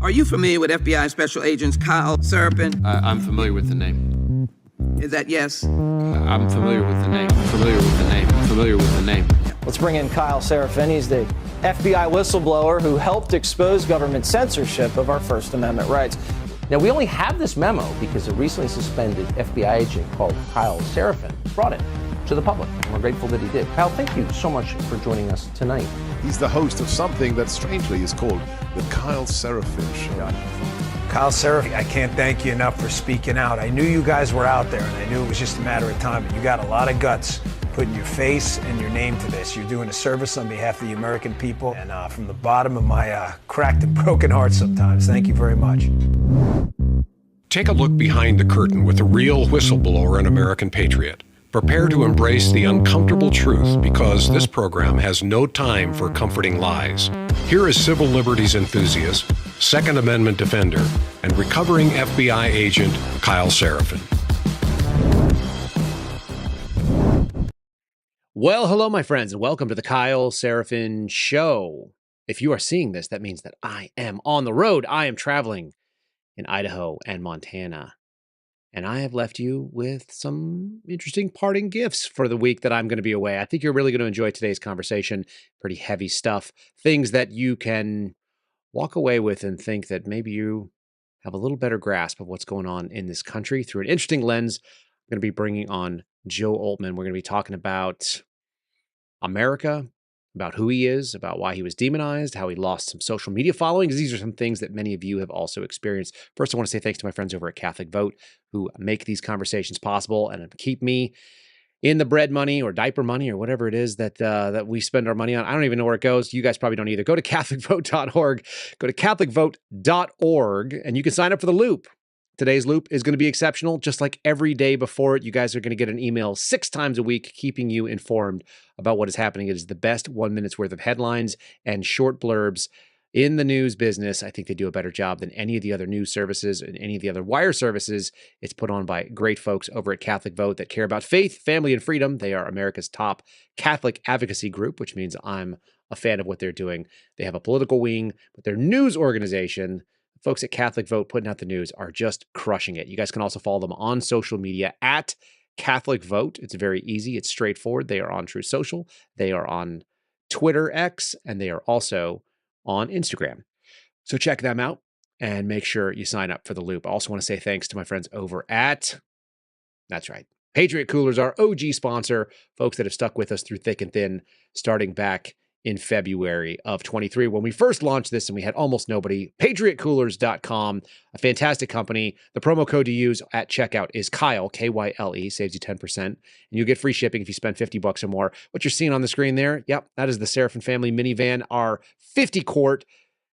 Are you familiar with FBI Special Agents Kyle Seraphin? I'm familiar with the name. Is that yes? I'm familiar with the name. Familiar with the name. Let's bring in Kyle Seraphin. He's the FBI whistleblower who helped expose government censorship of our First Amendment rights. Now, we only have this memo because a recently suspended FBI agent called Kyle Seraphin brought it to the public, and we're grateful that he did. Kyle, thank you so much for joining us tonight. He's the host of something that strangely is called the Kyle Seraphin Show. Kyle Seraphin, I can't thank you enough for speaking out. I knew you guys were out there, and I knew it was just a matter of time, but you got a lot of guts putting your face and your name to this. You're doing a service on behalf of the American people, and from the bottom of my cracked and broken heart sometimes, thank you very much. Take a look behind the curtain with a real whistleblower and American patriot. Prepare to embrace the uncomfortable truth because this program has no time for comforting lies. Here is civil liberties enthusiast, Second Amendment defender, and recovering FBI agent Kyle Seraphin. Well, hello, my friends, and welcome to the Kyle Seraphin Show. If you are seeing this, that means that I am on the road. I am traveling in Idaho and Montana. And I have left you with some interesting parting gifts for the week that I'm going to be away. I think you're really going to enjoy today's conversation. Pretty heavy stuff. Things that you can walk away with and think that maybe you have a little better grasp of what's going on in this country through an interesting lens. I'm going to be bringing on Joe Oltmann. We're going to be talking about America, about who he is, about why he was demonized, how he lost some social media followings. These are some things that many of you have also experienced. First, I want to say thanks to my friends over at Catholic Vote who make these conversations possible and keep me in the bread money or diaper money or whatever it is that that we spend our money on. I don't even know where it goes. You guys probably don't either. Go to CatholicVote.org. Go to CatholicVote.org and you can sign up for the Loop. Today's Loop is going to be exceptional. Just like every day before it, you guys are going to get an email 6 times a week, keeping you informed about what is happening. It is the best 1 minute's worth of headlines and short blurbs in the news business. I think they do a better job than any of the other news services and any of the other wire services. It's put on by great folks over at Catholic Vote that care about faith, family, and freedom. They are America's top Catholic advocacy group, which means I'm a fan of what they're doing. They have a political wing, but their news organization, folks at Catholic Vote putting out the news, are just crushing it. You guys can also follow them on social media at Catholic Vote. It's very easy. It's straightforward. They are on True Social. They are on Twitter X, and they are also on Instagram. So check them out and make sure you sign up for the Loop. I also want to say thanks to my friends over at, that's right, Patriot Coolers, our OG sponsor, folks that have stuck with us through thick and thin, starting back in February of 23, when we first launched this and we had almost nobody. PatriotCoolers.com, a fantastic company. The promo code to use at checkout is Kyle, K-Y-L-E, saves you 10%. And you get free shipping if you spend $50 or more. What you're seeing on the screen there, yep, that is the Seraphin family minivan, our 50-quart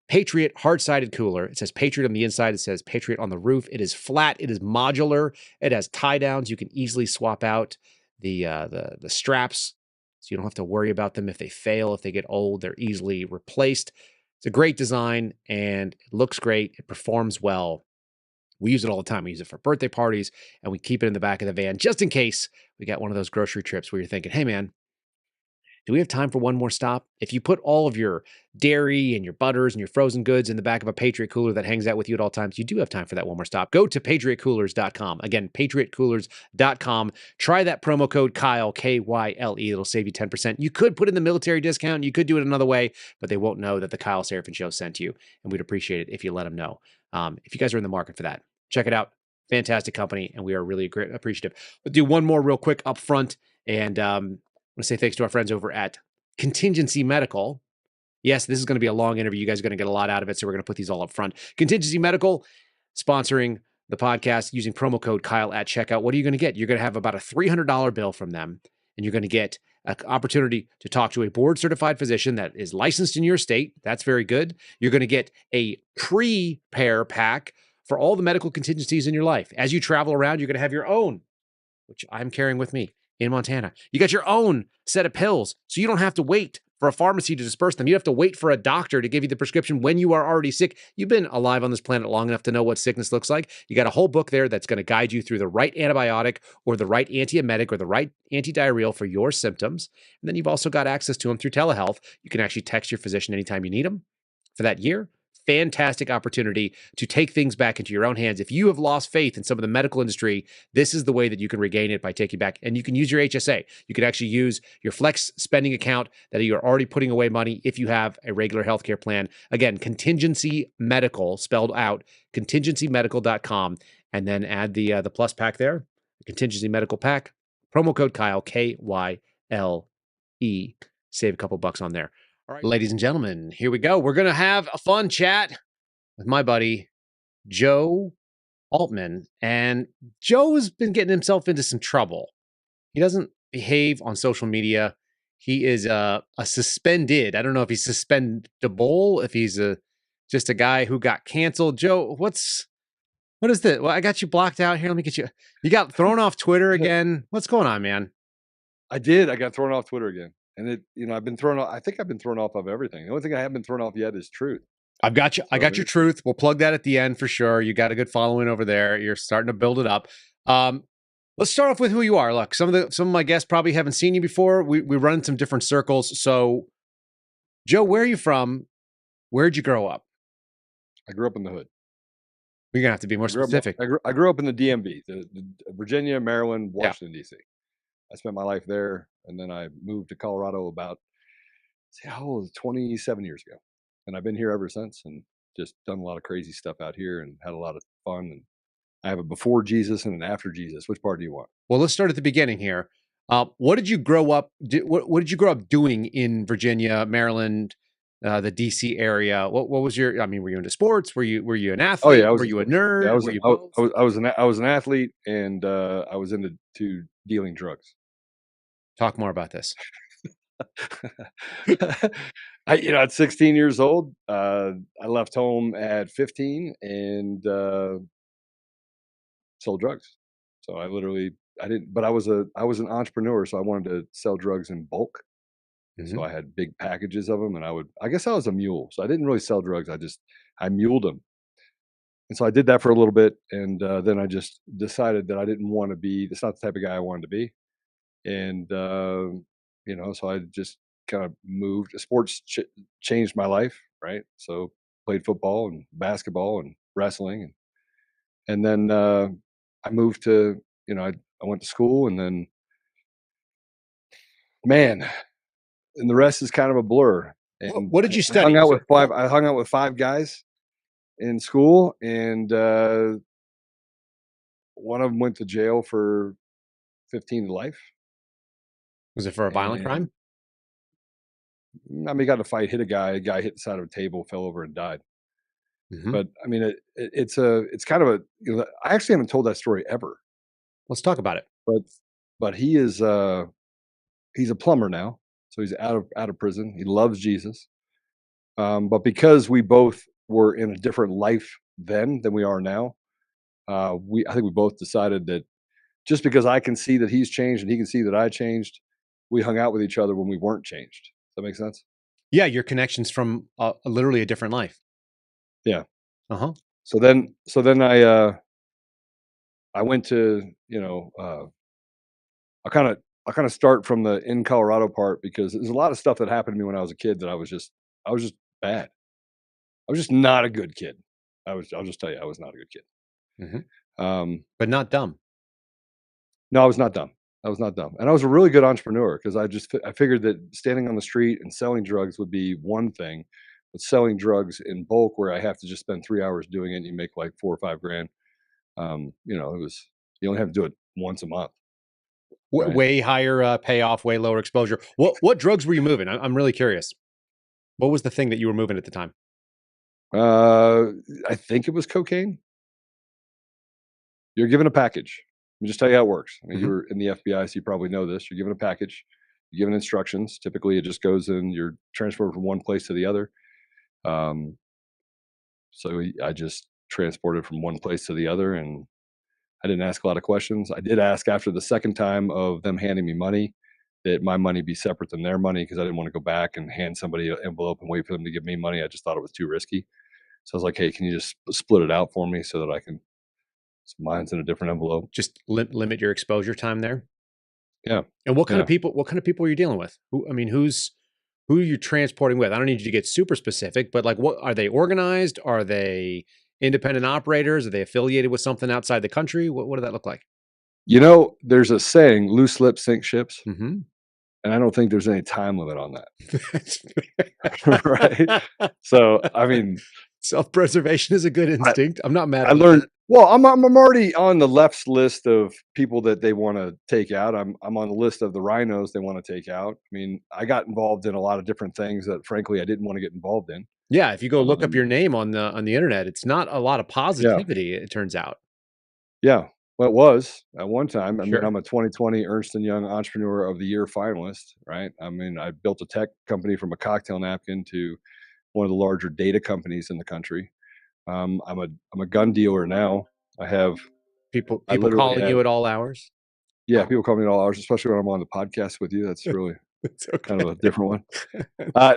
Patriot hard-sided cooler. It says Patriot on the inside. It says Patriot on the roof. It is flat. It is modular. It has tie-downs. You can easily swap out the straps, so you don't have to worry about them if they fail, if they get old. They're easily replaced. It's a great design, and it looks great. It performs well. We use it all the time. We use it for birthday parties, and we keep it in the back of the van just in case we got one of those grocery trips where you're thinking, hey, man, do we have time for one more stop? If you put all of your dairy and your butters and your frozen goods in the back of a Patriot cooler that hangs out with you at all times, you do have time for that one more stop. Go to PatriotCoolers.com. Again, PatriotCoolers.com. Try that promo code Kyle, K-Y-L-E. It'll save you 10%. You could put in the military discount. You could do it another way, but they won't know that the Kyle Seraphin Show sent you, and we'd appreciate it if you let them know. If you guys are in the market for that, check it out. Fantastic company, and we are really appreciative. We'll do one more real quick up front, and I want to say thanks to our friends over at Contingency Medical. Yes, this is going to be a long interview. You guys are going to get a lot out of it, so we're going to put these all up front. Contingency Medical sponsoring the podcast using promo code Kyle at checkout. What are you going to get? You're going to have about a $300 bill from them, and you're going to get an opportunity to talk to a board-certified physician that is licensed in your state. That's very good. You're going to get a prepare pack for all the medical contingencies in your life. As you travel around, you're going to have your own, which I'm carrying with me in Montana. You got your own set of pills, so you don't have to wait for a pharmacy to disperse them. You have to wait for a doctor to give you the prescription when you are already sick. You've been alive on this planet long enough to know what sickness looks like. You got a whole book there that's going to guide you through the right antibiotic or the right antiemetic or the right antidiarrheal for your symptoms. And then you've also got access to them through telehealth. You can actually text your physician anytime you need them. For that year, fantastic opportunity to take things back into your own hands. If you have lost faith in some of the medical industry, this is the way that you can regain it by taking back. And you can use your HSA. You can actually use your flex spending account that you're already putting away money if you have a regular healthcare plan. Again, Contingency Medical, spelled out, contingencymedical.com, and then add the plus pack there, the Contingency Medical pack, promo code Kyle, KYLE. Save a couple bucks on there. All right, ladies and gentlemen, here we go. We're going to have a fun chat with my buddy, Joe Oltmann. And Joe has been getting himself into some trouble. He doesn't behave on social media. He is a suspended. I don't know if he's suspendable, if he's just a guy who got canceled. Joe, what is this? Well, I got you blocked out here. Let me get you. You got thrown off Twitter again. What's going on, man? I did. I got thrown off Twitter again. And I've been thrown off. I think I've been thrown off of everything. The only thing I haven't been thrown off yet is truth. I've got you. I got your truth. We'll plug that at the end for sure. You got a good following over there. You're starting to build it up. Let's start off with who you are. Look, some of my guests probably haven't seen you before. We run in some different circles. So, Joe, where are you from? Where'd you grow up? I grew up in the hood. You're gonna have to be more specific. I grew up in the DMV, the Virginia, Maryland, Washington, D.C. I spent my life there, and then I moved to Colorado about 27 years ago, and I've been here ever since, and just done a lot of crazy stuff out here, and had a lot of fun. And I have a before Jesus and an after Jesus. Which part do you want? Well, let's start at the beginning here. What did you grow up? What did you grow up doing in Virginia, Maryland, the DC area? What was your? I mean, were you into sports? Were you an athlete? Oh yeah, were you a nerd? Yeah, I was an athlete, and I was into dealing drugs. Talk more about this. At 16 years old, I left home at 15 and sold drugs. So I didn't, but I was an entrepreneur, so I wanted to sell drugs in bulk. So I had big packages of them, and I guess I was a mule. So I didn't really sell drugs. I muled them. And so I did that for a little bit. And then I just decided that I didn't want to be, that's not the type of guy I wanted to be. And, so I just kind of moved. Sports changed my life, right? So played football and basketball and wrestling. And then I moved to, I went to school, and then, man, and the rest is kind of a blur. And what did you study? I hung out with five guys in school, and one of them went to jail for 15 to life. Was it for a violent crime? I mean, he got in a fight, hit a guy hit the side of a table, fell over and died. But I mean, it's kind of I actually haven't told that story ever. Let's talk about it. But he is he's a plumber now, so he's out of prison. He loves Jesus. But because we both were in a different life then than we are now, I think we both decided that just because I can see that he's changed and he can see that I changed, we hung out with each other when we weren't changed. Does that make sense? Yeah, your connections from literally a different life. Yeah. So then I went to I kind of start from the in Colorado part, because there's a lot of stuff that happened to me when I was a kid that I was just bad. I was just not a good kid. I'll just tell you, I was not a good kid. But not dumb. No, I was not dumb. And I was a really good entrepreneur, because I figured that standing on the street and selling drugs would be one thing, but selling drugs in bulk, where I have to just spend 3 hours doing it and you make like $4 or $5 grand. You only have to do it once a month. Right? Way higher payoff, way lower exposure. What drugs were you moving? I'm really curious. What was the thing that you were moving at the time? I think it was cocaine. You're given a package. Let me just tell you how it works. I mean, you were in the FBI, so you probably know this. You're given a package. You're given instructions. Typically, it just goes in. You're transferred from one place to the other. So I just transported from one place to the other, and I didn't ask a lot of questions. I did ask after the second time of them handing me money that my money be separate than their money, because I didn't want to go back and hand somebody an envelope and wait for them to give me money. I just thought it was too risky. So I was like, hey, can you just split it out for me so that I can, so mine's in a different envelope. Just limit your exposure time there. Yeah. And what kind of people are you dealing with? Who's Who are you transporting with? I don't need you to get super specific, but like, what are they organized? Are they independent operators? Are they affiliated with something outside the country? What does that look like? You know, there's a saying, loose lips sink ships. Mm-hmm. And I don't think there's any time limit on that. Right? So, I mean, self-preservation is a good instinct. I'm not mad I about learned, that. well, I'm already on the left's list of people that they want to take out. I'm on the list of the rhinos they want to take out. I mean, I got involved in a lot of different things that frankly I didn't want to get involved in. Yeah, if you go look up Um, your name on the internet, it's not a lot of yeah. positivity, it turns out. Yeah. Well, it was at one time. I mean, Sure. I'm a 2020 Ernst& Young Entrepreneur of the Year finalist, right? I mean, I built a tech company from a cocktail napkin to one of the larger data companies in the country. I'm a gun dealer now. People I literally calling have, you at all hours? yeah, people call me at all hours, especially when I'm on the podcast with you. That's really It's kind of okay. a different one.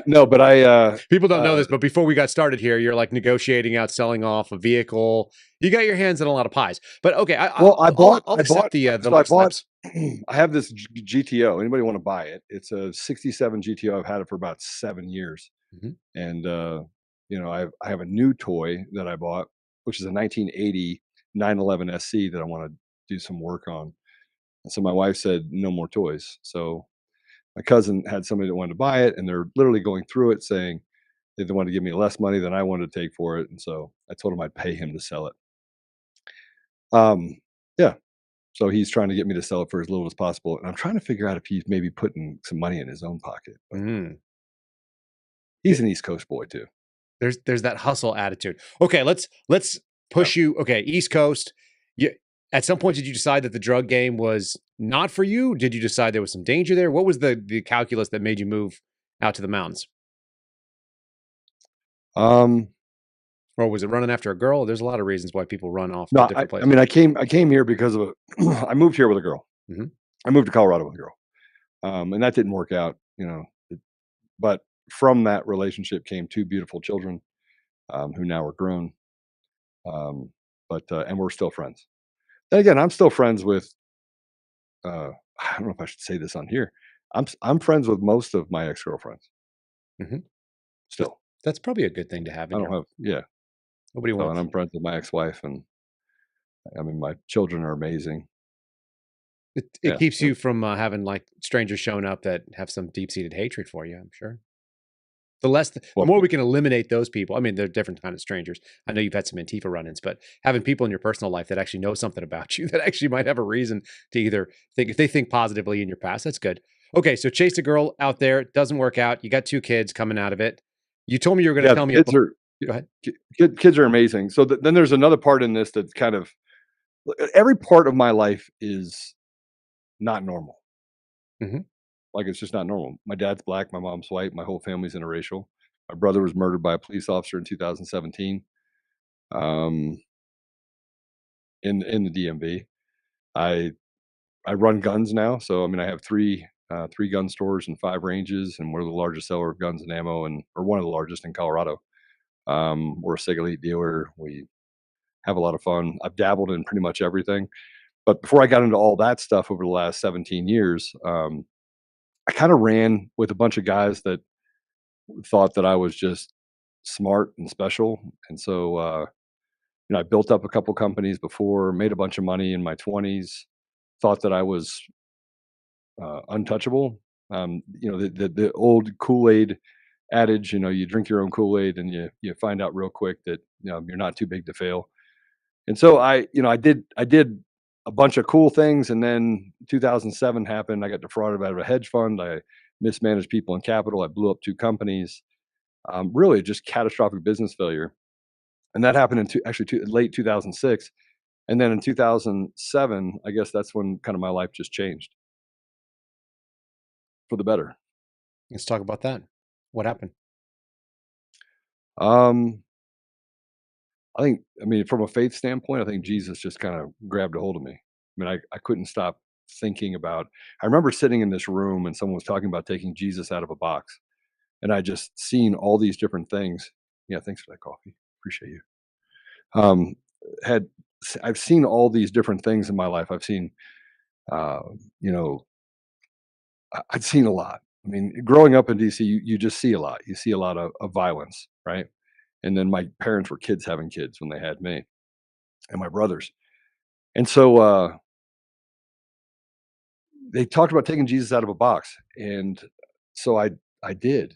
No, but People don't know this, but before we got started here, you're like negotiating out selling off a vehicle. You got your hands in a lot of pies. But okay, well, I'll accept the so I loose bought, lips. I have this GTO. Anybody want to buy it? It's a 67 GTO. I've had it for about 7 years. Mhm. And, you know, I have a new toy that I bought, which is a 1980 911 SC that I want to do some work on. And so my wife said, no more toys. So my cousin had somebody that wanted to buy it, and they're literally going through it saying they wanted to give me less money than I wanted to take for it. And so I told him I'd pay him to sell it. Yeah. So he's trying to get me to sell it for as little as possible. And I'm trying to figure out if he's maybe putting some money in his own pocket. But he's an East Coast boy too. There's that hustle attitude. Okay, let's push you. Okay, East Coast. You, at some point, did you decide that the drug game was not for you? Did you decide there was some danger there? What was the calculus that made you move out to the mountains? Or was it running after a girl? There's a lot of reasons why people run off to No, different I places. mean, I came here because of I moved here with a girl. Mhm. I moved to Colorado with a girl. And that didn't work out, you know, but from that relationship came 2 beautiful children, who now are grown. And we're still friends. Then again, I'm still friends with, I don't know if I should say this on here. I'm friends with most of my ex-girlfriends Mhm. still. That's probably a good thing to have I in don't your. have, yeah. Nobody So, and wants. I'm friends with my ex-wife, and I mean, my children are amazing. It Yeah. keeps you from having like strangers showing up that have some deep seated hatred for you. I'm sure. The Well, more we can eliminate those people. I mean, they're different kind of strangers. I know you've had some Antifa run-ins, but having people in your personal life that actually know something about you, that actually might have a reason to either think, if they think positively in your past, that's good. Okay, so chase a girl out there, it doesn't work out. You got 2 kids coming out of it. You told me you were going to yeah, tell me. kids are Go ahead. kids are amazing. So then there's another part in this that's kind of every part of my life is not normal. Mhm. Like, it's just not normal. My dad's black, my mom's white, my whole family's interracial. My brother was murdered by a police officer in 2017, um, in the DMV. I I run guns now, so I mean, I have 3 gun stores and 5 ranges, and we're the largest seller of guns and ammo, and or one of the largest in Colorado. We're a Sig Elite dealer. We have a lot of fun. I've dabbled in pretty much everything. But before I got into all that stuff over the last 17 years, I kind of ran with a bunch of guys that thought that I was just smart and special. And so, you know, I built up a couple companies before, made a bunch of money in my 20s, thought that I was untouchable. You know, the old Kool-Aid adage, you know, you drink your own Kool-Aid and you find out real quick that, you know, you're not too big to fail. And so you know, I did a bunch of cool things, and then 2007 happened. I got defrauded out of a hedge fund. I mismanaged people and capital. I blew up 2 companies. Really, just catastrophic business failure, and that happened in late 2006. And then in 2007, I guess that's when kind of my life just changed for the better. Let's talk about that. What happened? Um, I mean, from a faith standpoint, I think Jesus just kind of grabbed a hold of me. I mean, I couldn't stop thinking about. I remember sitting in this room and someone was talking about taking Jesus out of a box, and I just seen all these different things. Yeah, thanks for that coffee. Appreciate you. Um, I've seen all these different things in my life. I've seen, you know, I'd seen a lot, I mean, growing up in DC, you just see a lot. You see a lot of violence, right? And then my parents were kids having kids when they had me and my brothers. And so they talked about taking Jesus out of a box. And so I did.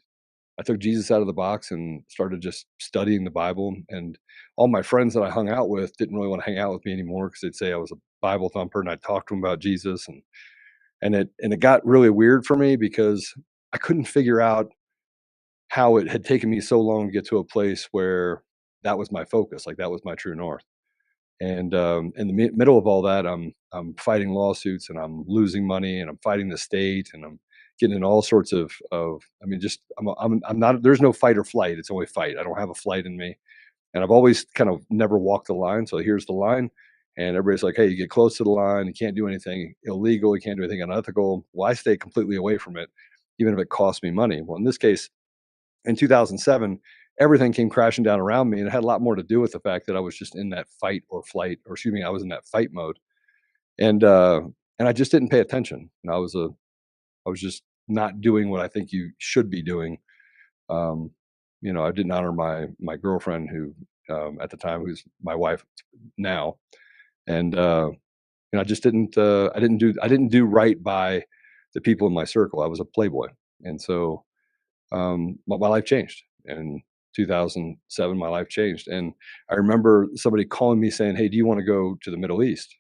I took Jesus out of the box and started just studying the Bible. And all my friends that I hung out with didn't really want to hang out with me anymore because they'd say I was a Bible thumper, and I'd talk to them about Jesus. And it got really weird for me because I couldn't figure out how it had taken me so long to get to a place where that was my focus, like that was my true north. And in the middle of all that, I'm fighting lawsuits, and I'm losing money, and I'm fighting the state, and I'm getting in all sorts of. I mean, just I'm not. There's no fight or flight. It's only fight. I don't have a flight in me, and I've always kind of never walked the line. So here's the line, and everybody's like, "Hey, you get close to the line. You can't do anything illegal. You can't do anything unethical." Well, I stay completely away from it, even if it costs me money. Well, in this case, in 2007, everything came crashing down around me, and it had a lot more to do with the fact that I was just in that fight or flight, or excuse me, I was in that fight mode, and and I just didn't pay attention. And I was just not doing what I think you should be doing. Um, I didn't honor my girlfriend, who at the time, who's my wife now, and I just didn't. I didn't do right by the people in my circle. I was a playboy, and so my life changed. In 2007, my life changed. And I remember somebody calling me saying, "Hey, do you want to go to the Middle East?"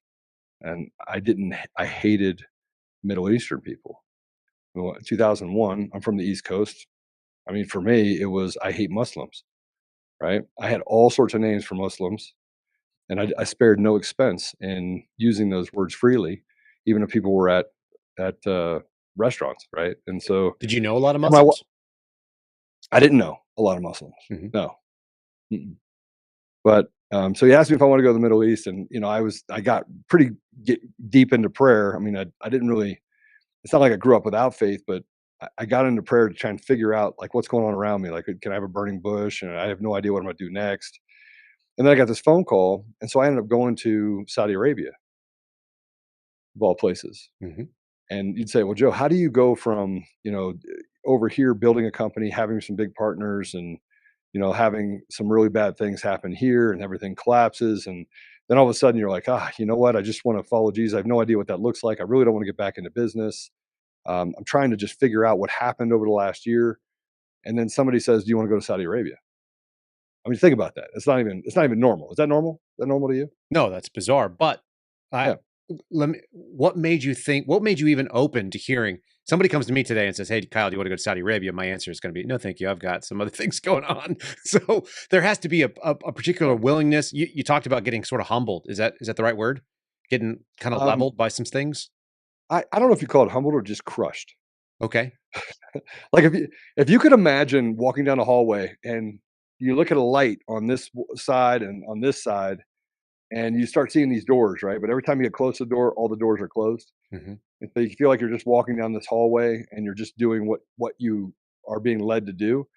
And I didn't, I hated Middle Eastern people. Well, 2001, I'm from the East Coast. I mean, for me, it was, I hate Muslims, right? I had all sorts of names for Muslims, and I spared no expense in using those words freely, even if people were at restaurants, right? And so, Did you know a lot of and Muslims? I didn't know a lot of Muslims. Mhm. No. Mm-mm. But so he asked me if I want to go to the Middle East, and I got pretty deep into prayer. I mean, I didn't really. It's not like I grew up without faith, but I got into prayer to try and figure out like what's going on around me. Like, can I have a burning bush? And I have no idea what I'm going to do next. And then I got this phone call, and so I ended up going to Saudi Arabia, of all places. Mhm. And you'd say, "Well, Joe, how do you go from over here building a company, having some big partners, and having some really bad things happen here, and everything collapses, and then all of a sudden you're like, you know what? I just want to follow Jesus. I have no idea what that looks like. I really don't want to get back into business. I'm trying to just figure out what happened over the last year." And then somebody says, "Do you want to go to Saudi Arabia?" I mean, think about that. It's not even normal. Is that normal? Is that normal to you? No, that's bizarre. But Yeah. I let me. What made you think? What made you even open to hearing? Somebody comes to me today and says, "Hey, Kyle, do you want to go to Saudi Arabia?" My answer is going to be, "No, thank you. I've got some other things going on." So there has to be a particular willingness. You talked about getting sort of humbled. Is that the right word? Getting kind of Um, leveled by some things. I don't know if you call it humbled or just crushed. Okay. Like if you could imagine walking down a hallway, and you look at a light on this side and on this side, and you start seeing these doors, right? But every time you get close to the door, all the doors are closed. Hmm. And so you feel like you're just walking down this hallway, and you're just doing what you are being led to do.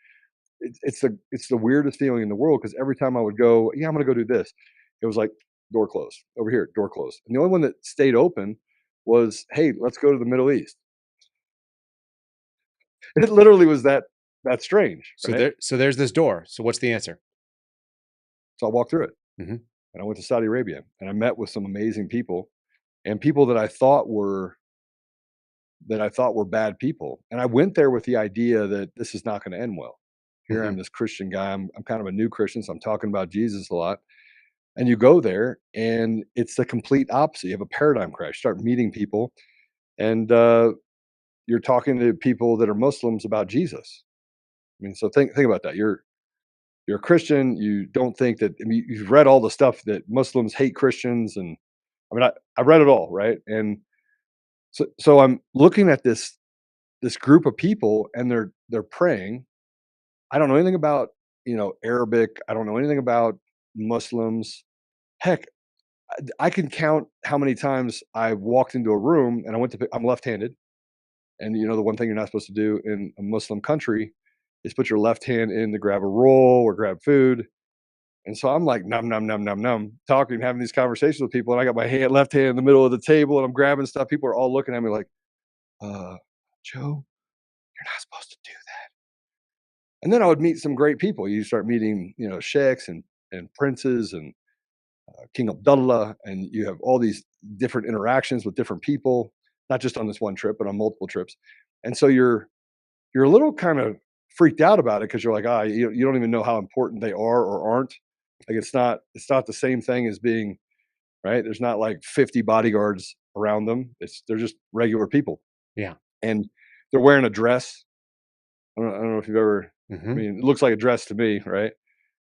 It's the weirdest feeling in the world, because every time I would go, yeah, I'm gonna go do this, it was like door closed over here, door closed, and the only one that stayed open was, hey, let's go to the Middle East. It literally was that strange, So right? there's this door. So what's the answer? So I walked through it, Mhm. and I went to Saudi Arabia, and I met with some amazing people, and people that I thought were bad people. And I went there with the idea that this is not going to end well. Here I am, Mhm. this Christian guy. I'm kind of a new Christian, so I'm talking about Jesus a lot. And you go there, and it's the complete opposite. You have a paradigm crash. Start meeting people, and you're talking to people that are Muslims about Jesus. I mean, so think about that. You're a Christian. You don't think that. I mean, you've read all the stuff that Muslims hate Christians, and I mean, I read it all, right? And so I'm looking at this group of people, and they're praying. I don't know anything about Arabic. I don't know anything about Muslims. Heck, I can count how many times I walked into a room, and I'm left-handed, and the one thing you're not supposed to do in a Muslim country is put your left hand in to grab a roll or grab food. And so I'm like num num num num num, talking, having these conversations with people, and I got my left hand in the middle of the table, and I'm grabbing stuff. People are all looking at me like, "Uh, Joe, you're not supposed to do that. And then I would meet some great people. You start meeting, you know, sheikhs and princes and King Abdullah, and you have all these different interactions with different people, not just on this one trip, but on multiple trips. And so you're a little kind of freaked out about it because you're like, you don't even know how important they are or aren't. Like it's not the same thing as being right. There's not like 50 bodyguards around them. They're just regular people. Yeah. And they're wearing a dress. I don't know if you've ever. Mm-hmm. I mean, it looks like a dress to me, right?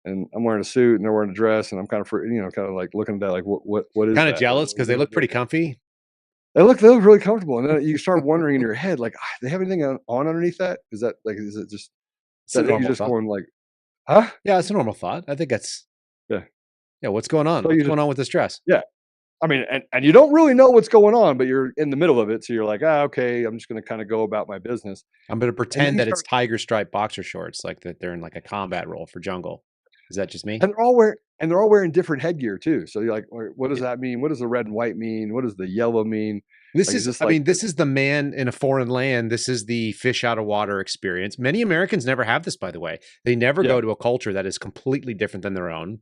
And I'm wearing a suit, and they're wearing a dress, and I'm kind of, kind of like looking at that, like, what is Kind of that? jealous because they look pretty comfy. They look really comfortable, and then you start wondering in your head, like, they have anything on underneath that? Is that like, is it just It's a that you're normal just thought. going like, huh? Yeah, it's a normal thought. I think that's Yeah. Yeah. What's going on? So What's going on with this dress? Yeah. I mean, and you don't really know what's going on, but you're in the middle of it, so you're like, okay, I'm just going to kind of go about my business. I'm going to And then pretend you that it's start, tiger stripe boxer shorts, like that they're in like a combat role for jungle. Is that just me? and they're all wearing different headgear too. So you're like, what does that mean? What does the red and white mean? What does the yellow mean? This Like, is, is this I like mean, this is the man in a foreign land. This is the fish out of water experience. Many Americans never have this, by the way. They never Yeah. go to a culture that is completely different than their own.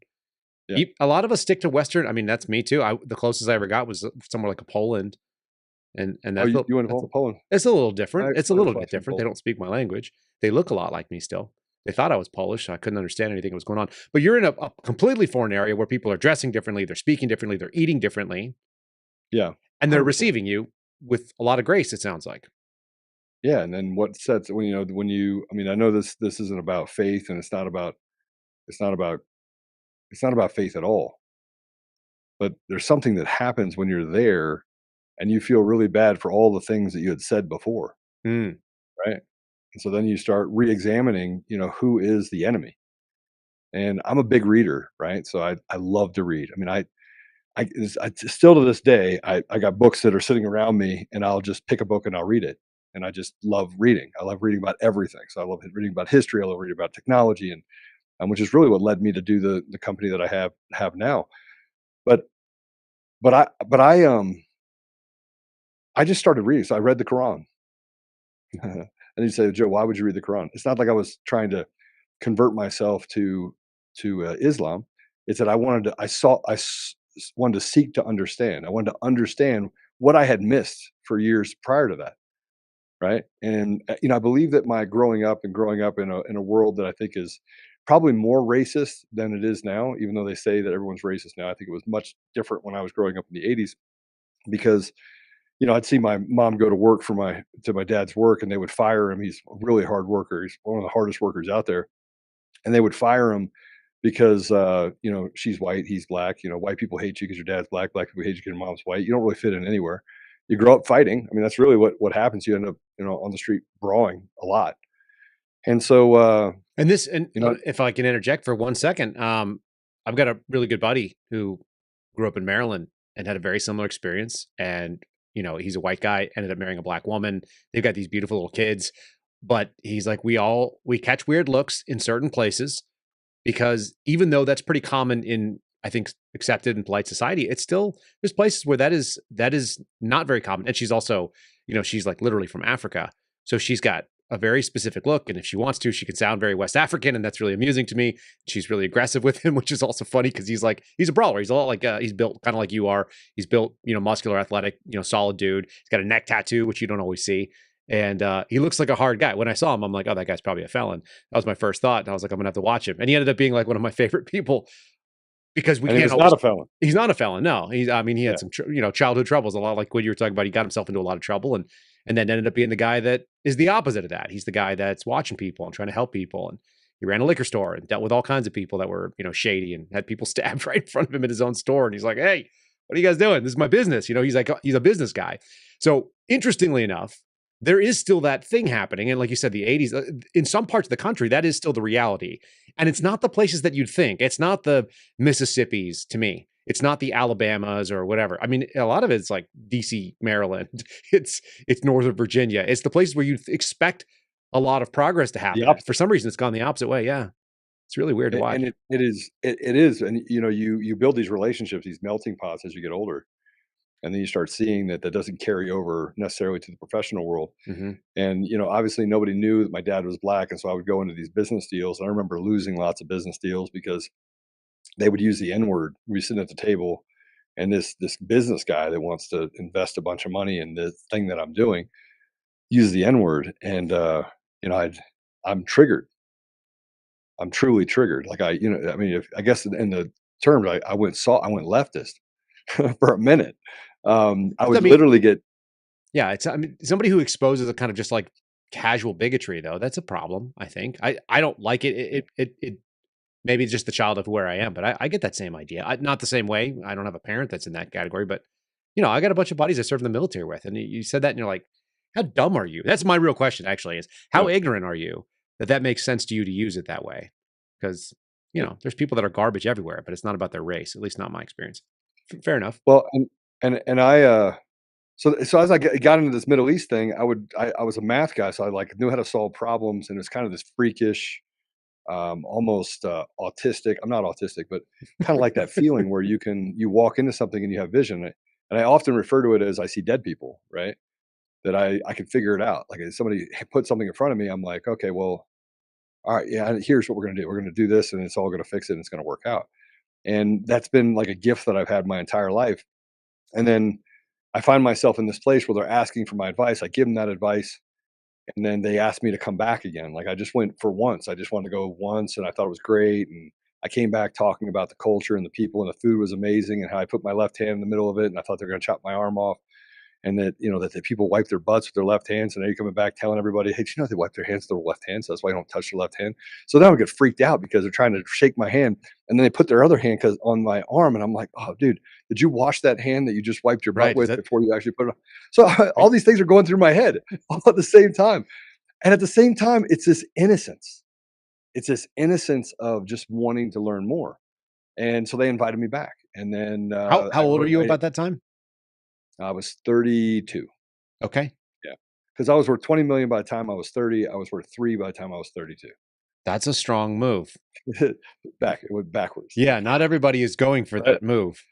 Yeah. A lot of us stick to Western. I mean, that's me too. The closest I ever got was somewhere like a Poland. And that's you went to Poland? it's a little different. It's a I little flew bit from different. They Poland. don't speak my language. They look a lot like me still. They thought I was Polish, so I couldn't understand anything that was going on. But you're in a completely foreign area where people are dressing differently, they're speaking differently, they're eating differently, Yeah. and they're 100%. receiving you with a lot of grace, it sounds like. Yeah, and then what sets when I mean, I know this isn't about faith, and it's not about faith at all. But there's something that happens when you're there, and you feel really bad for all the things that you had said before, Mm. right? And so then you start re-examining, who is the enemy. And I'm a big reader, right? So I love to read. I mean, I still to this day, I got books that are sitting around me, and I'll just pick a book and I'll read it. And I just love reading. I love reading about everything. So I love reading about history. I love reading about technology, and which is really what led me to do the company that I have now. But I just started reading. So I read the Quran. And you say, Joe, why would you read the Quran? It's not like I was trying to convert myself to Islam. It's that I wanted to seek to understand. I wanted to understand what I had missed for years prior to that, right? And I believe that my growing up in a world that I think is probably more racist than it is now, even though they say that everyone's racist now. I think it was much different when I was growing up in the 80s because I'd see my mom go to work to my dad's work, and they would fire him. He's a really hard worker. He's one of the hardest workers out there. And they would fire him because, she's white, he's black. White people hate you because your dad's black. Black people hate you because your mom's white. You don't really fit in anywhere. You grow up fighting. I mean, that's really what happens. You end up, on the street brawling a lot. And so, if I can interject for 1 second, I've got a really good buddy who grew up in Maryland and had a very similar experience. And he's a white guy, ended up marrying a black woman. They've got these beautiful little kids, but he's like, we catch weird looks in certain places because even though that's pretty common in, I think, accepted in polite society, it's still, there's places where that is not very common. And she's also, she's like literally from Africa. So she's got a very specific look. And if she wants to, she can sound very West African. And that's really amusing to me. She's really aggressive with him, which is also funny because he's a brawler. He's a lot like, he's built kind of like you are. He's built, muscular, athletic, solid dude. He's got a neck tattoo, which you don't always see. And he looks like a hard guy. When I saw him, I'm like, oh, that guy's probably a felon. That was my first thought. And I was like, I'm going to have to watch him. And he ended up being like one of my favorite people because he's not a felon. He's not a felon. No, he had some, childhood troubles, a lot like what you were talking about. He got himself into a lot of trouble and then ended up being the guy that is the opposite of that. He's the guy that's watching people and trying to help people. And he ran a liquor store and dealt with all kinds of people that were, shady and had people stabbed right in front of him in his own store. And he's like, hey, what are you guys doing? This is my business. He's like, he's a business guy. So interestingly enough, there is still that thing happening. And like you said, the 80s, in some parts of the country, that is still the reality. And it's not the places that you'd think. It's not the Mississippis to me. It's not the Alabamas or whatever. I mean, a lot of it's like DC, Maryland. It's Northern Virginia. It's the places where you expect a lot of progress to happen. For some reason, it's gone the opposite way. Yeah. It's really weird to watch. And it is. And, you build these relationships, these melting pots as you get older. And then you start seeing that that doesn't carry over necessarily to the professional world. Mm-hmm. And, obviously nobody knew that my dad was black. And so I would go into these business deals. And I remember losing lots of business deals because they would use the N word. We sitting at the table, and this business guy that wants to invest a bunch of money in the thing that I'm doing use the N word. And, I'm triggered. I'm truly triggered. Like I mean, I guess in the terms, I went leftist for a minute. I I would mean, literally get. yeah, I mean, somebody who exposes a kind of just like casual bigotry, though, that's a problem. I think I don't like it. It maybe it's just the child of where I am, but I get that same idea. Not the same way. I don't have a parent that's in that category, but I got a bunch of buddies I served in the military with, and you said that, and you're like, how dumb are you? That's my real question, actually, is how ignorant are you that makes sense to you to use it that way? Because there's people that are garbage everywhere, but it's not about their race. At least not my experience. Fair enough. Well, and I so as I got into this Middle East thing, I was a math guy, so I like knew how to solve problems, and it's kind of this freakish, almost autistic. I'm not autistic, but kind of like that feeling where you walk into something and you have vision. And I often refer to it as I see dead people, right? That I can figure it out. Like if somebody put something in front of me, I'm like, okay, well, all right, yeah, here's what we're gonna do. We're gonna do this, and it's all gonna fix it, and it's gonna work out. And that's been like a gift that I've had my entire life. And then I find myself in this place where they're asking for my advice. I give them that advice, and then they ask me to come back again. Like I just went for once. I just wanted to go once, and I thought it was great. And I came back talking about the culture and the people, and the food was amazing, and how I put my left hand in the middle of it, and I thought they were going to chop my arm off. And that that the people wipe their butts with their left hands, and now you're coming back telling everybody, hey, do you know they wipe their hands with their left hand, so that's why I don't touch their left hand. So now I get freaked out because they're trying to shake my hand, and then they put their other hand on my arm, and I'm like, oh, dude, did you wash that hand that you just wiped your butt Right, with before you actually put it on? So all these things are going through my head all at the same time, and at the same time, it's this innocence. It's this innocence of just wanting to learn more, and so they invited me back, and then How old are you about that time? I was 32. Okay. Yeah, because I was worth 20 million by the time I was 30. I was worth 3 by the time I was 32. That's a strong move. It went backwards. Yeah, not everybody is going for that move.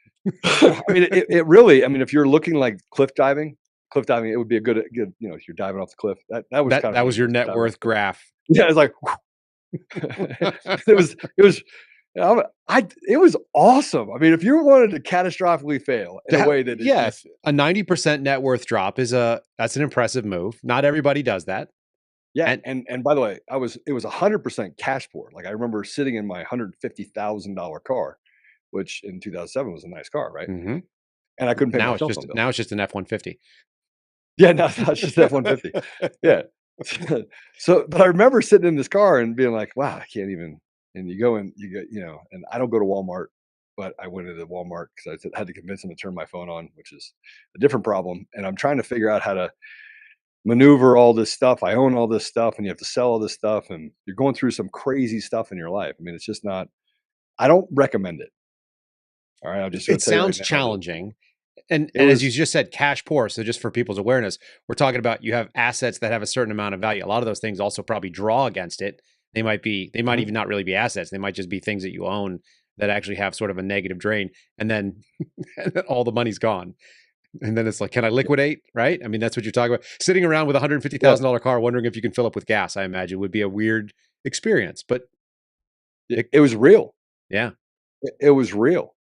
I mean, it really. I mean, if you're looking like cliff diving, it would be a good. If you're diving off the cliff, that was your net worth graph. Yeah, it's like it was. It was awesome. I mean, if you wanted to catastrophically fail in a way that yes, a 90% net worth drop that's an impressive move. Not everybody does that. Yeah, and by the way, it was 100% cash poor. Like I remember sitting in my $150,000 car, which in 2007 was a nice car, right? Mm-hmm. And I couldn't pay now my cell it's phone bill. now it's just an F-150. Yeah, no, it's just F-150. Yeah. So, but I remember sitting in this car and being like, wow, I can't even. And you go and you get, and I don't go to Walmart, but I went into Walmart because I had to convince them to turn my phone on, which is a different problem. And I'm trying to figure out how to maneuver all this stuff. I own all this stuff, and you have to sell all this stuff, and you're going through some crazy stuff in your life. I mean, it's just not. I don't recommend it. All right, I'll just. It sounds challenging. And as you just said, cash poor. So just for people's awareness, we're talking about you have assets that have a certain amount of value. A lot of those things also probably draw against it. They might even not really be assets. They might just be things that you own that actually have sort of a negative drain. And then all the money's gone. And then it's like, can I liquidate? Right? I mean, that's what you're talking about. Sitting around with a $150,000 car, wondering if you can fill up with gas, I imagine would be a weird experience, but it was real. Yeah. It was real.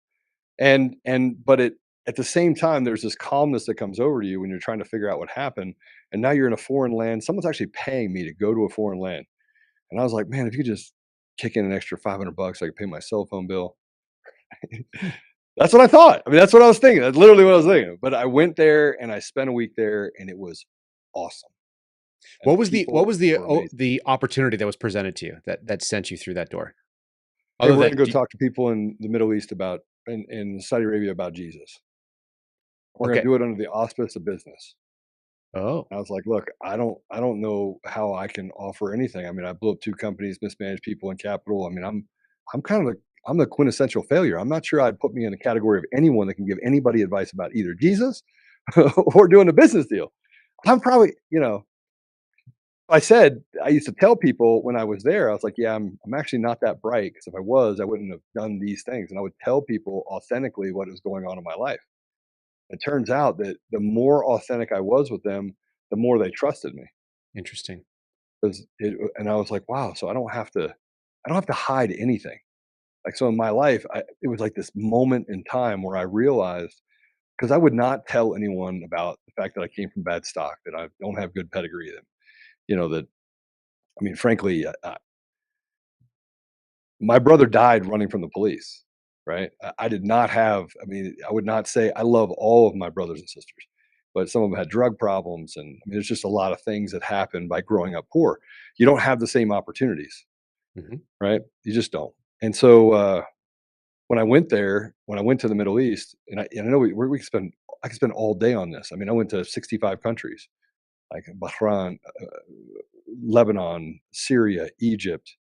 But at the same time, there's this calmness that comes over to you when you're trying to figure out what happened. And now you're in a foreign land. Someone's actually paying me to go to a foreign land. And I was like, man, if you could just kick in an extra $500 so I could pay my cell phone bill. That's what I thought. I mean, that's what I was thinking. That's literally what I was thinking. But I went there and I spent a week there, and it was awesome. And what was the opportunity that was presented to you that sent you through that door? Hey, we're going to go talk to people in the Middle East in Saudi Arabia about Jesus. We're going to do it under the auspice of business. Oh, I was like, look, I don't know how I can offer anything. I mean, I blew up 2 companies, mismanaged people and capital. I mean, I'm the quintessential failure. I'm not sure I'd put me in a category of anyone that can give anybody advice about either Jesus or doing a business deal. I'm probably, I used to tell people when I was there, I was like, yeah, I'm actually not that bright, because if I was, I wouldn't have done these things. And I would tell people authentically what was going on in my life. It turns out that the more authentic I was with them, the more they trusted me. Interesting. And I was like, wow, so I don't have to hide anything. Like, so in my life, it was like this moment in time where I realized, because I would not tell anyone about the fact that I came from bad stock, that I don't have good pedigree, that, that, I mean, frankly, my brother died running from the police, right? I did not have, I mean, I would not say I love all of my brothers and sisters, but some of them had drug problems. And I mean, there's just a lot of things that happen by growing up poor. You don't have the same opportunities, Hmm. right? You just don't. And so, when I went there, when I went to the Middle East, and I know I could spend all day on this. I mean, I went to 65 countries, like Bahrain, Lebanon, Syria, Egypt,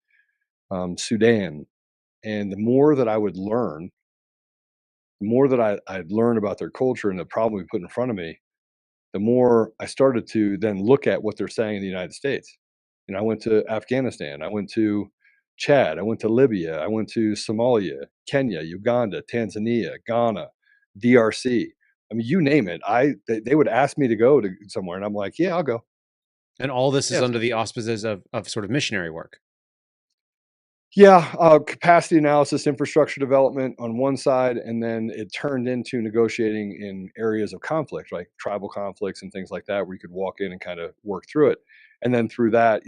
Sudan. And the more that I would learn, the more that I'd learn about their culture and the problem we put in front of me, the more I started to then look at what they're saying in the United States. I went to Afghanistan, I went to Chad, I went to Libya, I went to Somalia, Kenya, Uganda, Tanzania, Ghana, DRC. I mean, you name it. They would ask me to go to somewhere, and I'm like, yeah, I'll go. And all this is Yes. under the auspices of sort of missionary work. Yeah, capacity analysis, infrastructure development on one side, and then it turned into negotiating in areas of conflict, like tribal conflicts and things like that, where you could walk in and kind of work through it. And then through that,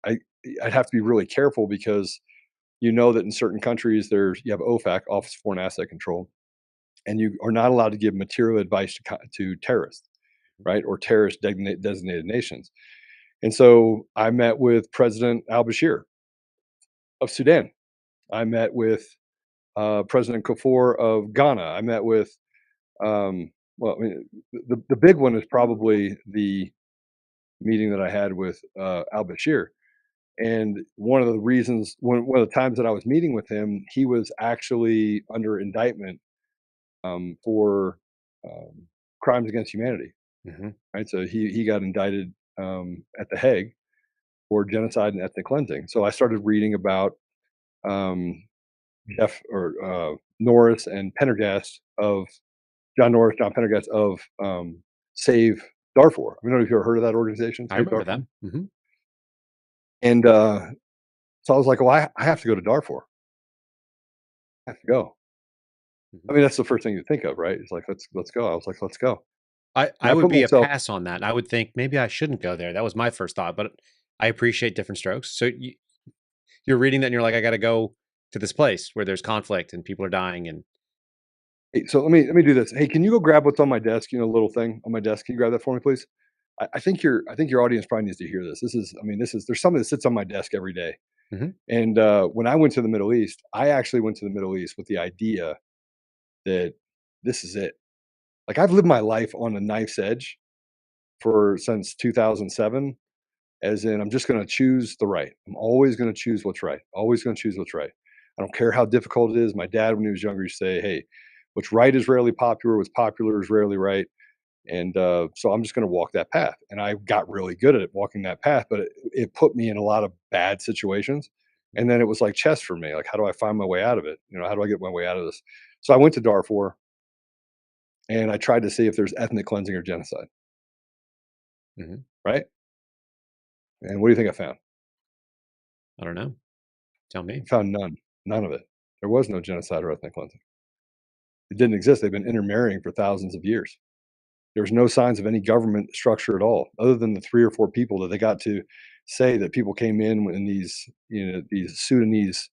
I'd have to be really careful, because that in certain countries you have OFAC, Office of Foreign Asset Control, and you are not allowed to give material advice to terrorists, right, or terrorist designated nations. And so I met with President al-Bashir of Sudan. I met with President Kufuor of Ghana. I met with, well, I mean, the big one is probably the meeting that I had with Al Bashir. And one of the reasons, one of the times that I was meeting with him, he was actually under indictment for um, crimes against humanity. Hmm. Right, so he got indicted at the Hague for genocide and ethnic cleansing. So I started reading about um, Norris and Pendergast of John Norris, John Pendergast of Save Darfur. I don't know if you ever heard of that organization, I Save remember Darfur. them. Hmm. And so I was like, well, I have to go to Darfur. I have to go. I mean, that's the first thing you think of, right? It's like, let's go. I was like, let's go. And I I would put be a myself, pass on that. I would think maybe I shouldn't go there. That was my first thought, but I appreciate different strokes. So you're reading that and you're like, I got to go to this place where there's conflict and people are dying. And hey, so let me do this. Hey, can you go grab what's on my desk? Little thing on my desk. Can you grab that for me, please? I think your audience probably needs to hear this. There's something that sits on my desk every day. Mhm. And when I went to the Middle East, I actually went to the Middle East with the idea that this is it. Like, I've lived my life on a knife's edge since 2007, as in, I'm just going to choose the right. I'm always going to choose what's right. Always going to choose what's right. I don't care how difficult it is. My dad, when he was younger, used to say, "Hey, what's right is rarely popular. What's popular is rarely right." And so I'm just going to walk that path. And I got really good at walking that path, but it put me in a lot of bad situations. And then it was like chess for me. Like, how do I find my way out of it? How do I get my way out of this? So I went to Darfur, and I tried to see if there's ethnic cleansing or genocide. Mhm. Right. And what do you think I found? I don't know. Tell me. I found none of it. There was no genocide or ethnic cleansing. It didn't exist. They've been intermarrying for thousands of years. There was no signs of any government structure at all, other than the 3 or 4 people that they got to say that people came in these Sudanese,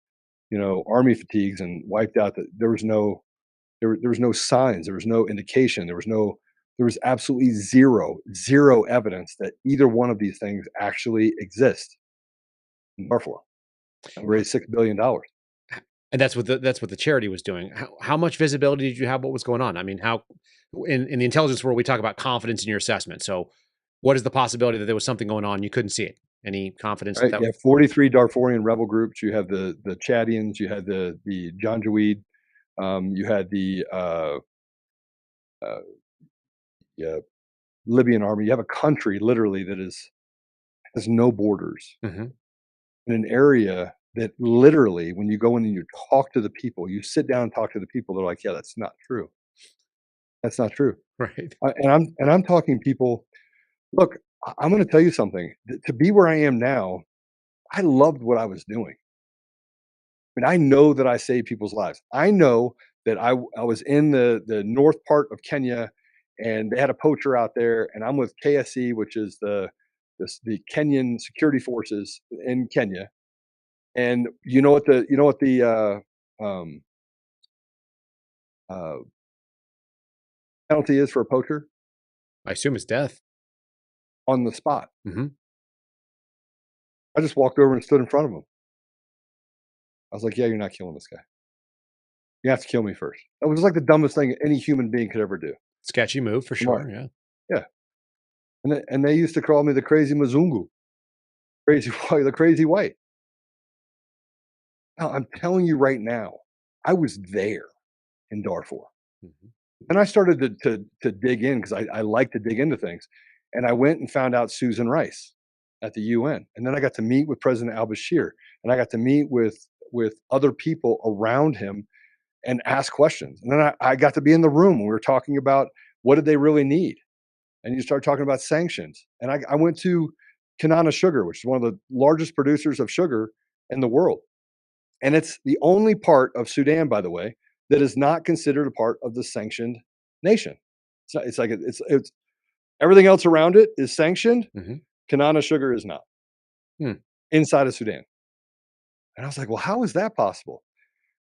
army fatigues, and wiped out. That there was no signs, there was no indication, there was absolutely zero evidence that either one of these things actually exist. And therefore, and raised $6 billion. And that's what the charity was doing. How much visibility did you have? What was going on? I mean, how in the intelligence world we talk about confidence in your assessment. So, what is the possibility that there was something going on you couldn't see it? Any confidence that Right? that You have 43 Darfurian rebel groups. You have the Chadians. You had the Janjaweed. You had the uh, yeah, Libyan army. You have a country literally that has no borders, Mhm. in an area that literally, when you go in and you talk to the people, you sit down and talk to the people, they're like, yeah, that's not true. That's not true. Right. And I'm talking people. Look, I'm going to tell you something. To be where I am now, I loved what I was doing. I mean, I know that I saved people's lives. I know that I was in the north part of Kenya, and they had a poacher out there, and I'm with KSE, which is the Kenyan security forces in Kenya. And um, uh, penalty is for a poacher? I assume it's death. On the spot. Mm-hmm. I just walked over and stood in front of him. I was like, "Yeah, you're not killing this guy. You have to kill me first." It was like the dumbest thing any human being could ever do. Sketchy move for Smart. sure. Yeah. Yeah. And they used to call me the crazy Mzungu, crazy white, the crazy white. Now, I'm telling you right now, I was there in Darfur. Mm-hmm. And I started to dig in because I like to dig into things. And I went and found out Susan Rice at the UN. And then I got to meet with President al-Bashir, and I got to meet with other people around him and ask questions. And then I got to be in the room when we were talking about what did they really need. And you start talking about sanctions. And I went to Kanana Sugar, which is one of the largest producers of sugar in the world. And it's the only part of Sudan, by the way, that is not considered a part of the sanctioned nation. It's like it's everything else around it is sanctioned. Mm-hmm. Kanana Sugar is not inside of Sudan. And I was like, well, how is that possible?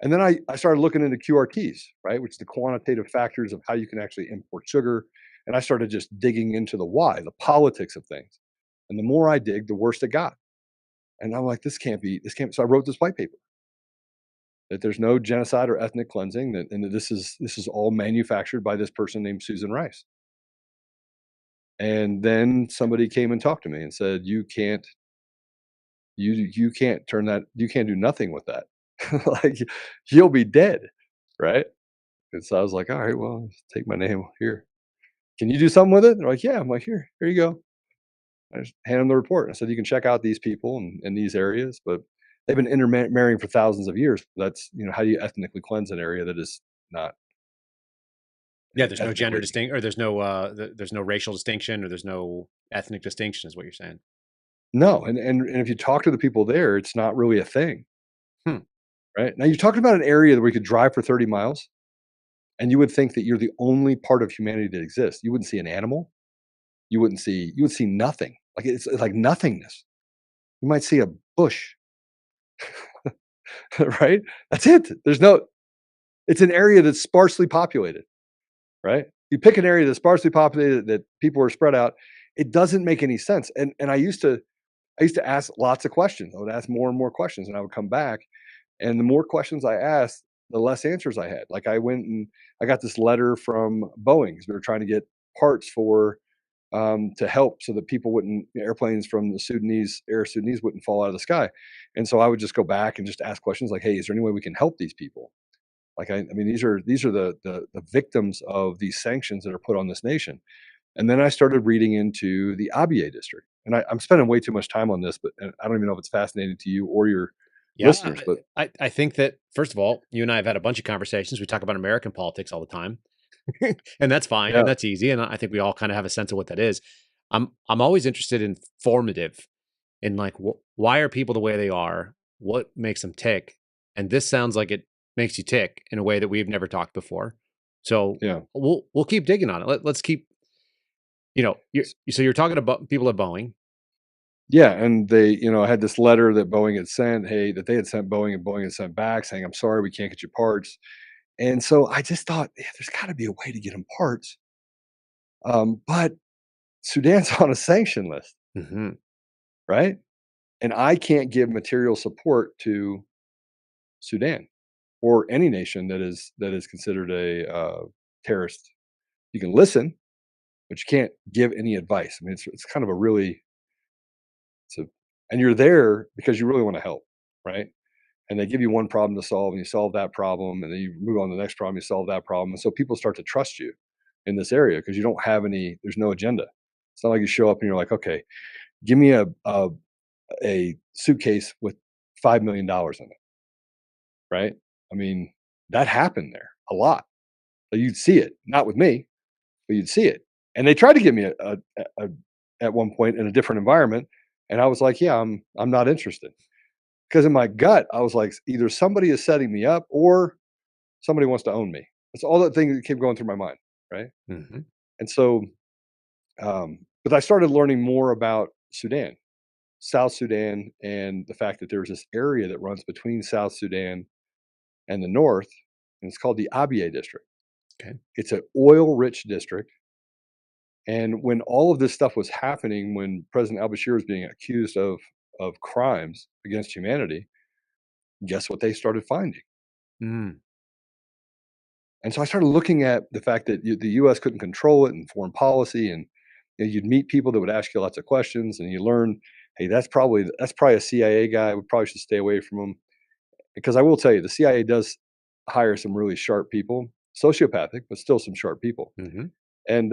And then I started looking into QRTs, right, which is the quantitative factors of how you can actually import sugar. And I started just digging into the why, the politics of things. And the more I dig, the worse it got. And I'm like, this can't be. So I wrote this white paper that there's no genocide or ethnic cleansing, and that this is all manufactured by this person named Susan Rice. And then somebody came and talked to me and said, you can't turn that, you can't do nothing with that. Like, you'll be dead, right? And so I was like, all right, well, just take my name here. Can you do something with it? They're like, yeah. I'm like, here you go. I just hand them the report. I said, you can check out these people in these areas, but they've been intermarrying for thousands of years. That's, how do you ethnically cleanse an area that is not? Yeah, there's no gender ethnically- distinct, or there's no racial distinction, or there's no ethnic distinction, is what you're saying. No, and if you talk to the people there, it's not really a thing. Hmm. Right? Now, you're talking about an area where you could drive for 30 miles, and you would think that you're the only part of humanity that exists. You wouldn't see an animal. You would see nothing. Like, it's like nothingness. You might see a bush. Right? That's it. It's an area that's sparsely populated, right? You pick an area that's sparsely populated that people are spread out, it doesn't make any sense. And I used to ask lots of questions. I would ask more and more questions, and I would come back, and the more questions I asked, the less answers I had. Like, I went and I got this letter from Boeing because we were trying to get parts for to help so that airplanes from the Air Sudanese wouldn't fall out of the sky. And so I would just go back and just ask questions like, hey, is there any way we can help these people? Like, I mean, these are the victims of these sanctions that are put on this nation. And then I started reading into the Abyei district. And I'm spending way too much time on this, but I don't even know if it's fascinating to you or your listeners. But I think that, first of all, you and I have had a bunch of conversations. We talk about American politics all the time. And that's fine. Yeah. And that's easy. And I think we all kind of have a sense of what that is. I'm always interested in formative, in like, why are people the way they are? What makes them tick? And this sounds like it makes you tick in a way that we've never talked before. So yeah, we'll keep digging on it. Let's keep, so you're talking about people at Boeing. yeah, and they, I had this letter that Boeing had sent, that they had sent Boeing, and Boeing had sent back saying, I'm sorry, we can't get you parts. And so I just thought, there's got to be a way to get them parts. But Sudan's on a sanction list, Mm-hmm. right? And I can't give material support to Sudan or any nation that is considered a terrorist. You can listen, but you can't give any advice. I mean, it's kind of and you're there because you really want to help, right? And they give you one problem to solve, and you solve that problem, and then you move on to the next problem, you solve that problem. And so people start to trust you in this area because you don't have there's no agenda. It's not like you show up and you're like, okay, give me a suitcase with $5 million in it, right? I mean, that happened there a lot. You'd see it, not with me, but you'd see it. And they tried to give me a at one point in a different environment, and I was like, yeah, I'm not interested. Because in my gut, I was like, either somebody is setting me up or somebody wants to own me. That's all the things that kept going through my mind, right? Hmm. And so, but I started learning more about Sudan, South Sudan, and the fact that there's this area that runs between South Sudan and the north, and it's called the Abyei district. Okay. It's an oil-rich district. And when all of this stuff was happening, when President al-Bashir was being accused of crimes against humanity, guess what they started finding? Mm. And so I started looking at the fact that the U.S. couldn't control it in foreign policy, and you'd meet people that would ask you lots of questions, and you learn, hey, that's probably a CIA guy. We probably should stay away from him, because I will tell you, the CIA does hire some really sharp people, sociopathic, but still some sharp people. Hmm. And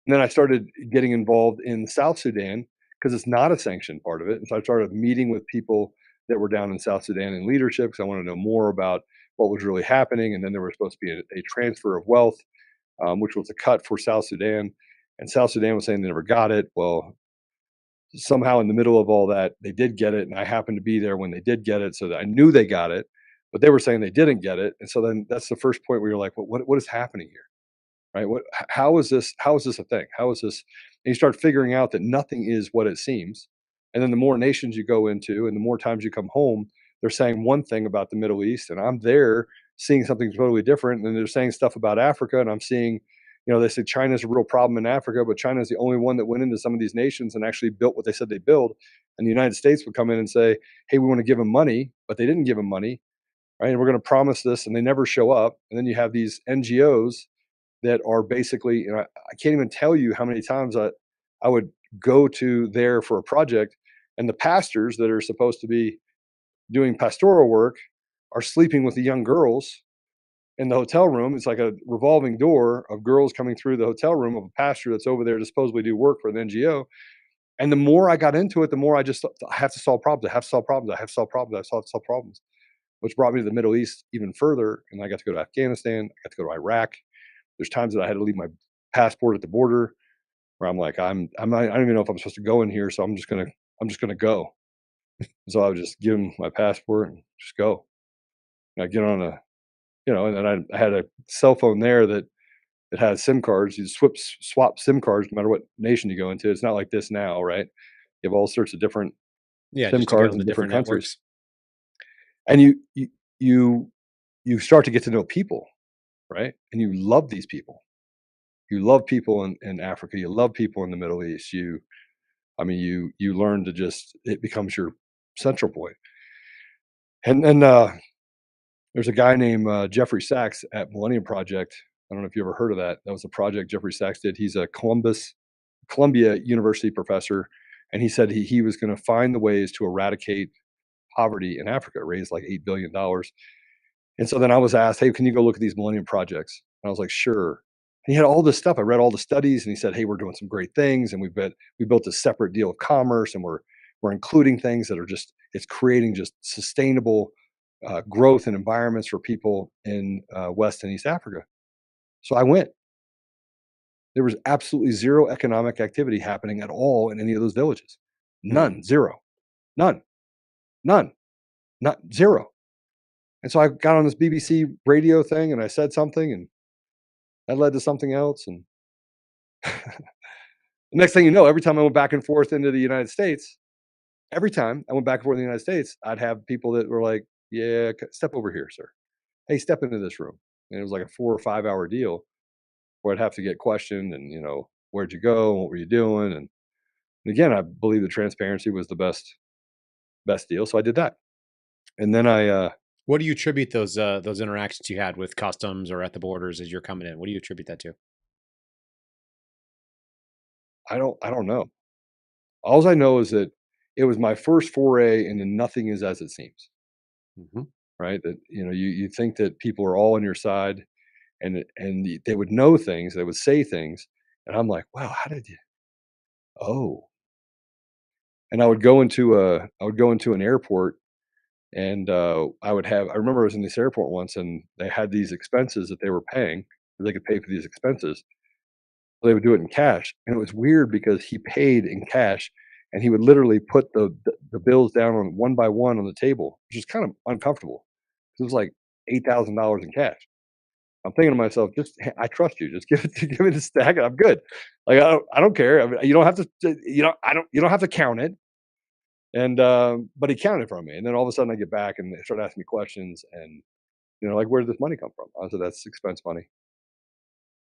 then I started getting involved in South Sudan because it's not a sanctioned part of it. And so I started meeting with people that were down in South Sudan in leadership because I wanted to know more about what was really happening. And then there was supposed to be a transfer of wealth, which was a cut for South Sudan. And South Sudan was saying they never got it. Well, somehow in the middle of all that, they did get it. And I happened to be there when they did get it. So that I knew they got it, but they were saying they didn't get it. And so then that's the first point where you're like, well, what is happening here? Right? How is this a thing? How is this? And you start figuring out that nothing is what it seems. And then the more nations you go into and the more times you come home, they're saying one thing about the Middle East, and I'm there seeing something totally different. And then they're saying stuff about Africa, and I'm seeing, they say China's a real problem in Africa, but China's the only one that went into some of these nations and actually built what they said they build. And the United States would come in and say, hey, we want to give them money, but they didn't give them money, right? And we're going to promise this, and they never show up. And then you have these NGOs that are basically, I can't even tell you how many times I would go to there for a project, and the pastors that are supposed to be doing pastoral work are sleeping with the young girls in the hotel room. It's like a revolving door of girls coming through the hotel room of a pastor that's over there to supposedly do work for an NGO. And the more I got into it, the more I just thought, I have to solve problems. I have to solve problems. I have to solve problems. I have to solve problems, which brought me to the Middle East even further. And I got to go to Afghanistan. I got to go to Iraq. There's times that I had to leave my passport at the border where I'm like, I'm not, I don't even know if I'm supposed to go in here. So I'm just going to go. So I would just give them my passport and just go. And I get on and then I had a cell phone there that has SIM cards. You swap SIM cards no matter what nation you go into. It's not like this now, right? You have all sorts of different SIM Just to get cards on the in different different countries. networks. And you start to get to know people, right? And you love these people. You love people in Africa. You love people in the Middle East. You learn to it becomes your central point. And then there's a guy named Jeffrey Sachs at Millennium Project. I don't know if you ever heard of that. That was a project Jeffrey Sachs did. He's a Columbia University professor, and he said he was going to find the ways to eradicate poverty in Africa, raise like $8 billion. And so then I was asked, hey, can you go look at these Millennium Projects? And I was like, sure. And he had all this stuff. I read all the studies, and he said, hey, we're doing some great things, and we built a separate deal of commerce, and we're including things that are it's creating just sustainable growth and environments for people in West and East Africa. So I went. There was absolutely zero economic activity happening at all in any of those villages. None, zero, none, not zero. And so I got on this BBC radio thing and I said something, and that led to something else. And the next thing you know, every time I went back and forth into the United States, I'd have people that were like, yeah, step over here, sir. Hey, step into this room. And it was like a 4 or 5 hour deal where I'd have to get questioned and, where'd you go? What were you doing? And again, I believe the transparency was the best deal. So I did that. And then What do you attribute those interactions you had with customs or at the borders as you're coming in? What do you attribute that to? I don't know. All I know is that it was my first foray into nothing is as it seems. Mm-hmm. Right? That you think that people are all on your side, and they would know things, they would say things, and I'm like, wow, how did you? Oh, and I would go into an airport, and I remember I was in this airport once, and they had these expenses that they were paying. They could pay for these expenses, They would do it in cash, and it was weird because he paid in cash, and he would literally put the bills down on one by one on the table, which is kind of uncomfortable. It was like $8,000 in cash. I'm thinking to myself, just I trust you. Just give me the stack, and I'm good. Like I don't care. I mean, you don't have to. You don't have to count it. And but he counted from me, and then all of a sudden I get back and they start asking me questions, and like, where did this money come from? I said, that's expense money.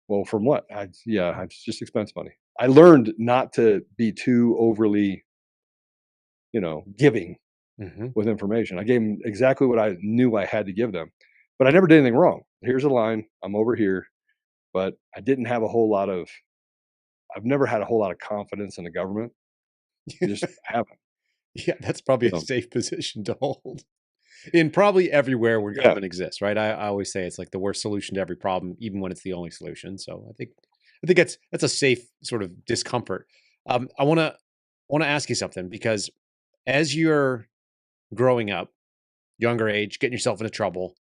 Well, from what? It's just expense money. I learned not to be too overly, giving with information. I gave them exactly what I knew I had to give them, but I never did anything wrong. Here's a line. I'm over here, but I didn't have a whole lot of. I've never had a whole lot of confidence in the government. You just haven't. Yeah, that's probably a So, safe position to hold in probably everywhere where yeah, government exists, right? I always say it's like the worst solution to every problem, even when it's the only solution. So I think that's a safe sort of discomfort. I want to ask you something, because as you're growing up, younger age, getting yourself into trouble,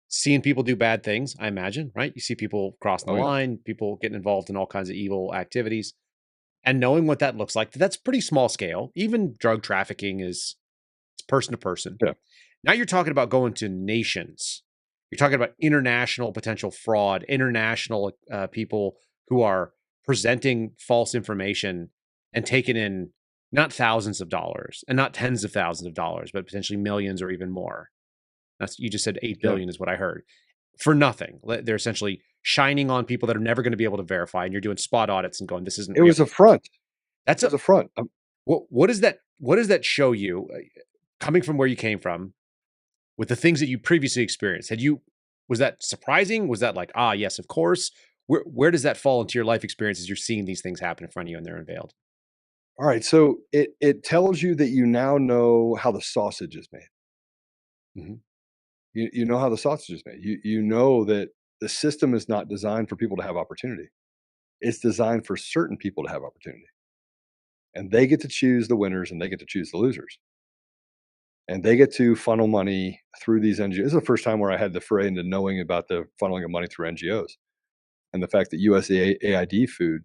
seeing people do bad things, I imagine, right? You see people crossing oh the yeah, line, people getting involved in all kinds of evil activities, and knowing what that looks like. That's pretty small scale. Even drug trafficking is it's person to person. yeah, Now you're talking about going to nations. You're talking about international potential fraud, international people who are presenting false information and taking in not thousands of dollars and not tens of thousands of dollars, but potentially millions or even more. That's, you just said 8 yeah. billion is what I heard, for nothing. They're essentially shining on people that are never going to be able to verify, and you're doing spot audits and going, this isn't It real. was a front. That's It was a front. what does that show you, coming from where you came from, with the things that you previously experienced? Was that surprising? Was that like, yes, of course? Where does that fall into your life experience as you're seeing these things happen in front of you and they're unveiled? All right, so it tells you that you now know how the sausage is made. Mhm. You know how the sausage is made. You know that the system is not designed for people to have opportunity. It's designed for certain people to have opportunity, and they get to choose the winners and they get to choose the losers, and they get to funnel money through these NGOs. This is the first time where I had the foray into knowing about the funneling of money through NGOs, and the fact that USAID food,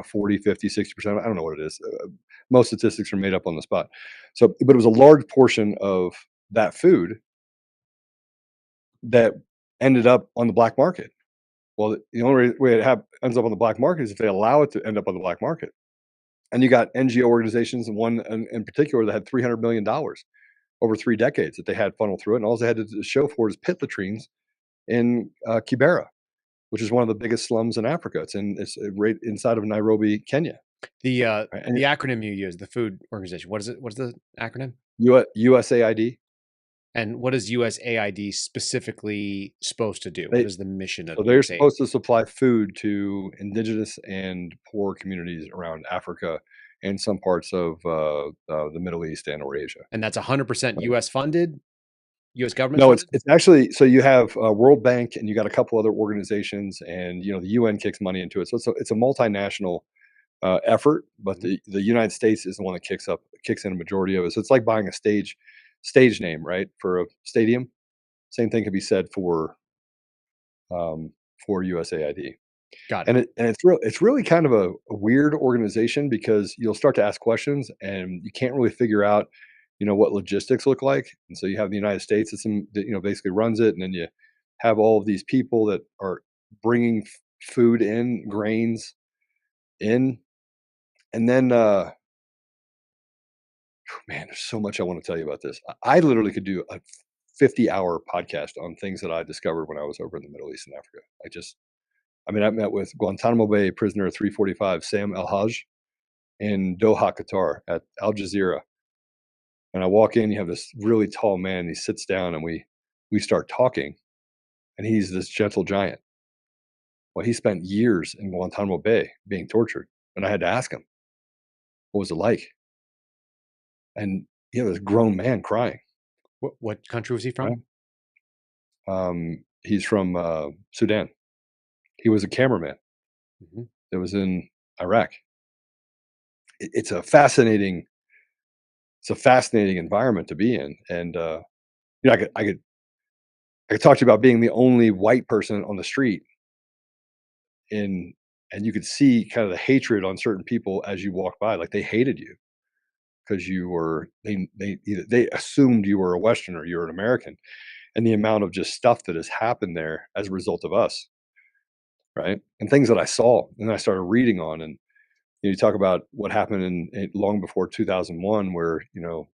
40, 50, 60%, I don't know what it is. Most statistics are made up on the spot. So, but it was a large portion of that food that ended up on the black market. Well, the only way ends up on the black market is if they allow it to end up on the black market. And you got NGO organizations, and one in particular that had $300 million over 3 decades that they had funneled through it, and all they had to show for it is pit latrines in Kibera, which is one of the biggest slums in Africa. It's right inside of Nairobi, Kenya. The Right? And the acronym you use, the food organization, what is it? What's the acronym? USAID. And what is USAID specifically supposed to do? What They is the mission of So they're USAID? supposed to supply food to indigenous and poor communities around Africa and some parts of the Middle East and or Asia. And that's 100% Right. US funded, US government No, funded? it's actually, so you have World Bank and you got a couple other organizations, and the UN kicks money into it. So it's a multinational effort, but Mhm. the United States is the one that kicks in a majority of it. So it's like buying a stage name, right, for a stadium. Same thing can be said um, for USAID. Got it. And it's really kind of a weird organization, because you'll start to ask questions and you can't really figure out, what logistics look like. And so you have the United States that basically runs it, and then you have all of these people that are bringing food in, grains in, and then man, there's so much I want to tell you about this. I literally could do a 50-hour podcast on things that I discovered when I was over in the Middle East and Africa. I met with Guantanamo Bay prisoner 345 Sam El-Haj in Doha, Qatar, at Al Jazeera. And I walk in, you have this really tall man, he sits down, and we start talking, and he's this gentle giant. Well, he spent years in Guantanamo Bay being tortured, and I had to ask him, what was it like? And this grown man crying, What country was he right? from? He's from Sudan. He was a cameraman Mhm. that was in Iraq. It's a fascinating environment to be in, and I could talk to you about being the only white person on the street in and you could see kind of the hatred on certain people as you walked by. Like they hated you because you were they assumed you were a Westerner, you were an American, and the amount of just stuff that has happened there as a result of us, right? And things that I saw and I started reading on, and you talk about what happened in long before 2001, where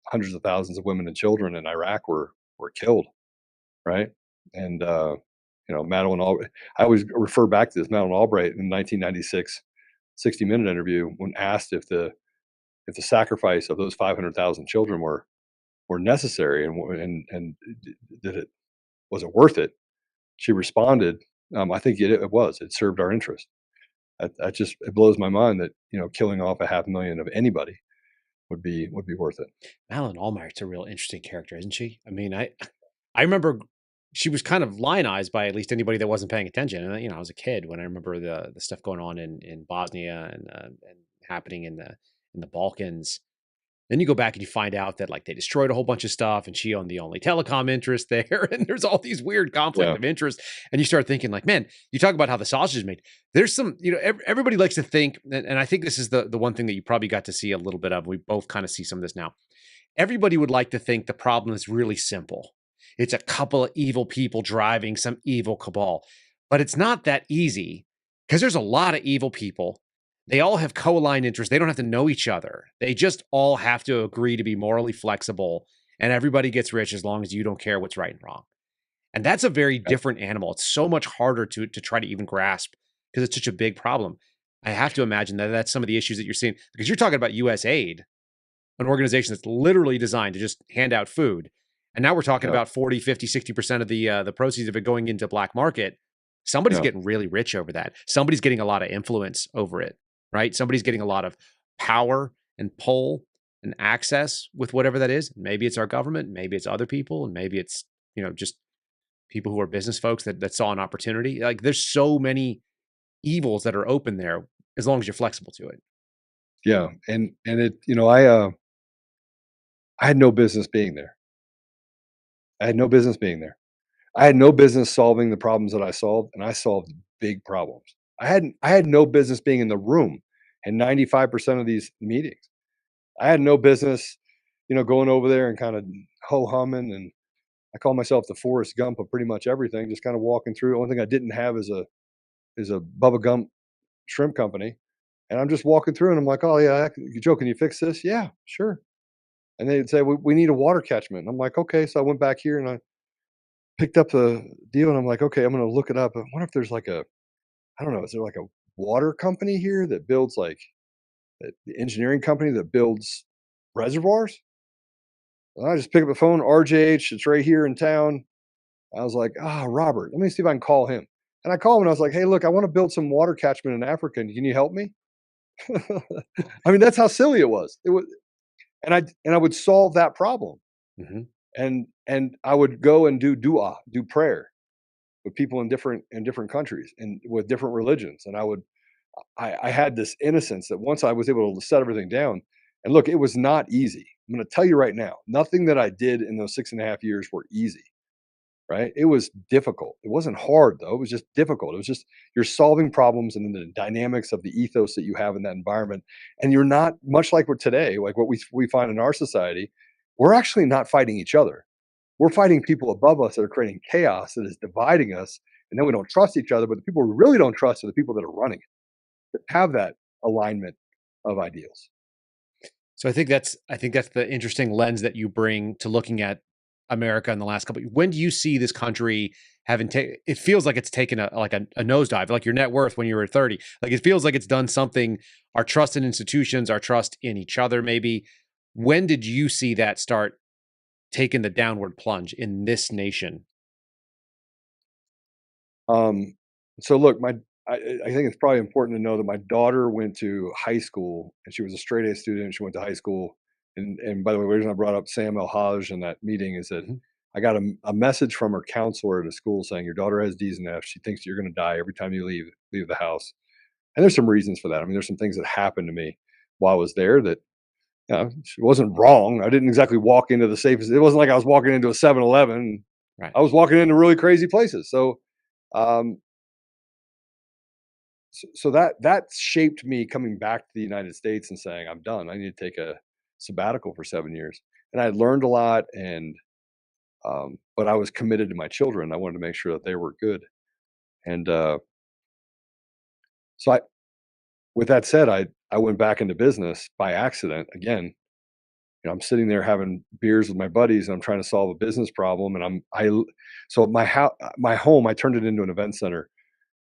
hundreds of thousands of women and children in Iraq were killed, right? And Madeleine Albright. I always refer back to this. Madeleine Albright in 1996 60-minute interview, when asked if the sacrifice of those 500,000 children were necessary and did it was it worth it? She responded, "I think it was. It served our interest." It blows my mind that killing off 500,000 of anybody would be worth it. Madeleine Albright's a real interesting character, isn't she? I mean, I remember she was kind of lionized by at least anybody that wasn't paying attention. And I was a kid when I remember the stuff going on in Bosnia and happening in the Balkans. Then you go back and you find out that like they destroyed a whole bunch of stuff, and she owned the only telecom interest there, and there's all these weird conflict of interest. And you start thinking like, man, you talk about how the sausage is made. There's some, everybody likes to think, and I think this is the one thing that you probably got to see a little bit of. We both kind of see some of this now. Everybody would like to think the problem is really simple. It's a couple of evil people driving some evil cabal, but it's not that easy because there's a lot of evil people. They all have co-aligned interests. They don't have to know each other. They just all have to agree to be morally flexible, and everybody gets rich as long as you don't care what's right and wrong. And that's a very different animal. It's so much harder to try to even grasp because it's such a big problem. I have to imagine that that's some of the issues that you're seeing, because you're talking about U.S. Aid, an organization that's literally designed to just hand out food. And now we're talking about 40, 50, 60% of the proceeds of it going into black market. Somebody's getting really rich over that. Somebody's getting a lot of influence over it. Right? Somebody's getting a lot of power and pull and access with whatever that is. Maybe it's our government, maybe it's other people, and maybe it's, just people who are business folks that saw an opportunity. Like there's so many evils that are open there as long as you're flexible to it. Yeah. And it, I had no business being there. I had no business being there. I had no business solving the problems that I solved, and I solved big problems. I had no business being in the room in 95% of these meetings. I had no business, going over there and kind of ho-humming, and I call myself the Forrest Gump of pretty much everything, just kind of walking through. The only thing I didn't have is a Bubba Gump shrimp company. And I'm just walking through and I'm like, "Oh yeah, Joe, can you fix this?" "Yeah, sure." And they'd say, we need a water catchment. And I'm like, "Okay." So I went back here and I picked up the deal and I'm like, "Okay, I'm going to look it up. I wonder if there's like I don't know, is there like a water company here that builds the engineering company that builds reservoirs?" And I just pick up the phone, RJH, it's right here in town. I was like, Robert, let me see if I can call him. And I called him and I was like, "Hey, look, I want to build some water catchment in Africa. Can you help me?" I mean, that's how silly it was. And I would solve that problem. Mm-hmm. And I would go and do prayer with people in different countries and with different religions. And I had this innocence that once I was able to set everything down, and look, it was not easy. I'm going to tell you right now, nothing that I did in those 6.5 years were easy, right? It was difficult. It wasn't hard though. It was just difficult. It was just, you're solving problems and then the dynamics of the ethos that you have in that environment. And you're not much like we're today, like what we find in our society. We're actually not fighting each other. We're fighting people above us that are creating chaos that is dividing us. And then we don't trust each other, but the people we really don't trust are the people that are running it, that have that alignment of ideals. So I think that's the interesting lens that you bring to looking at America in the last couple. When do you see this country having it feels like it's taken a nosedive, like your net worth when you were 30. Like it feels like it's done something, our trust in institutions, our trust in each other maybe. When did you see that start taking the downward plunge in this nation? So look, I think it's probably important to know that my daughter went to high school and she was a straight A student. She went to high school. And by the way, the reason I brought up Sam El-Haj in that meeting is that I got a message from her counselor at a school saying, "Your daughter has D's and F's. She thinks you're going to die every time you leave the house." And there's some reasons for that. I mean, there's some things that happened to me while I was there that she wasn't wrong. I didn't exactly walk into the safest. It wasn't like I was walking into a 7-Eleven. Right. I was walking into really crazy places. So, so that shaped me coming back to the United States and saying, I'm done. I need to take a sabbatical for 7 years. And I learned a lot, and but I was committed to my children. I wanted to make sure that they were good. And so with that said, I went back into business by accident again. I'm sitting there having beers with my buddies, and I'm trying to solve a business problem. And so my home, I turned it into an event center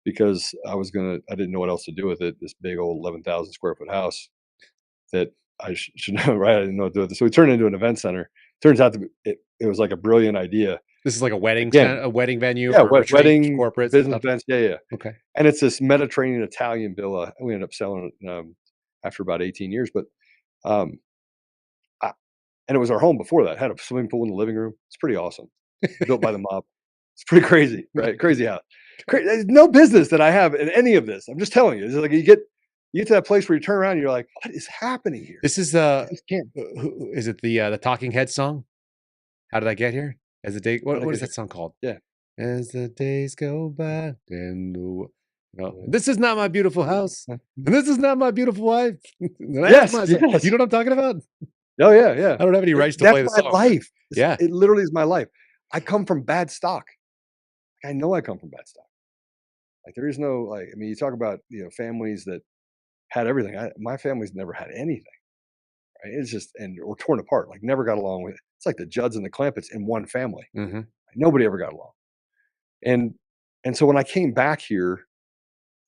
because I didn't know what else to do with it. This big old 11,000 square foot house that I should know, right? I didn't know what to do with it. So we turned it into an event center. Turns out it was like a brilliant idea. This is like a wedding, Again, a wedding venue yeah, for retreats, wedding, corporates, business stuff. events. Yeah. Okay. And it's this Mediterranean Italian villa. We ended up selling it after about 18 years, but um, and it was our home before that. It had a swimming pool in the living room. It's pretty awesome. Built by the mob. It's pretty crazy, right? Crazy house. There's no business that I have in any of this. I'm just telling you. It's like you get to that place where you turn around and you're like, what is happening here? This is is it the Talking Heads song? How did I get here? As the day, what is that song called? Yeah. As the days go by, and this is not my beautiful house, and this is not my beautiful wife. Yes. You know what I'm talking about? Oh yeah, yeah. I don't have any rights to play the That's song. my life. Yeah. It literally is my life. I come from bad stock. I know I come from bad stock. Like there is no I mean, you talk about families that had everything. My family's never had anything. Right? It's just or torn apart. Like never got along with. It's like the Judds and the Clampetts in one family. Mm-hmm. Like, nobody ever got along. And so when I came back here,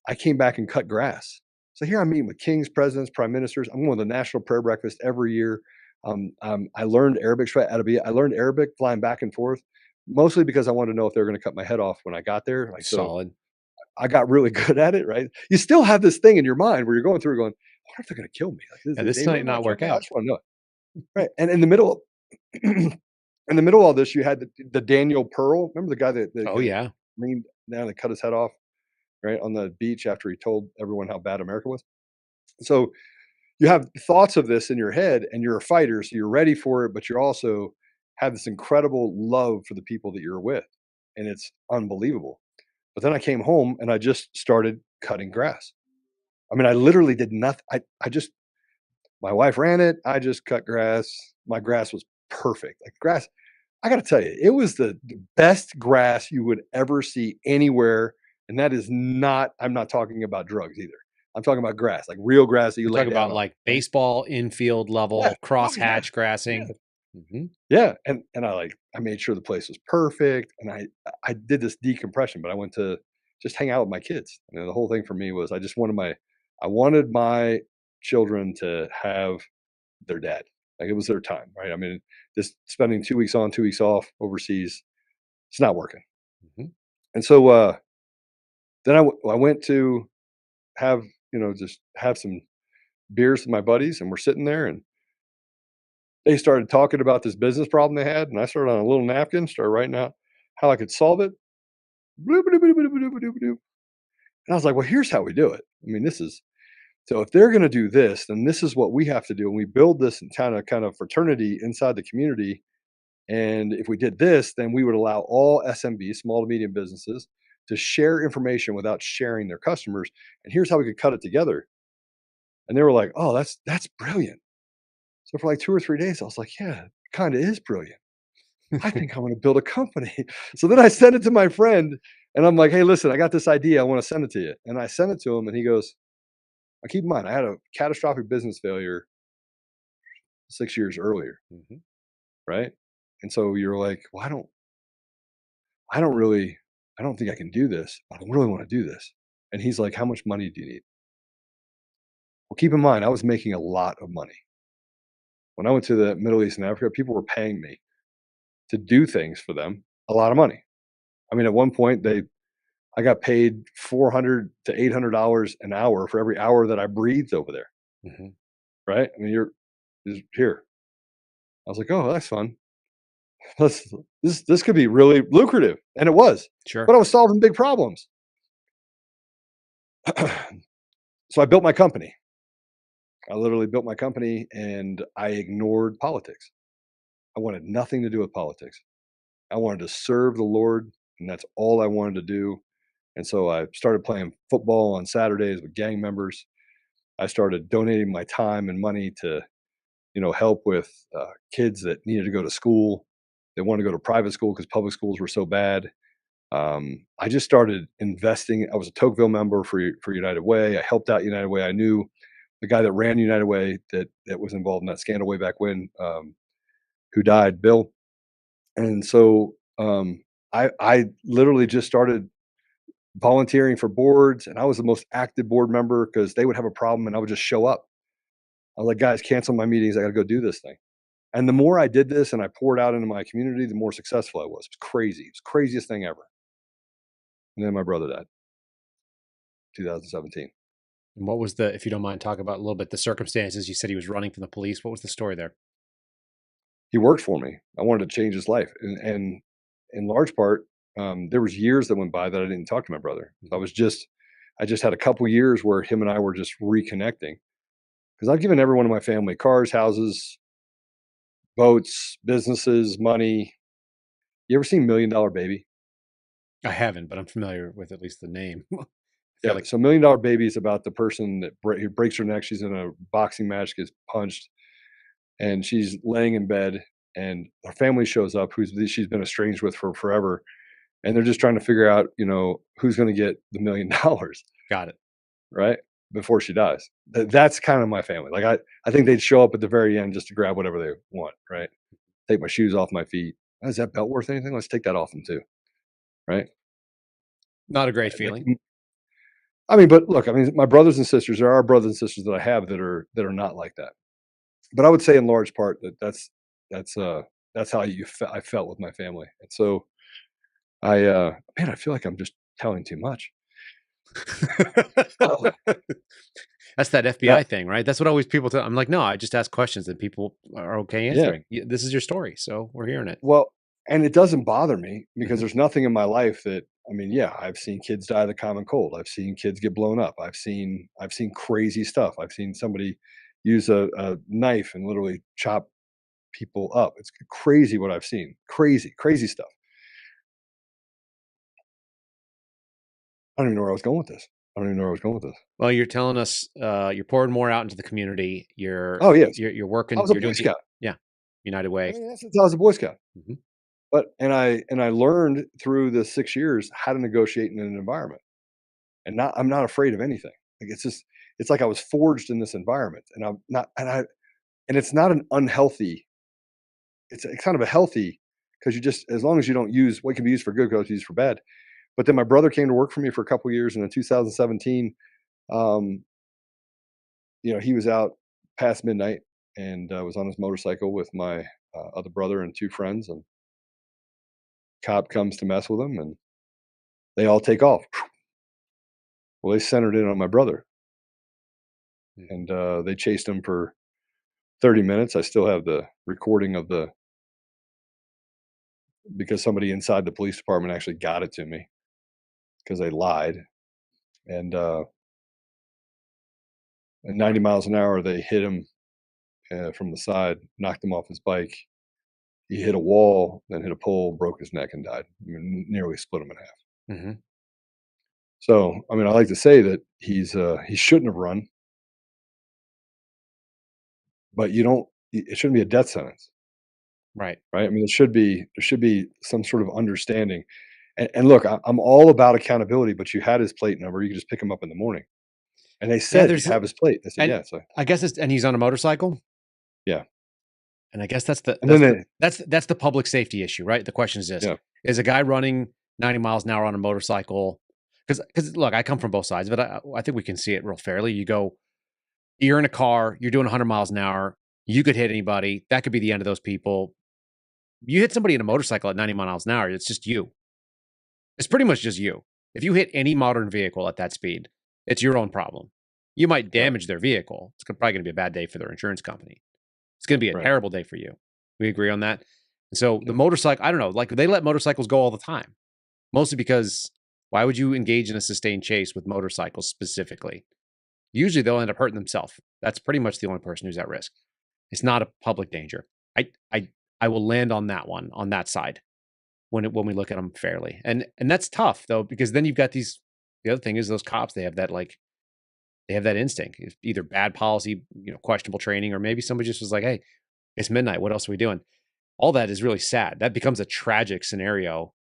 I came back and cut grass. So here I'm meeting with kings, presidents, prime ministers. I'm going to the National Prayer Breakfast every year. I learned Arabic. I learned Arabic flying back and forth, mostly because I wanted to know if they were going to cut my head off when I got there. Like, solid. So I got really good at it. Right? You still have this thing in your mind where you're going through, going, "What if they're going to kill me? Like, This might not work out." I just want to know it. Right? And in the middle, in the middle of all this, you had the Daniel Pearl. Remember the guy that leaned down and cut his head off, right, on the beach after he told everyone how bad America was. So you have thoughts of this in your head, and you're a fighter, so you're ready for it, but you also have this incredible love for the people that you're with, and it's unbelievable. But then I came home and I just started cutting grass. I mean, I literally did nothing. My wife ran it. I just cut grass. My grass was perfect. Like grass, I got to tell you, it was the best grass you would ever see anywhere. And that is not, I'm not talking about drugs either. I'm talking about grass, like real grass that you lay talk down about on. like baseball infield level crosshatch grassing. Yeah. Mm-hmm. Yeah. And I made sure the place was perfect. And I did this decompression, but I went to just hang out with my kids. And the whole thing for me was I wanted my children to have their dad. Like it was their time, right? I mean, just spending 2 weeks on, 2 weeks off overseas, it's not working. Mm-hmm. And so then I went to have, just have some beers with my buddies, and we're sitting there, and they started talking about this business problem they had, and I started on a little napkin, started writing out how I could solve it. And I was like, well, here's how we do it. I mean, so if they're going to do this, then this is what we have to do. And we build this kind of fraternity inside the community. And if we did this, then we would allow all SMBs, small to medium businesses, to share information without sharing their customers. And here's how we could cut it together. And they were like, oh, that's brilliant. So for like 2 or 3 days, I was like, yeah, it kind of is brilliant. I think I'm going to build a company. So then I sent it to my friend, and I'm like, hey, listen, I got this idea. I want to send it to you. And I sent it to him, and he goes, now keep in mind, I had a catastrophic business failure 6 years earlier. Mm-hmm. Right. And so you're like, well, I don't think I can do this, but I really want to do this. And he's like, how much money do you need? Well, keep in mind, I was making a lot of money. When I went to the Middle East and Africa, people were paying me to do things for them, a lot of money. I mean, at one point, I got paid $400 to $800 an hour for every hour that I breathed over there. Mm-hmm. Right? I mean, you're here. I was like, oh, that's fun. This could be really lucrative, and it was. Sure. But I was solving big problems. So I built my company. I literally built my company, and I ignored politics. I wanted nothing to do with politics. I wanted to serve the Lord, and that's all I wanted to do. And so I started playing football on Saturdays with gang members. I started donating my time and money to, help with kids that needed to go to school. They wanted to go to private school because public schools were so bad. I just started investing. I was a Tocqueville member for United Way. I helped out United Way. I knew the guy that ran United Way that was involved in that scandal way back when, who died, Bill. And so I literally just started volunteering for boards, and I was the most active board member because they would have a problem and I would just show up. I was like, guys, cancel my meetings. I got to go do this thing. And the more I did this and I poured out into my community, the more successful I was. It was crazy. It was the craziest thing ever. And then my brother died, 2017. And what was if you don't mind, talk about a little bit the circumstances? You said he was running from the police. What was the story there? He worked for me. I wanted to change his life. And in large part, there was years that went by that I didn't talk to my brother. I just had a couple years where him and I were just reconnecting because I've given everyone in my family cars, houses, boats, businesses, money. You ever seen $1 Million Baby? I haven't, but I'm familiar with at least the name. Yeah. So $1 Million Baby is about the person that breaks her neck. She's in a boxing match, gets punched, and she's laying in bed, and her family shows up, she's been estranged with for forever, and they're just trying to figure out, who's going to get the $1 million. Got it. Right before she dies. That's kind of my family. Like I think they'd show up at the very end just to grab whatever they want. Right. Take my shoes off my feet. Oh, is that belt worth anything? Let's take that off them too. Right. Not a great feeling. But look, my brothers and sisters, there are brothers and sisters that I have that are not like that. But I would say in large part that's how I felt with my family. And so I feel like I'm just telling too much. That's that FBI thing, right? That's what always people tell. I'm like, no, I just ask questions and people are okay answering. This is your story, so we're hearing it. Well, and it doesn't bother me because there's nothing in my life that I've seen kids die of the common cold. I've seen kids get blown up. I've seen crazy stuff. I've seen somebody use a knife and literally chop people up. It's crazy what I've seen. Crazy stuff. I don't even know where I was going with this. Well, you're telling us you're pouring more out into the community. You're working. I was a you're Boy Scout. Yeah, United Way. Since I was a Boy Scout. Mm-hmm. But I learned through the 6 years how to negotiate in an environment, and I'm not afraid of anything. Like it's like I was forged in this environment, and I'm not, and it's not an unhealthy. It's kind of a healthy because as long as you don't use what can be used for good goes used for bad. But then my brother came to work for me for a couple of years, and in 2017, he was out past midnight and was on his motorcycle with my other brother and two friends, and cop comes to mess with him, and they all take off. Well, they centered in on my brother, and they chased him for 30 minutes. I still have the recording of because somebody inside the police department actually got it to me because they lied. And at 90 miles an hour, they hit him from the side, knocked him off his bike. He hit a wall, then hit a pole, broke his neck, and died. Nearly split him in half. Mm-hmm. So, I like to say that he shouldn't have run, but it shouldn't be a death sentence. Right. Right. There should be some sort of understanding. And look, I'm all about accountability, but you had his plate number. You can just pick him up in the morning. And they said, you have his plate. I said, yeah. So I guess and he's on a motorcycle. Yeah. And I guess that's the public safety issue, right? The question is this: is a guy running 90 miles an hour on a motorcycle? Because look, I come from both sides, but I think we can see it real fairly. You're in a car, you're doing 100 miles an hour. You could hit anybody. That could be the end of those people. You hit somebody in a motorcycle at 90 miles an hour, it's just you. It's pretty much just you. If you hit any modern vehicle at that speed, it's your own problem. You might damage their vehicle. It's probably going to be a bad day for their insurance company. It's going to be a terrible day for you. We agree on that. And so the motorcycle, I don't know, like they let motorcycles go all the time, mostly because why would you engage in a sustained chase with motorcycles specifically? Usually they'll end up hurting themselves. That's pretty much the only person who's at risk. It's not a public danger. I will land on that one, on that side. when we look at them fairly. And that's tough though, because then you've got the other thing is those cops, they have that instinct. It's either bad policy, questionable training, or maybe somebody just was like, hey, it's midnight. What else are we doing? All that is really sad. That becomes a tragic scenario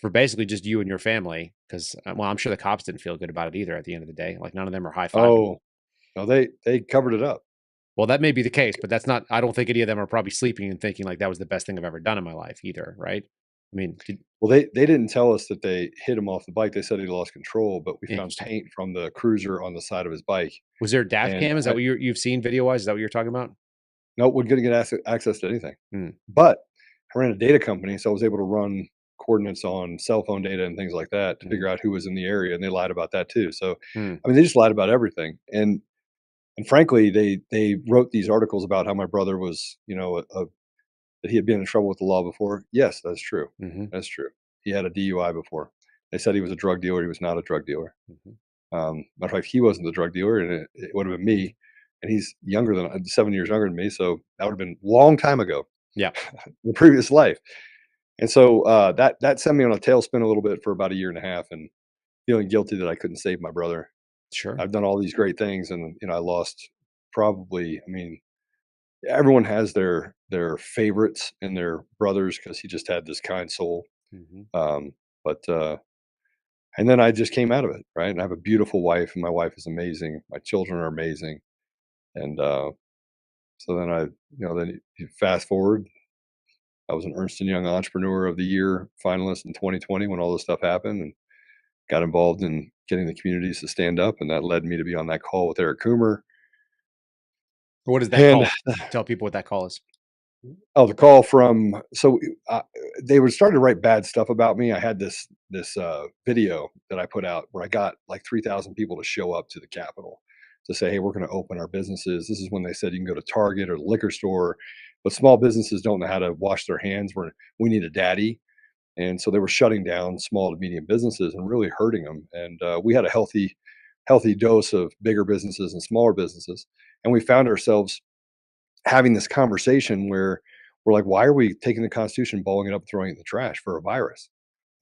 for basically just you and your family. Because, well, I'm sure the cops didn't feel good about it either at the end of the day. Like none of them are high-fiving. Oh, no, they covered it up. Well, that may be the case, but that's not, I don't think any of them are probably sleeping and thinking like that was the best thing I've ever done in my life either, right? I mean, Well, they didn't tell us that they hit him off the bike. They said he lost control, but we found Interesting. paint from the cruiser on the side of his bike. Was there a dash And cam? Is that what you've seen video-wise? Is that what you're talking about? no, we couldn't get access to anything. Hmm. But I ran a data company, so I was able to run coordinates on cell phone data and things like that to figure out who was in the area, and they lied about that too. So, I mean, they just lied about everything. And frankly, they wrote these articles about how my brother was, that he had been in trouble with the law before. Yes, that's true. That's true. He had a DUI before. They said he was a drug dealer. He was not a drug dealer. Matter of fact, he wasn't the drug dealer, and it would have been me. And he's 7 years younger than me, so that would have been a long time ago. Yeah, the previous life. And so that sent me on a tailspin a little bit for about a year and a half, and feeling guilty that I couldn't save my brother. sure. I've done all these great things, and I lost probably. I mean, everyone has their favorites and their brothers because he just had this kind soul. But and then I just came out of it, right? And I have a beautiful wife, and my wife is amazing. My children are amazing, and so then then you fast forward. I was an Ernst & Young Entrepreneur of the Year finalist in 2020 when all this stuff happened, and got involved in getting the communities to stand up, and that led me to be on that call with Eric Coomer. What is that call? Tell people what that call is. Oh, the call from they were starting to write bad stuff about me. I had this video that I put out where I got like 3,000 people to show up to the Capitol to say, hey, we're going to open our businesses. This is when they said you can go to Target or the liquor store, but small businesses don't know how to wash their hands. We need a daddy. And so they were shutting down small to medium businesses and really hurting them. And we had a healthy dose of bigger businesses and smaller businesses. And we found ourselves having this conversation where we're like, why are we taking the Constitution, balling it up, throwing it in the trash for a virus?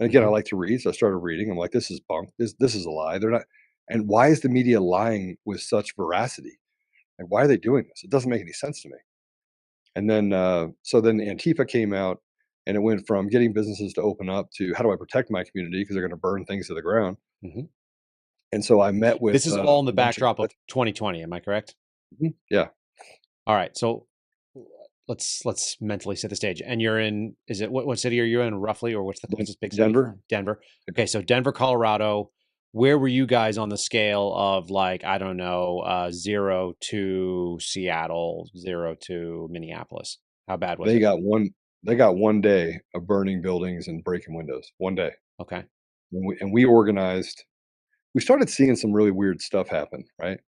And again, I like to read, so I started reading. I'm like, this is bunk. This is a lie. They're not. And why is the media lying with such veracity? And why are they doing this? It doesn't make any sense to me. And then, so then Antifa came out, and it went from getting businesses to open up to how do I protect my community because they're going to burn things to the ground. And so I met with. This is all in the backdrop of 2020. Am I correct? Yeah. All right. So let's mentally set the stage. And you're in, is it, what city are you in roughly, or what's the closest big city? Denver. Okay. So Denver, Colorado. Where were you guys on the scale of, like, I don't know, 0 to Seattle, 0 to Minneapolis? How bad was it? They got one day of burning buildings and breaking windows. One day. Okay. And we organized. We started seeing some really weird stuff happen, right?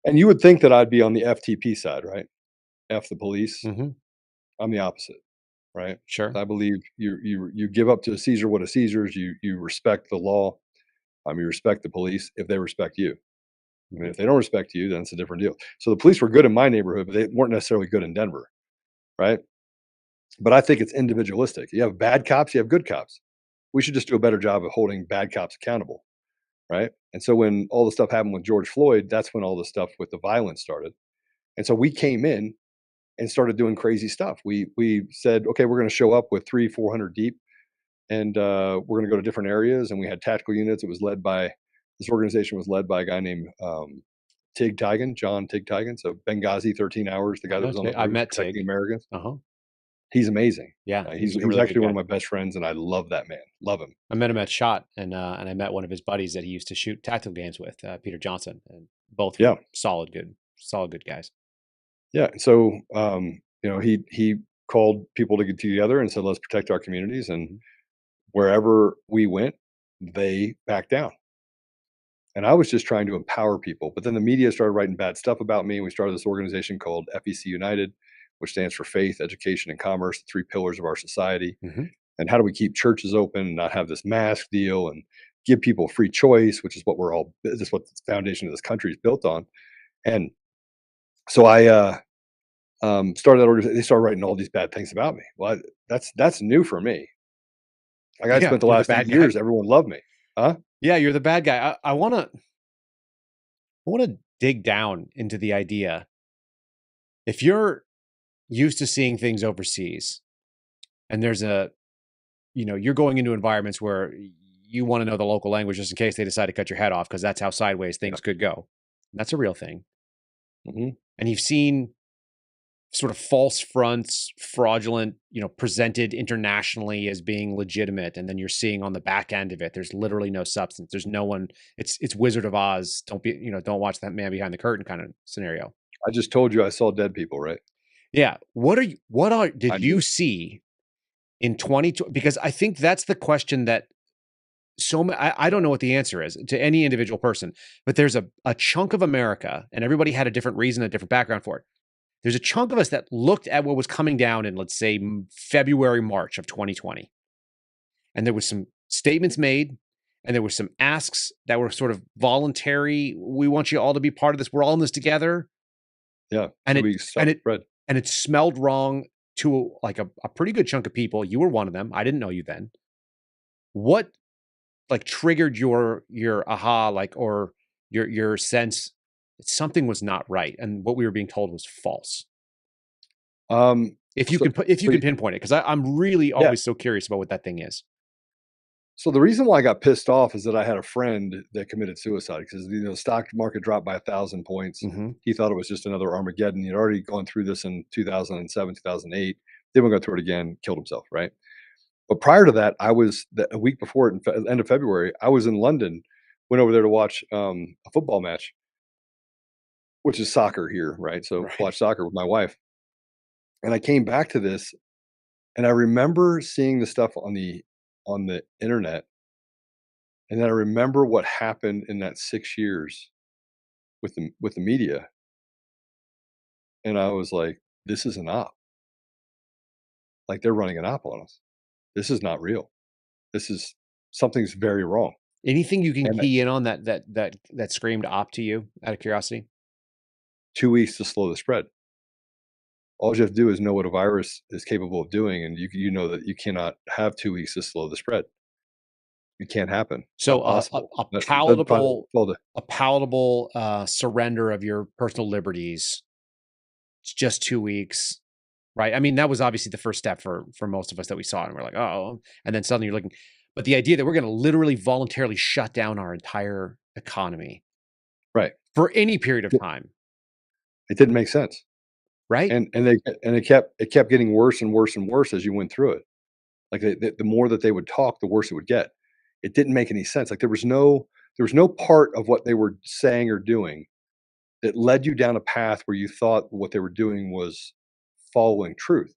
And you would think that I'd be on the FTP side, right? F the police. I'm the opposite, right? Sure. I believe you give up to Caesar what is Caesar's. You respect the law. You respect the police if they respect you. I mean, if they don't respect you, then it's a different deal. So the police were good in my neighborhood, but they weren't necessarily good in Denver, right? But I think it's individualistic. You have bad cops, you have good cops. We should just do a better job of holding bad cops accountable, right? And so when all the stuff happened with George Floyd, that's when all the stuff with the violence started. And so we came in and started doing crazy stuff. We said, okay, we're going to show up with 300-400 deep, and we're going to go to different areas. And we had tactical units. This organization was led by a guy named Tig Tigan, John Tig Tigan. So Benghazi, 13 hours, the guy that was on the I met protecting Tig. Americans. Uh-huh. He's amazing. Yeah. He's really actually one of my best friends, and I love that man. Love him. I met him at SHOT, and I met one of his buddies that he used to shoot tactical games with, Peter Johnson, and both were solid good guys. Yeah. So, he called people to get together and said, let's protect our communities. And wherever we went, they backed down. And I was just trying to empower people. But then the media started writing bad stuff about me. We started this organization called FEC United, which stands for Faith, Education, and Commerce, the three pillars of our society. And how do we keep churches open and not have this mask deal, and give people free choice, which is what this is what the foundation of this country is built on. And so I started that organization. They started writing all these bad things about me. Well, that's new for me. Like I spent the you're last 8 bad guy. years, everyone loved me. Huh? Yeah, you're the bad guy. I want to dig down into the idea. If you're used to seeing things overseas and there's you're going into environments where you want to know the local language just in case they decide to cut your head off because that's how sideways things could go. That's a real thing. Mm-hmm. And you've seen sort of false fronts, fraudulent, presented internationally as being legitimate. And then you're seeing on the back end of it, there's literally no substance. There's no one, it's Wizard of Oz. Don't watch that man behind the curtain kind of scenario. I just told you I saw dead people, right? Yeah. Did you see in 2020? Because I think that's the question that I don't know what the answer is to any individual person, but there's a chunk of America, and everybody had a different reason, a different background for it. There's a chunk of us that looked at what was coming down in, let's say, February, March of 2020. And there was some statements made, and there were some asks that were sort of voluntary. We want you all to be part of this. We're all in this together. Yeah. And it smelled wrong to like a pretty good chunk of people. You were one of them. I didn't know you then. What triggered your aha, or your sense that something was not right and what we were being told was false? If you could pinpoint it, because I'm really always so curious about what that thing is. So the reason why I got pissed off is that I had a friend that committed suicide because the stock market dropped by 1,000 points. Mm-hmm. He thought it was just another Armageddon. He'd already gone through this in 2007, 2008. Didn't go through it again. Killed himself. Right. But prior to that, a week before it, end of February, I was in London. Went over there to watch a football match, which is soccer here, right? So watch soccer with my wife. And I came back to this, and I remember seeing the stuff on the internet, and then I remember what happened in that 6 years with the media, and I was like, "This is an op. Like they're running an op on us. This is not real. Something's very wrong." Anything you can key in on that screamed op to you out of curiosity? 2 weeks to slow the spread. All you have to do is know what a virus is capable of doing, and you know that you cannot have 2 weeks to slow the spread. It can't happen. So a palatable surrender of your personal liberties. It's just 2 weeks, right? I mean, that was obviously the first step for most of us that we saw, and we're like, oh, and then suddenly you're looking. But the idea that we're going to literally voluntarily shut down our entire economy, right, for any period of time, it didn't make sense, right? And it kept getting worse and worse and worse as you went through it. Like the more that they would talk, the worse it would get. It didn't make any sense. Like there was no part of what they were saying or doing that led you down a path where you thought what they were doing was following truth.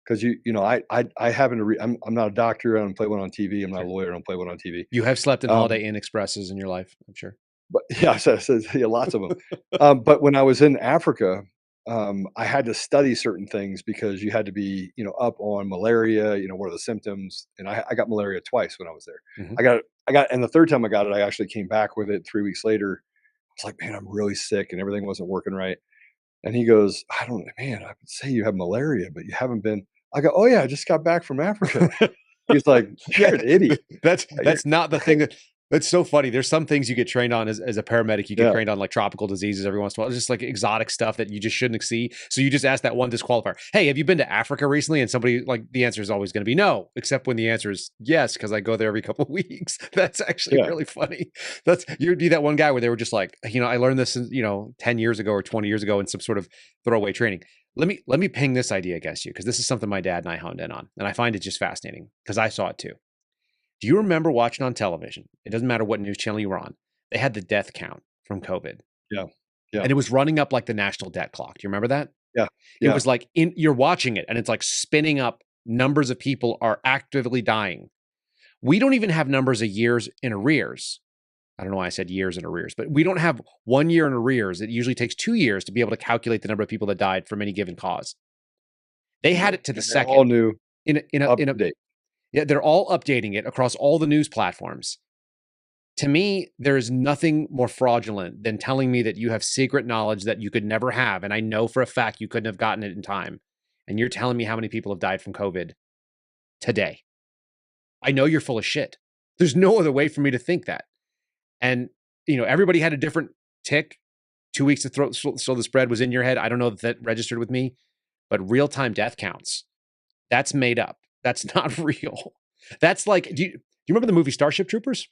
Because I happen to I'm not a doctor. I don't play one on TV. I'm not a lawyer. I don't play one on TV. You have slept in Holiday Inn Expresses in your life, I'm sure. But yeah, yeah, lots of them. But when I was in Africa, I had to study certain things because you had to be, up on malaria. What are the symptoms? And I got malaria twice when I was there. Mm-hmm. And the third time I got it, I actually came back with it 3 weeks later. I was like, man, I'm really sick, and everything wasn't working right. And he goes, I would say you have malaria, but you haven't been. I go, oh yeah, I just got back from Africa. He's like, you're an idiot. That's not the thing that's so funny. There's some things you get trained on as a paramedic. You get trained on like tropical diseases every once in a while. It's just like exotic stuff that you just shouldn't see. So you just ask that one disqualifier. Hey, have you been to Africa recently? And somebody the answer is always going to be no, except when the answer is yes, because I go there every couple of weeks. That's actually really funny. You'd be that one guy where they were just like, I learned this, 10 years ago or 20 years ago in some sort of throwaway training. Let me ping this idea against you, because this is something my dad and I honed in on, and I find it just fascinating because I saw it too. Do you remember watching on television? It doesn't matter what news channel you were on. They had the death count from COVID. Yeah. And it was running up like the national debt clock. Do you remember that? Yeah. It was like you're watching it and it's like spinning up. Numbers of people are actively dying. We don't even have numbers of years in arrears. I don't know why I said years in arrears, but we don't have 1 year in arrears. It usually takes 2 years to be able to calculate the number of people that died from any given cause. They had it to the second. All new. Yeah, they're all updating it across all the news platforms. To me, there is nothing more fraudulent than telling me that you have secret knowledge that you could never have. And I know for a fact you couldn't have gotten it in time. And you're telling me how many people have died from COVID today. I know you're full of shit. There's no other way for me to think that. And, everybody had a different tick. 2 weeks to throw so the spread was in your head. I don't know if that registered with me, but real-time death counts, that's made up. That's not real. That's like, do you remember the movie Starship Troopers?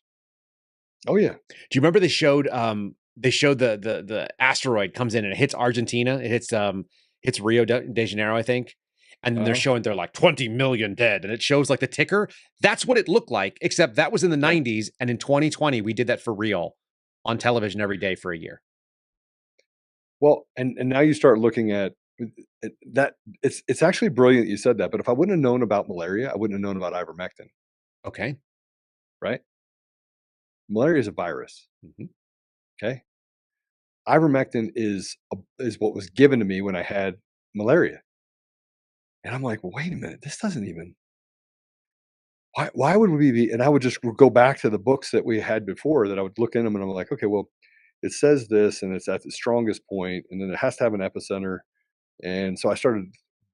Oh yeah. Do you remember they showed the asteroid comes in and it hits Argentina? It hits Rio de Janeiro, I think. And then they're showing they're like 20 million dead, and it shows like the ticker. That's what it looked like, except that was in the 90s, and in 2020 we did that for real on television every day for a year. Well, and now you start looking at that. It's actually brilliant you said that. But if I wouldn't have known about malaria, I wouldn't have known about ivermectin. Okay. Right? Malaria is a virus. Mm-hmm. Okay. Ivermectin is what was given to me when I had malaria. And I'm like, wait a minute, this doesn't even. Why would we be? And I would just go back to the books that we had before that I would look in them and I'm like, okay, well, it says this and it's at the strongest point, and then it has to have an epicenter. And so I started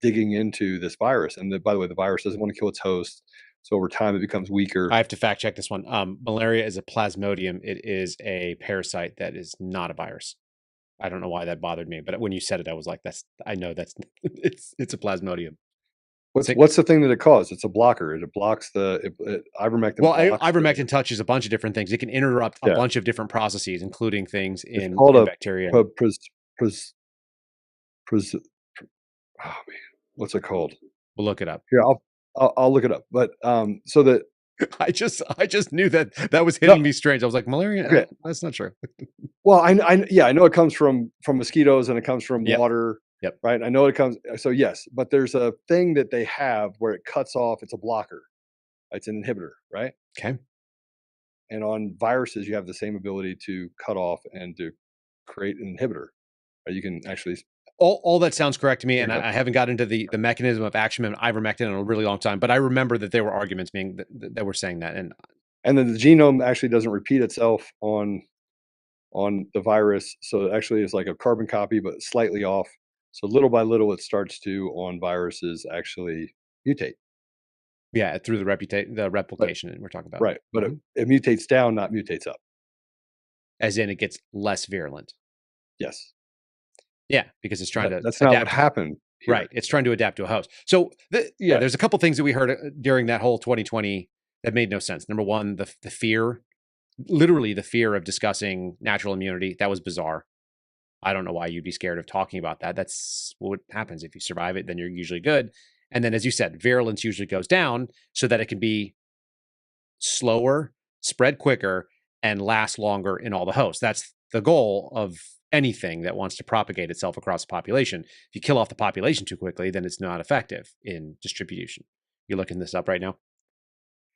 digging into this virus. And by the way, the virus doesn't want to kill its host. So over time, it becomes weaker. I have to fact check this one. Malaria is a plasmodium. It is a parasite that is not a virus. I don't know why that bothered me, but when you said it, I was like, I know that's it's a plasmodium. What's the thing that it causes? It's a blocker. It blocks ivermectin. Well, ivermectin touches a bunch of different things. It can interrupt a bunch of different processes, including things in bacteria. Oh man, what's it called? We'll look it up. Here, I'll look it up. But so that I just knew that was hitting me strange. I was like, malaria? Okay. That's not true. Well, I know it comes from mosquitoes and it comes from water. Yep. Right. I know it comes. So yes, but there's a thing that they have where it cuts off. It's a blocker. It's an inhibitor. Right. Okay. And on viruses, you have the same ability to cut off and to create an inhibitor. You can actually. All that sounds correct to me, and I haven't got into the mechanism of action of ivermectin in a really long time, but I remember that there were arguments being that were saying that, and then the genome actually doesn't repeat itself on the virus, so it actually is like a carbon copy, but slightly off. So little by little, it starts to on viruses actually mutate. Yeah, through the replication we're talking about, right? But it mutates down, not mutates up. As in, it gets less virulent. Yes. Yeah, because it's trying to. That's not what happened here. Right. It's trying to adapt to a host. So, there's a couple things that we heard during that whole 2020 that made no sense. Number one, the fear, literally the fear of discussing natural immunity. That was bizarre. I don't know why you'd be scared of talking about that. That's what happens. If you survive it, then you're usually good. And then, as you said, virulence usually goes down so that it can be slower, spread quicker, and last longer in all the hosts. That's the goal of anything that wants to propagate itself across the population. If you kill off the population too quickly, then it's not effective in distribution. You're looking this up right now?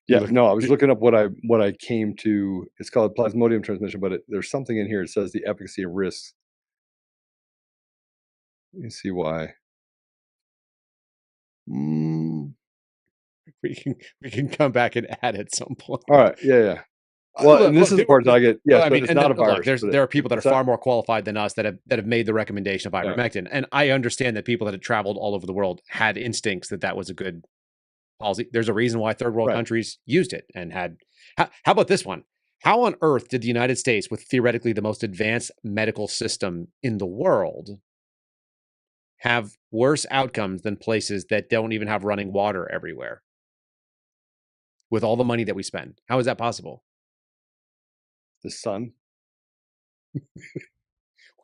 Yeah, no, I was looking up what I came to. It's called plasmodium transmission, but there's something in here. It says the efficacy of risks. Let me see why. We can come back and add at some point. All right. Yeah. Well, and this is the part that I get. Yeah, but it's not a virus. There are people that are far more qualified than us that have made the recommendation of ivermectin, and I understand that people that had traveled all over the world had instincts that was a good policy. There's a reason why third world countries used it and had. How about this one? How on earth did the United States, with theoretically the most advanced medical system in the world, have worse outcomes than places that don't even have running water everywhere? With all the money that we spend, how is that possible? The sun.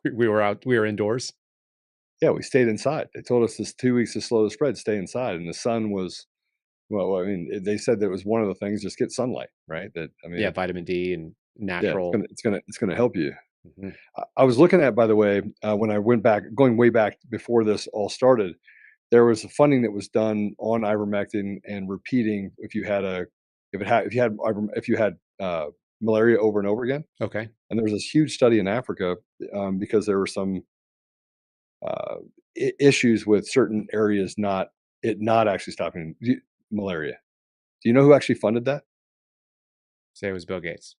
we were indoors. Yeah, we stayed inside. They told us this 2 weeks to slow the spread, stay inside. And the sun was, well, I mean, they said that was one of the things, just get sunlight, right? Vitamin D and natural. Yeah, it's gonna help you. Mm-hmm. I was looking at, by the way, when I went back, going way back before this all started, there was a funding that was done on ivermectin and repeating if you had malaria over and over again. Okay. And there was this huge study in Africa because there were some issues with certain areas not actually stopping malaria. Do you know who actually funded that? Say it was Bill Gates.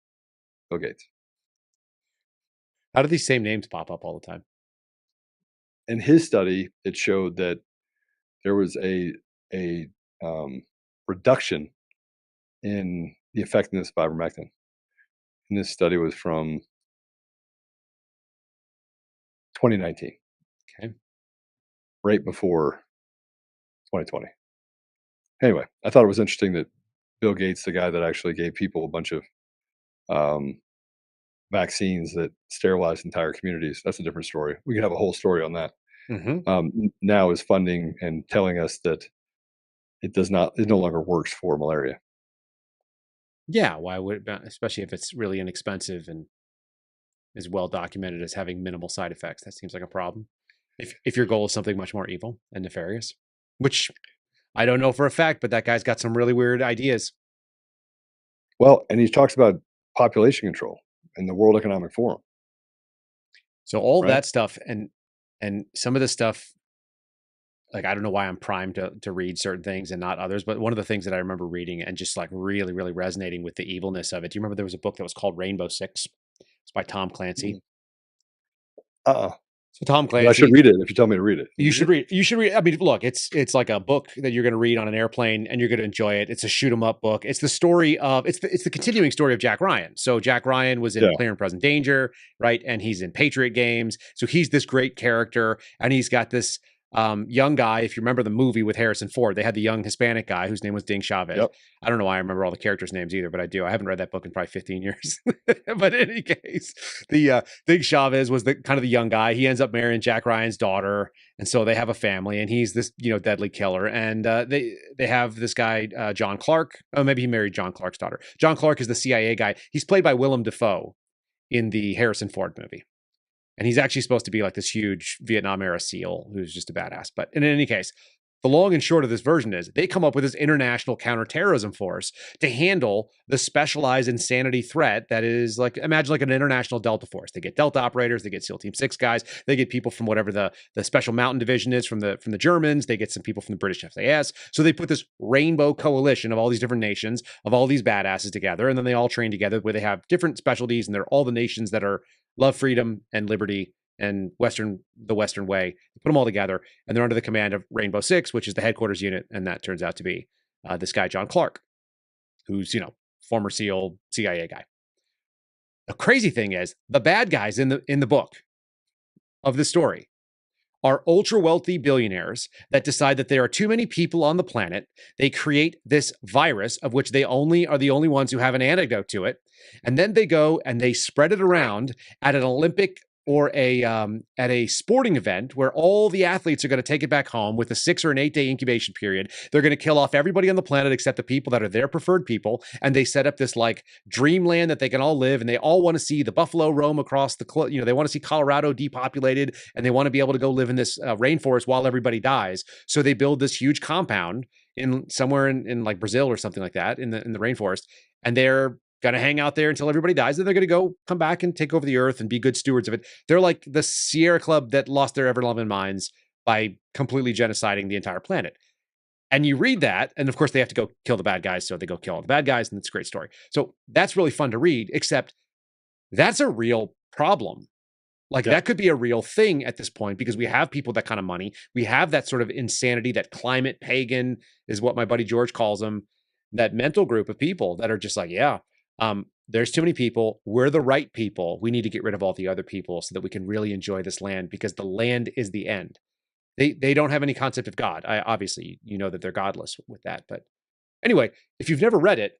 Bill Gates. How do these same names pop up all the time? In his study, it showed that there was a reduction in the effectiveness of ivermectin. And this study was from 2019. Okay. Right before 2020. Anyway, I thought it was interesting that Bill Gates, the guy that actually gave people a bunch of vaccines that sterilized entire communities, that's a different story. We could have a whole story on that. Now is funding and telling us that it no longer works for malaria. Yeah, why would it, especially if it's really inexpensive and is well documented as having minimal side effects? That seems like a problem. If your goal is something much more evil and nefarious, which I don't know for a fact, but that guy's got some really weird ideas. Well, and he talks about population control in the World Economic Forum. So all that stuff and some of the stuff, like, I don't know why I'm primed to read certain things and not others, but one of the things that I remember reading and just like really, really resonating with the evilness of it. Do you remember there was a book that was called Rainbow Six? It's by Tom Clancy. So Tom Clancy. I should read it if you tell me to read it. You should read. You should read. I mean, look, it's like a book that you're going to read on an airplane, and you're going to enjoy it. It's a shoot 'em up book. It's the story of it's the continuing story of Jack Ryan. So Jack Ryan was in Clear and Present Danger, right? And he's in Patriot Games. So he's this great character, and he's got this young guy. If you remember the movie with Harrison Ford, they had the young Hispanic guy whose name was Ding Chavez. I don't know why I remember all the characters' names either, but I do. I haven't read that book in probably 15 years. But in any case, the Ding Chavez was the kind of the young guy. He ends up marrying Jack Ryan's daughter, and so they have a family. And he's this deadly killer. And they have this guy John Clark. Oh, maybe he married John Clark's daughter. John Clark is the CIA guy. He's played by Willem Dafoe in the Harrison Ford movie. And he's actually supposed to be like this huge Vietnam era SEAL who's just a badass. But in any case, the long and short of this version is they come up with this international counterterrorism force to handle the specialized insanity threat that is like, imagine like an international Delta force. They get Delta operators, they get SEAL Team 6 guys, they get people from whatever the Special Mountain Division is from the Germans, they get some people from the British SAS. So they put this rainbow coalition of all these different nations, of all these badasses together, and then they all train together where they have different specialties, and they're all the nations that are love freedom and liberty and the Western way. Put them all together, and they're under the command of Rainbow Six, which is the headquarters unit, and that turns out to be this guy John Clark, who's former SEAL CIA guy. The crazy thing is, the bad guys in the book of the story are ultra wealthy billionaires that decide that there are too many people on the planet. They create this virus of which they are the only ones who have an antidote to it. And then they go and they spread it around at an Olympic or at a sporting event where all the athletes are going to take it back home with a 6 or an 8 day incubation period. They're going to kill off everybody on the planet except the people that are their preferred people. And they set up this like dreamland that they can all live, and they all want to see the buffalo roam across they want to see Colorado depopulated, and they want to be able to go live in this rainforest while everybody dies. So they build this huge compound somewhere in like Brazil or something like that in the rainforest. And they're going to hang out there until everybody dies. Then they're going to come back and take over the earth and be good stewards of it. They're like the Sierra Club that lost their ever-loving minds by completely genociding the entire planet. And you read that, and of course they have to go kill the bad guys, so they go kill all the bad guys, and it's a great story. So that's really fun to read, except that's a real problem. Like that could be a real thing at this point, because we have people that kind of money. We have that sort of insanity, that climate pagan is what my buddy George calls them, that mental group of people that are just like, there's too many people. We're the right people. We need to get rid of all the other people so that we can really enjoy this land, because the land is the end. They don't have any concept of God. Obviously, that they're godless with that. But anyway, if you've never read it,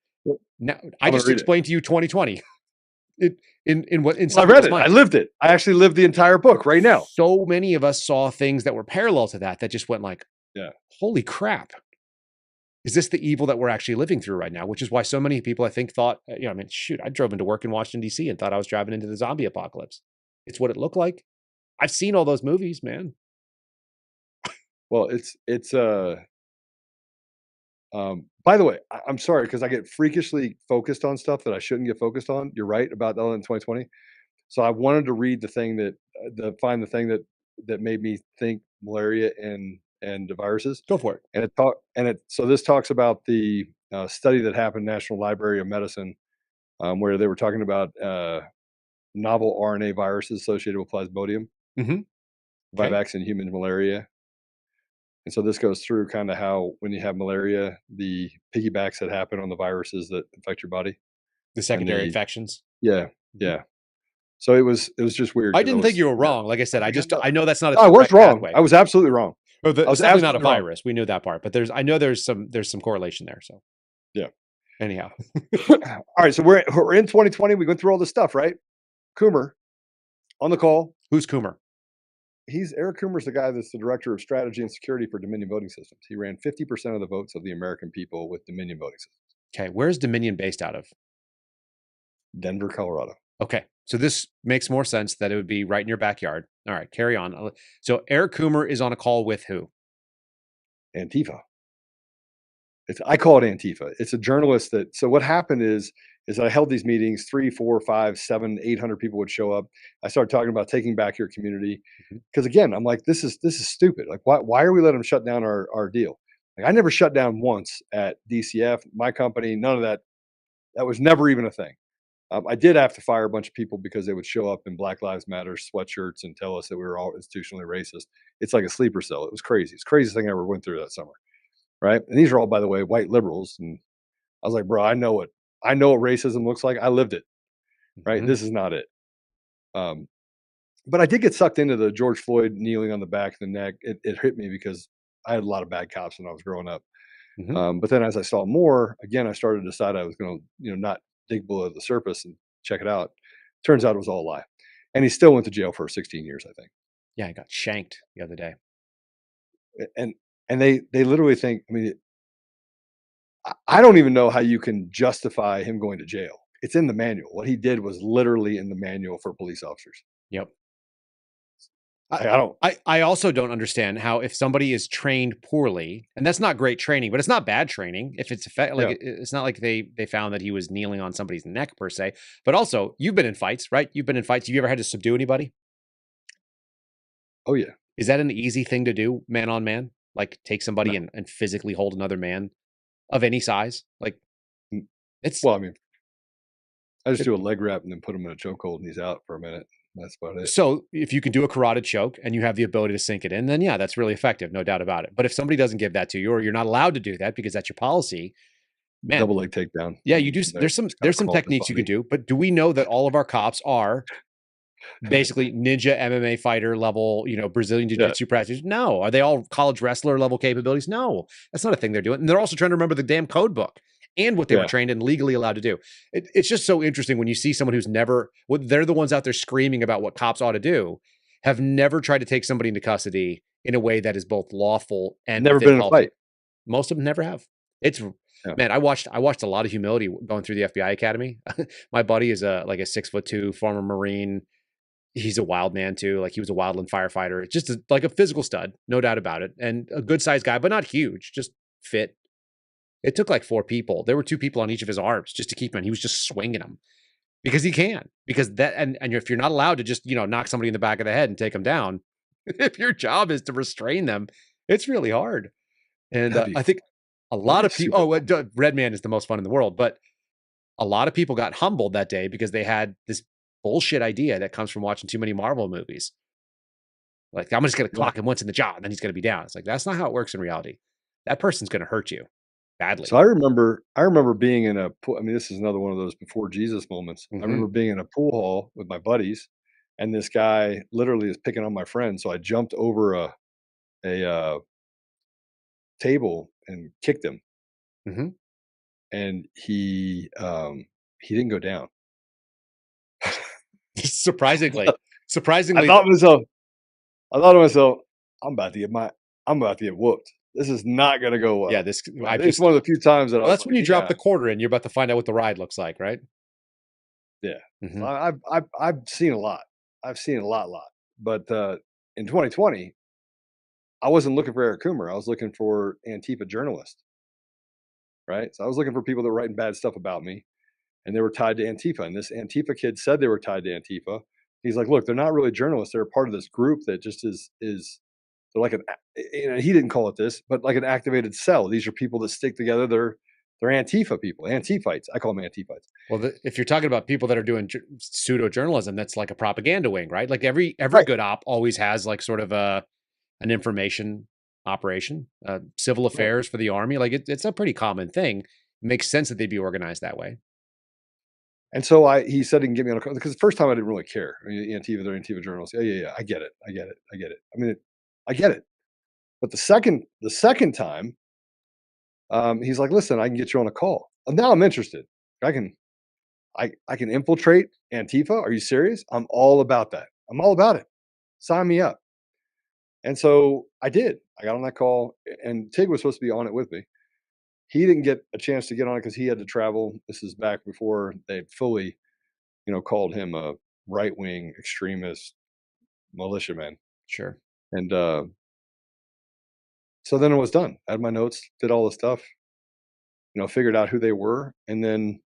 now I just explained to you 2020. I read it. I lived it. I actually lived the entire book right now. So many of us saw things that were parallel to that just went like, holy crap. Is this the evil that we're actually living through right now? Which is why so many people, I think, thought, I drove into work in Washington, D.C. and thought I was driving into the zombie apocalypse. It's what it looked like. I've seen all those movies, man. Well, by the way, I'm sorry, because I get freakishly focused on stuff that I shouldn't get focused on. You're right about that in 2020. So I wanted to read find the thing that made me think malaria and the viruses. Go for it. So this talks about the study that happened in National Library of Medicine, where they were talking about novel RNA viruses associated with Plasmodium, Vivax and human malaria. And so this goes through kind of how when you have malaria, the piggybacks that happen on the viruses that infect your body. The secondary infections. Yeah, yeah. So it was just weird. I didn't think you were wrong. Like I said, I know that's not a I was direct wrong. pathway. I was absolutely wrong. Oh, I was it's definitely not a absolutely wrong. virus. We knew that part, but I know there's some correlation there. So Yeah. anyhow, All right. So we're in 2020. We went through all this stuff, right? Coomer on the call. who's Coomer? Eric Coomer's the guy that's the director of strategy and security for Dominion Voting Systems. He ran 50% of the votes of the American people with Dominion Voting Systems. Okay, where's Dominion based out of? Denver, Colorado. Okay, so this makes more sense that it would be right in your backyard. All right, carry on. So Eric Coomer is on a call with who? Antifa. I call it Antifa. It's a journalist that. So what happened is I held these meetings. 3, 4, 5, 7, 800 people would show up. I started talking about taking back your community because again, I'm like, this is stupid. Like, why are we letting them shut down our deal? Like, I never shut down once at DCF, my company. None of that. That was never even a thing. I did have to fire a bunch of people because they would show up in Black Lives Matter sweatshirts and tell us that we were all institutionally racist. It's like a sleeper cell. It was crazy. It's the craziest thing I ever went through that summer. Right. And these are all, by the way, white liberals. And I was like, bro, I know what racism looks like. I lived it. Right. This is not it. But I did get sucked into the George Floyd kneeling on the back of the neck. It hit me because I had a lot of bad cops when I was growing up. But then as I saw more, again, I started to decide I was going to, not dig below the surface and check it out. Turns out it was all a lie. And he still went to jail for 16 years, I think. Yeah, I got shanked the other day. And they literally think, I mean, I don't even know how you can justify him going to jail. It's in the manual. What he did was literally in the manual for police officers. Yep. I also don't understand how if somebody is trained poorly, and that's not great training, but it's not bad training. If it's it's not like they found that he was kneeling on somebody's neck per se. But also, you've been in fights, right? You've been in fights. Have you ever had to subdue anybody? Oh yeah. Is that an easy thing to do, man on man? Like take somebody and physically hold another man of any size? Like it's well, I mean, I just do a leg wrap and then put him in a chokehold and he's out for a minute. That's about it. So if you can do a carotid choke and you have the ability to sink it in, then yeah, that's really effective, no doubt about it. But if somebody doesn't give that to you, or you're not allowed to do that because that's your policy, man, double leg takedown. Yeah, you do. There's some techniques you can do, but do we know that all of our cops are basically ninja MMA fighter level, Brazilian jiu-jitsu practitioners? No. Are they all college wrestler level capabilities? No, that's not a thing they're doing. And they're also trying to remember the damn code book and what they were trained and legally allowed to do. It's just so interesting when you see someone who's they're the ones out there screaming about what cops ought to do, have never tried to take somebody into custody in a way that is both lawful and never been in a fight. Most of them never have. Man, I watched a lot of humility going through the FBI Academy. My buddy is a 6'2" former Marine. He's a wild man too. Like he was a wildland firefighter. It's just like a physical stud, no doubt about it. And a good sized guy, but not huge, just fit. It took like 4 people. There were 2 people on each of his arms just to keep him. He was just swinging them because he can. Because that, and if you're not allowed to just, knock somebody in the back of the head and take them down, if your job is to restrain them, it's really hard. And I think a lot of people, Red Man is the most fun in the world, but a lot of people got humbled that day because they had this bullshit idea that comes from watching too many Marvel movies. Like, I'm just going to clock him once in the jaw and then he's going to be down. It's like, that's not how it works in reality. That person's going to hurt you badly. So I remember being in a pool. I mean, this is another one of those before Jesus moments. I remember being in a pool hall with my buddies and this guy literally is picking on my friend. So I jumped over a table and kicked him. And he didn't go down. Surprisingly, I thought to myself, I'm about to get whooped. This is not going to go well. Yeah, it's one of the few times that that's when you drop the quarter in. You're about to find out what the ride looks like, right? Yeah, I've seen a lot. I've seen a lot. But in 2020, I wasn't looking for Eric Coomer. I was looking for Antifa journalists. Right, so I was looking for people that were writing bad stuff about me, and they were tied to Antifa. And this Antifa kid said they were tied to Antifa. He's like, look, they're not really journalists. They're a part of this group that just is they're like he didn't call it this, but like an activated cell. These are people that stick together. They're Antifa people, Antifites. I call them Antifites. Well, if you're talking about people that are doing pseudo journalism, that's like a propaganda wing, right? Like every good op always has like sort of an information operation, civil affairs for the army. Like it's a pretty common thing. It makes sense that they'd be organized that way. And so he said he can get me on a call because the first time I didn't really care. I mean, Antifa, they're Antifa journalists. Yeah. I get it. I get it. I mean, I get it. But the second time, he's like, listen, I can get you on a call. And now I'm interested. I can infiltrate Antifa. Are you serious? I'm all about that. I'm all about it. Sign me up. And so I did. I got on that call, and Tig was supposed to be on it with me. He didn't get a chance to get on it because he had to travel. This is back before they fully, called him a right-wing extremist militiaman. Sure. And so then it was done. I had my notes, did all the stuff, figured out who they were. And then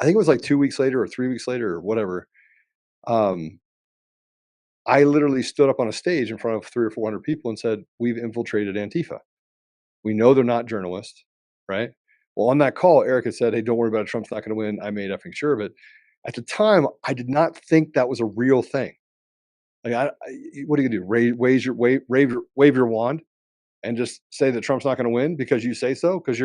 I think it was like 2 weeks later or 3 weeks later or whatever. I literally stood up on a stage in front of 300 or 400 people and said, we've infiltrated Antifa. We know they're not journalists, right? Well, on that call, Eric had said, hey, don't worry about it. Trump's not going to win. I made effing sure of it. At the time, I did not think that was a real thing. Like, what are you going to do? Wave your wand and just say that Trump's not going to win because you say so? Because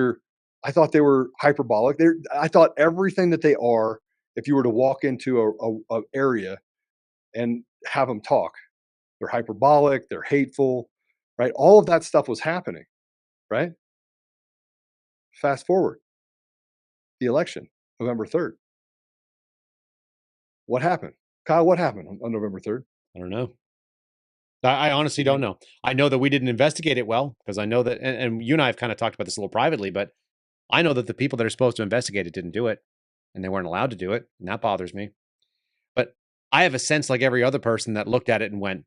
I thought they were hyperbolic. I thought everything that they are, if you were to walk into a area and have them talk, they're hyperbolic, they're hateful, right? All of that stuff was happening, right? Fast forward, the election, November 3rd. What happened? Kyle, what happened on November 3rd? I don't know. I honestly don't know. I know that we didn't investigate it well because I know that, and you and I have kind of talked about this a little privately, but I know that the people that are supposed to investigate it didn't do it, and they weren't allowed to do it, and that bothers me. But I have a sense, like every other person, that looked at it and went,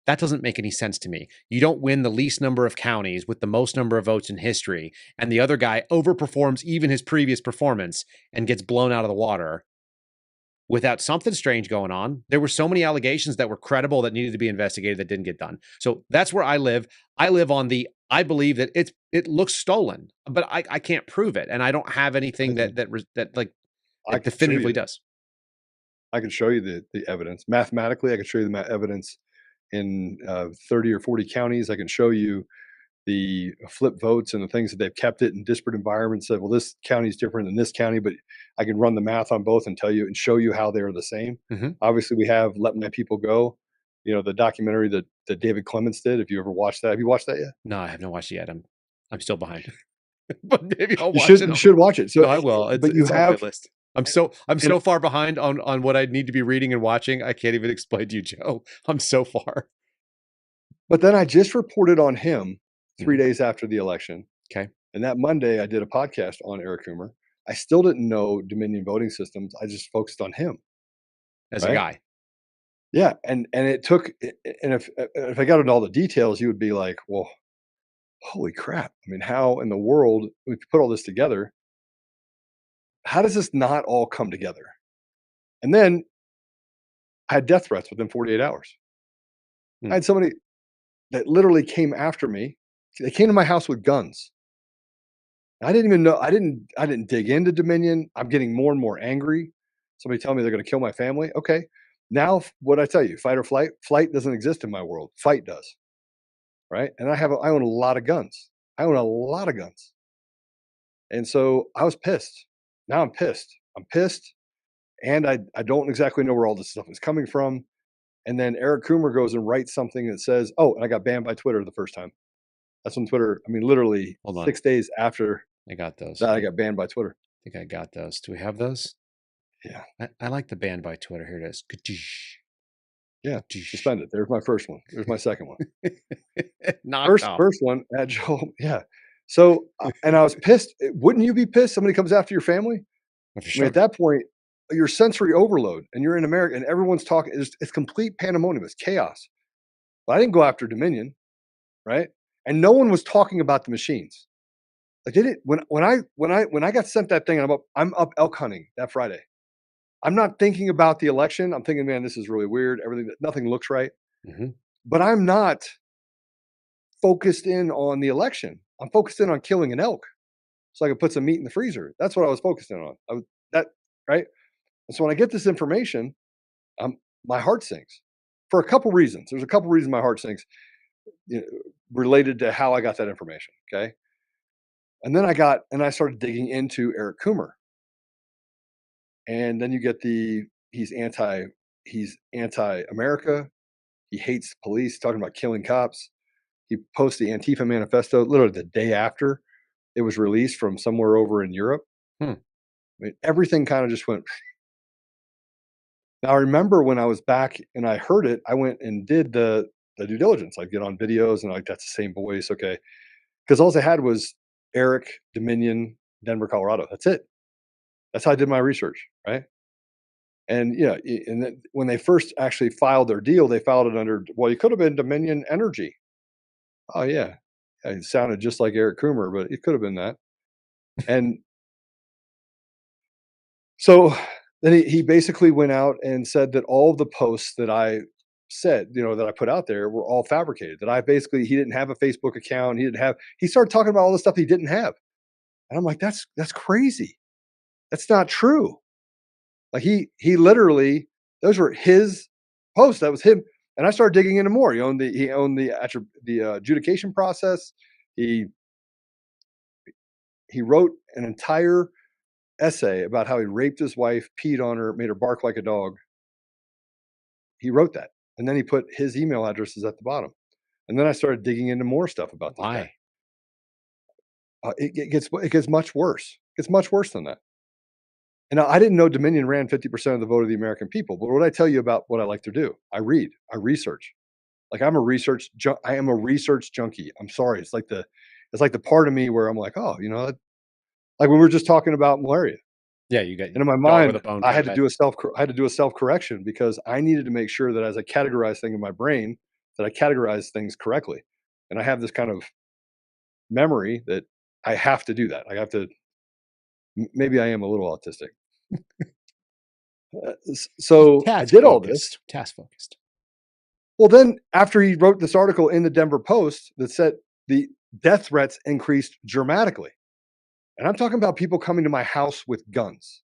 that doesn't make any sense to me. You don't win the least number of counties with the most number of votes in history, and the other guy overperforms even his previous performance and gets blown out of the water without something strange going on. There were so many allegations that were credible that needed to be investigated that didn't get done. So that's where I live. I live on I believe that it looks stolen, but I can't prove it, and I don't have anything that definitively does. I can show you the evidence. Mathematically, I can show you the evidence in 30 or 40 counties. I can show you the flip votes and the things that they've kept it in disparate environments. Said, well, this county is different than this county, but I can run the math on both and tell you and show you how they're the same. Mm-hmm. Obviously, we have Let My People Go, the documentary that David Clements did. If you ever watched that, have you watched that yet? No, I have not watched it yet. I'm still behind, but maybe I'll watch it. You should watch it. So no, I will. It's on my list. I'm so far behind on what I need to be reading and watching. I can't even explain to you, Joe. I'm so far. But then I just reported on him 3 days after the election. Okay. And that Monday I did a podcast on Eric Coomer. I still didn't know Dominion voting systems. I just focused on him as a guy. Yeah. And it took, and if I got into all the details, you would be like, well, holy crap. I mean, how in the world, if you put all this together, how does this not all come together? And then I had death threats within 48 hours. I had somebody that literally came after me. They came to my house with guns. I didn't even know. I didn't dig into Dominion. I'm getting more and more angry. Somebody tell me they're going to kill my family. Okay. Now, what I tell you, fight or flight? Flight doesn't exist in my world. Fight does. Right. And I own a lot of guns. And so I was pissed. Now I'm pissed. And I don't exactly know where all this stuff is coming from. And then Eric Coomer goes and writes something that says, oh, and I got banned by Twitter the first time. That's on Twitter. I mean, literally 6 days after I got those. That I got banned by Twitter. I think I got those. Do we have those? Yeah. I like the banned by Twitter. Here it is. Yeah. Suspended. There's my first one. There's my second one. First one at Joe. Yeah. So, and I was pissed. Wouldn't you be pissed? Somebody comes after your family? Sure. I mean, at that point, you're sensory overload and you're in America and everyone's talking. It's complete pandemonium. It's chaos. But I didn't go after Dominion. Right. And no one was talking about the machines. Like they didn't when I got sent that thing, I'm up elk hunting that Friday. I'm not thinking about the election. I'm thinking, man, this is really weird. Nothing looks right. Mm-hmm. But I'm not focused in on the election. I'm focused in on killing an elk so I could put some meat in the freezer. That's what I was focused in on. Right. And so when I get this information, my heart sinks for a couple reasons. There's a couple reasons my heart sinks. related to how I got that information. Okay. And then I started digging into Eric Coomer. And then you get he's anti-America. He hates police, talking about killing cops. He posts the Antifa manifesto literally the day after it was released from somewhere over in Europe. I mean, everything kind of just went. Now, I remember when I was back and I heard it, I went and did the due diligence. I'd get on videos and like, that's the same voice. Okay. Because all I had was Eric, Dominion, Denver, Colorado. That's it. That's how I did my research. Right. And yeah, and then when they first actually filed their deal, they filed it under, well, you could have been Dominion Energy. Oh, yeah. It sounded just like Eric Coomer, but it could have been that. And so then he basically went out and said that all of the posts that I said, that I put out there were all fabricated, that he didn't have a Facebook account. He started talking about all the stuff he didn't have. And I'm like, that's crazy. That's not true. Like he literally, those were his posts. That was him. And I started digging into more. He owned the adjudication process. He wrote an entire essay about how he raped his wife, peed on her, made her bark like a dog. He wrote that. And then he put his email addresses at the bottom. And then I started digging into more stuff about this guy. It gets much worse. It's much worse than that. And I didn't know Dominion ran 50% of the vote of the American people. But what I tell you about what I like to do, I read, I research. Like I am a research junkie. I'm sorry. It's like the part of me where I'm like, oh, like when we were just talking about malaria. Yeah, you got. And in my mind, I had to do a self-correction because I needed to make sure that as I categorize things in my brain, that I categorize things correctly. And I have this kind of memory that I have to do that. I have to. Maybe I am a little autistic. So I did all this. Task focused. Well, then after he wrote this article in the Denver Post that said the death threats increased dramatically. And I'm talking about people coming to my house with guns.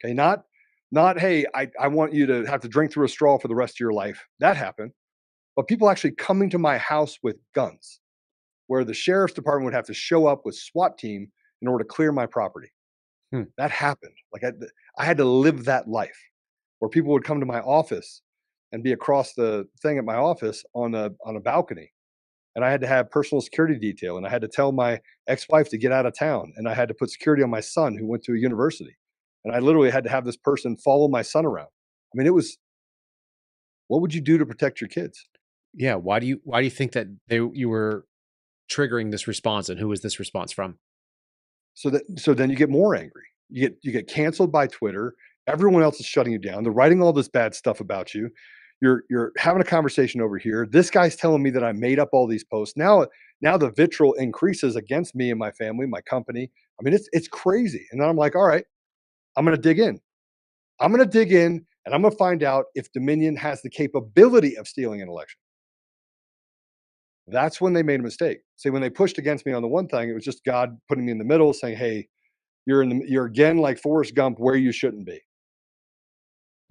Okay, not hey, I want you to have to drink through a straw for the rest of your life. That happened. But people actually coming to my house with guns, where the sheriff's department would have to show up with SWAT team in order to clear my property. That happened. Like I had to live that life where people would come to my office and be across the thing at my office on a balcony. And I had to have personal security detail. And I had to tell my ex-wife to get out of town. And I had to put security on my son who went to a university. And I literally had to have this person follow my son around. I mean, what would you do to protect your kids? Yeah. Why do you think that you were triggering this response, and who was this response from? So then you get more angry. You get canceled by Twitter. Everyone else is shutting you down. They're writing all this bad stuff about you. You're having a conversation over here. This guy's telling me that I made up all these posts. Now the vitriol increases against me and my family, my company. I mean, it's crazy. And then I'm like, all right, I'm going to dig in. I'm going to dig in and I'm going to find out if Dominion has the capability of stealing an election. That's when they made a mistake. See, when they pushed against me on the one thing, it was just God putting me in the middle, saying, hey, you're again like Forrest Gump where you shouldn't be.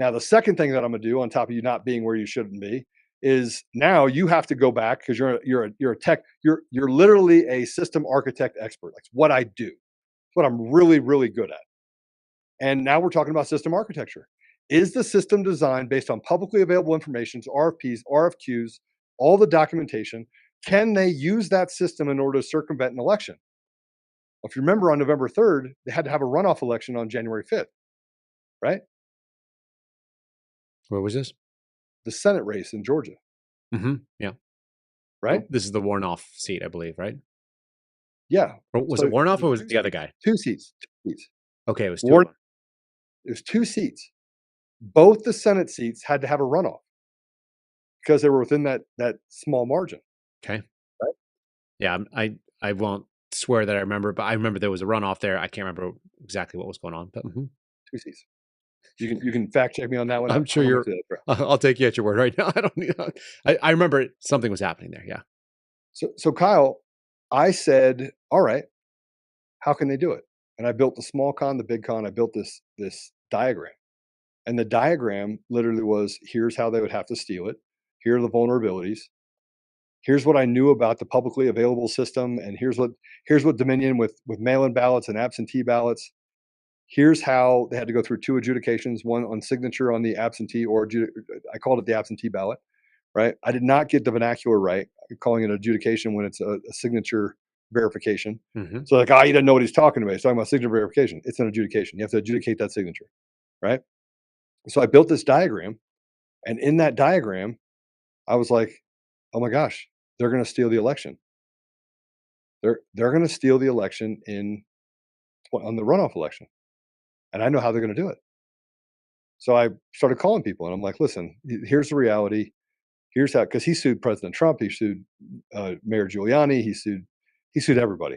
Now, the second thing that I'm going to do on top of you not being where you shouldn't be is now you have to go back because you're a tech, you're literally a system architect expert. That's what I do. It's what I'm really, really good at. And now we're talking about system architecture. Is the system designed based on publicly available information, RFPs, RFQs, all the documentation? Can they use that system in order to circumvent an election? If you remember, on November 3rd, they had to have a runoff election on January 5th, right? Where was this? The Senate race in Georgia. Yeah. Right? This is the Warnoff seat, I believe, right? Yeah. Or was it Warnoff or was it the other guy? Two seats. Okay, it was two. It was 2 seats. Both the Senate seats had to have a runoff because they were within that small margin. Okay. Right? Yeah, I won't swear that I remember, but I remember there was a runoff there. I can't remember exactly what was going on, but 2 seats. You can fact check me on that one. I'm sure I'll take you at your word right now. I remember something was happening there. Yeah. So Kyle, I said, all right, how can they do it? And I built the small con, the big con. I built this diagram. And the diagram literally was, here's how they would have to steal it. Here are the vulnerabilities. here's what I knew about the publicly available system, and here's what Dominion with mail-in ballots and absentee ballots. Here's how they had to go through 2 adjudications, one on signature on the absentee I called it the absentee ballot, right? I did not get the vernacular right, calling it adjudication when it's a signature verification. Mm-hmm. So like, he doesn't know what he's talking about. He's talking about signature verification. It's an adjudication. You have to adjudicate that signature, right? So I built this diagram, and in that diagram, I was like, oh my gosh, they're going to steal the election. They're going to steal the election on the runoff election. And I know how they're going to do it. So I started calling people, and I'm like, listen, here's the reality. Here's how, because he sued President Trump, he sued Mayor Giuliani, he sued everybody,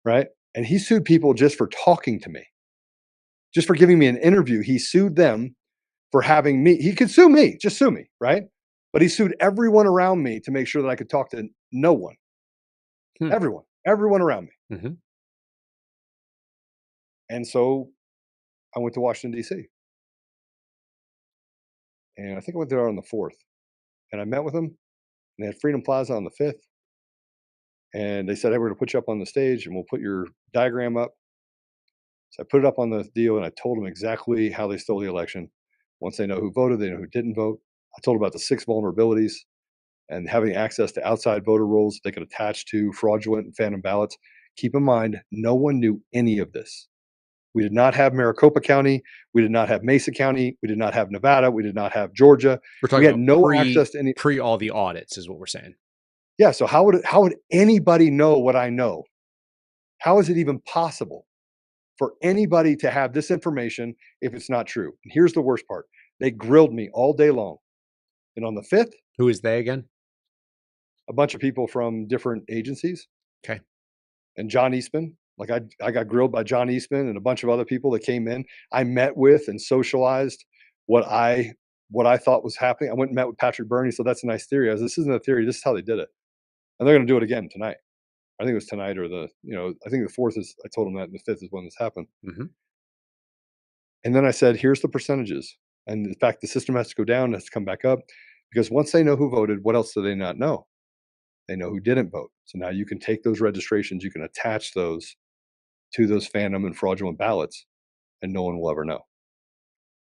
right? And he sued people just for talking to me, just for giving me an interview. He sued them for having me. He could sue me, just sue me, right? But he sued everyone around me to make sure that I could talk to no one. Everyone around me. Mm-hmm. And so I went to Washington, D.C. And I think I went there on the 4th. And I met with them. And they had Freedom Plaza on the 5th. And they said, hey, we're going to put you up on the stage and we'll put your diagram up. So I put it up on the deal, and I told them exactly how they stole the election. Once they know who voted, they know who didn't vote. I told them about the 6 vulnerabilities and having access to outside voter rolls they could attach to fraudulent and phantom ballots. Keep in mind, no one knew any of this. We did not have Maricopa County. We did not have Mesa County. We did not have Nevada. We did not have Georgia. We're talking we had about no access to any pre all the audits, is what we're saying. Yeah. So how would anybody know what I know? How is it even possible for anybody to have this information if it's not true? And here's the worst part: they grilled me all day long. And on the 5th, Who is they again? a bunch of people from different agencies. Okay. And John Eastman. Like I got grilled by John Eastman and a bunch of other people that came in. I met with and socialized what I thought was happening. I went and met with Patrick Byrne. He said, that's a nice theory. I was, this isn't a theory. This is how they did it. And they're going to do it again tonight. I think it was tonight or I think the 4th is, I told them that, and the 5th is when this happened. Mm-hmm. And then I said, here's the percentages. And in fact, the system has to go down, has to come back up, because once they know who voted, what else do they not know? They know who didn't vote. So now you can take those registrations, you can attach those to those phantom and fraudulent ballots, and no one will ever know.